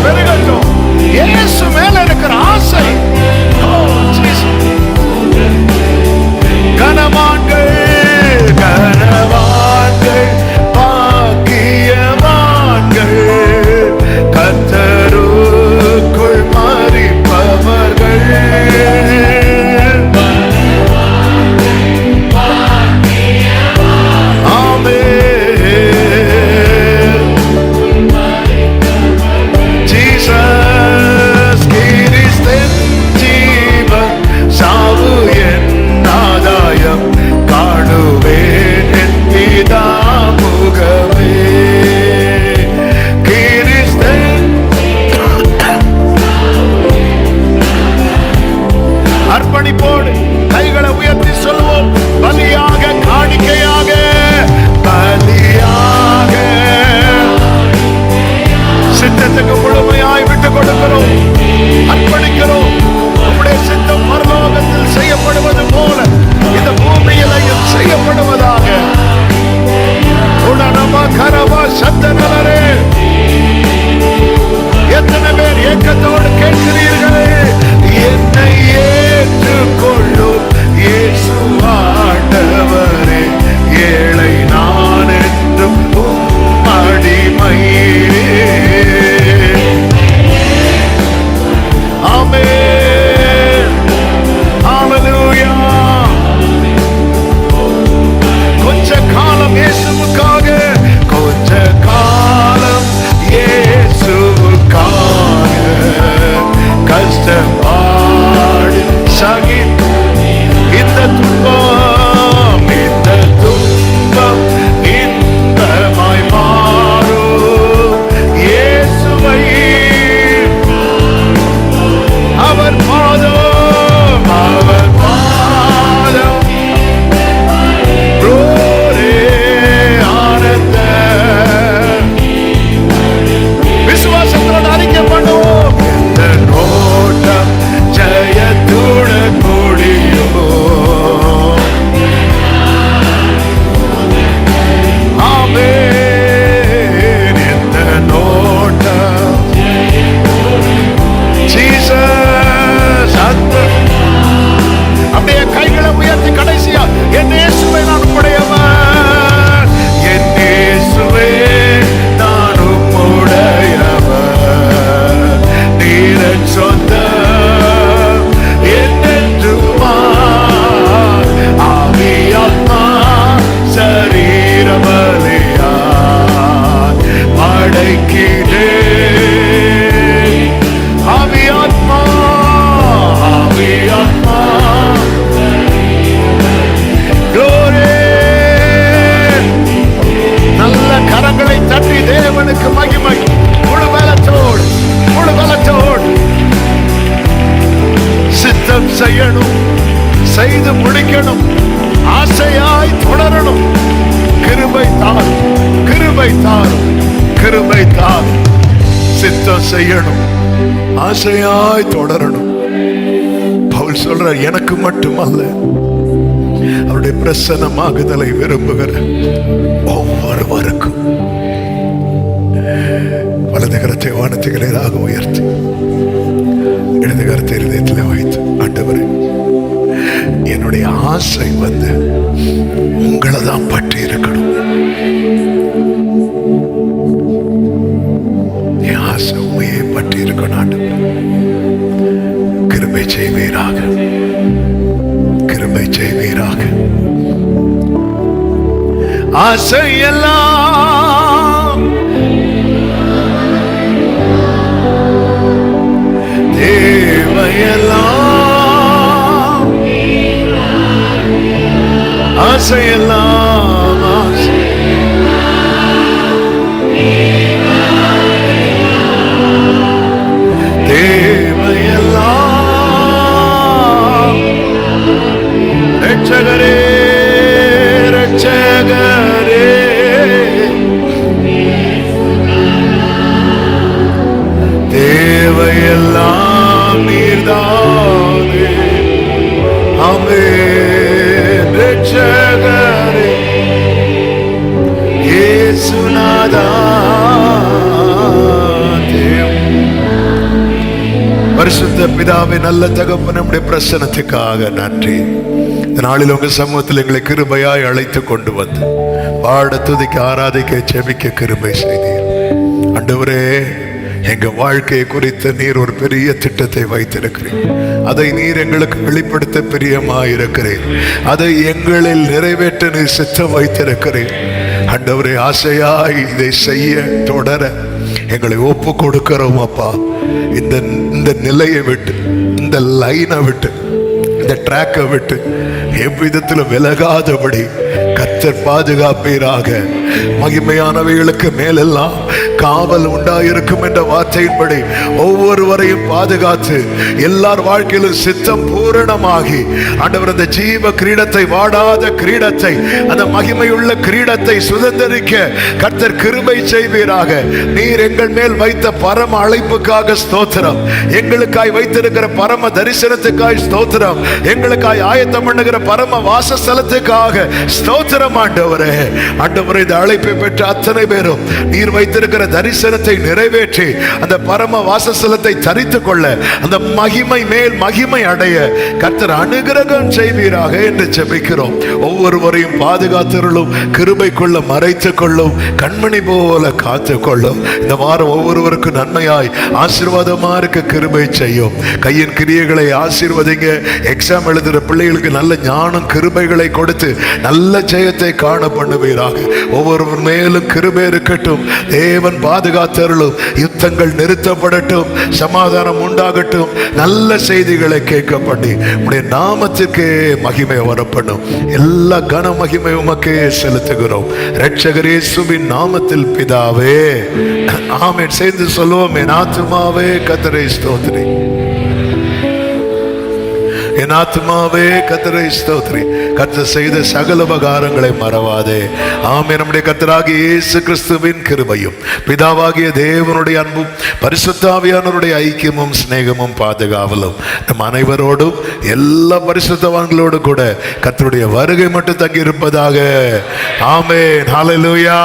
பெருகட்டும். இயேசு மேல இருக்கிற ஆசை. கனவான்கள் கனவான்கள் பாக்கியவான்கள் கர்த்தருக்குள் மரிப்பவர்கள். அர்ப்பணிப்போடு கைகளை உயர்த்தி சொல்வோம். பலியாக, காணிக்கையாக, பலியாக சித்தத்துக்கு முழுமையாய் விட்டுக் கொடுக்கிறோம், அர்ப்பணிக்கிறோம். நம்முடைய சித்தம் பரலோகத்தில் செய்யப்படுவது போல இந்த பூமியிலையும் செய்யப்படுவதாக. உடனமா கரவா சத்தனரே, எத்தனை பேர் ஏக்கத்தோடு கேட்கிறீர்களே, என்னை ஏற்றுக்கொள்ளும் இயேசு ஆண்டவரே, ஏழை நான் என்றும் அடிமை. ஆமென், ஹல்லேலூயா. கொஞ்ச காலம் இயேசுவுக்காக, கொஞ்ச காலம் இயேசுவுக்காக கஷ்டப்பாடு சகி. இந்த துன்பம் இன்பமாய் மாறும். இயேசுவை அவர் பாதம், அவர் பாதம் ஆனந்த விசுவாசத்தோடு அறிக்கை பண்ணுவோம். இந்த நோட்டம் ஜெயத்துடன் முடியும். ஆமென். இந்த நோட்டம் ஜீசஸ். அப்படியே கைகளை உயர்த்தி கடைசியா, என் இயேசுவே நான் உம்முடையவன், என் இயேசுவே நான் உம்முடையவன், நீர் சொந்தம் என்றென்றுமா. ஆவி ஆத்மா சரீரமலையா படைக்கிறேன். ஆவி ஆத்மா, ஆவி ஆத்மா. நல்ல கரங்களை தட்டி தேவனுக்கு மகிமை. முழு பலத்தோடு, முழு பலத்தோடு சித்தம் செய்யணும், செய்து முடிக்கணும், ஆசையாய் தொடரணும். கிருபை தார், கிருபை தார், கிருபை தார். சித்தம் செய்யணும், ஆசையாய் தொடரணும். பவுல் சொல்ற, எனக்கு மட்டுமல்ல, அவருடைய பிரசன்னமாகுதலை விரும்புகிற ஒவ்வொருவருக்கும். வலது கரத்தை வானத்துக்கு நேராக உயர்த்தி இடது கரத்தை இதயத்தில் வைத்து, ஆண்டவரே, என்னுடைய ஆசை வந்து உங்களை தான் பற்றி இருக்கணும். என் ஆசை உண்மையை பற்றி இருக்கணும். ஆண்டவரே, கிருபை செய்வீராக, கிருபை செய்வீராக. ஆசையெல்லாம் தேவையெல்லாம், ஆசையெல்லாம் ஆசை. தேவையெல்லாம் ரட்சகரே, ரட்சகரே, தேவையெல்லாம் நீர்தானே. ஆமென். ரட்சகரே, பரிசுத்த பிதாவே, நல்ல தகப்பனே, நம்முடைய பிரசன்னத்துக்காக நன்றி. இந்த நாளில் உங்க சமூகத்தில் எங்களை கிருபையாய் அழைத்து கொண்டு வந்து பாட, துதிக்க, ஆராதிக்க, ஜெபிக்க கிருபை செய்தீர். ஆண்டவரே, எங்க வாழ்க்கையை குறித்து நீர் ஒரு பெரிய திட்டத்தை வைத்திருக்கிறீர். அதை நீர் எங்களுக்கு வெளிப்படுத்த பிரியமாயிருக்கிறீர். அதை எங்களில் நிறைவேற்ற நீர் சித்தம் வைத்திருக்கிறீர். ஆண்டவரே, ஆசையாய் இதை செய்ய தொடர எங்களை ஒப்பு கொடுக்கிறோம் அப்பா. இந்த நிலையை விட்டு, இந்த லைனை விட்டு, இந்த ட்ராக்கை விட்டு எவ்விதத்தில் விலகாதபடி கர்த்தர் பாதுகாப்பீராக. மகிமையானவைகளுக்கு மேலெல்லாம் காவல் உண்டாயிருக்கும் என்ற வார்த்தையின்படி ஒவ்வொருவரையும் பாதுகாத்து எல்லார் வாழ்க்கையிலும் சித்தம் பூரணமாகி ஆண்டவர் அந்த ஜீவ கிரீடத்தை, வாடாத கிரீடத்தை, அந்த மகிமையுள்ள கிரீடத்தை சுதந்தரிக்க கர்த்தர் கிருபை செய்வீராக. நீர் எங்கள் மேல் வைத்த பரம அழைப்புக்காக ஸ்தோத்திரம். எங்களுக்காய் வைத்திருக்கிற பரம தரிசனத்துக்காய் ஸ்தோத்திரம். எங்களுக்காய் ஆயத்தம் பண்ணுகிற பரம வாசஸ்தலத்துக்காக ஸ்தோத்திரம். ஆண்டவரே, ஆண்டவரே, இந்த அழைப்பை பெற்ற அத்தனை பேரும் நீர் வைத்திருக்கிற தரிசனத்தை நிறைவேற்றி அந்த பரம வாசஸ்தலத்தை தரித்துக் கொள்ள, அந்த மகிமை மேல் மகிமை அடைய கர்த்தர் அனுகிரகம் செய்வீராக என்று ஜெபிக்கிறோம். ஒவ்வொருவரையும் பாதுகாத்துள்ளும், கிருபை கொள்ள மறைத்துக் கொள்ளும், கண்மணி போல காத்துக் கொள்ளும். இந்த வாரம் ஒவ்வொருவருக்கும் நன்மையாய் ஆசீர்வாதமா இருக்க கிருபை செய்யும். கையின் கிரியைகளை ஆசீர்வதிங்க. எக்ஸாம் எழுதுகிற பிள்ளைகளுக்கு நல்ல ஞானம், கிருபைகளை கொடுத்து நல்ல ஜெயத்தை காண பண்ணுவீராக. ஒவ்வொருவர் மேலும் கிருபை இருக்கட்டும். தேவன் பாதுகாத்தருளும். யுத்தங்கள் நிறுத்தப்படட்டும். சமாதானம் உண்டாகட்டும். நல்ல செய்திகளை கேட்க பண்ணி உடைய நாமத்திற்கே மகிமை வரப்படும். எல்லா கன மகிமை உமக்கே செலுத்துகிறோம். இரட்சகர் இயேசுவின் நாமத்தில் பிதாவே, ஆமென். சேர்ந்து சொல்லுவோம், என் ஆத்துமாவே கர்த்தரை ஸ்தோத்திரி, என் ஆத்துமாவே கர்த்தரை ஸ்தோத்திரி. கர்த்தர் செய்த சகல உபகாரங்களை மறவாதே. ஆமென். நம்முடைய கர்த்தராகிய இயேசு கிறிஸ்துவின் கிருபையும், பிதாவாகிய தேவனுடைய அன்பும், பரிசுத்த ஆவியானவருடைய ஐக்கியமும், சிநேகமும், பாதுகாவலும் நம் அனைவரோடும், எல்லா பரிசுத்தவான்களோடு கூட கர்த்தருடைய வருகை மட்டும் தங்கி இருப்பதாக. ஆமென். ஹல்லேலூயா.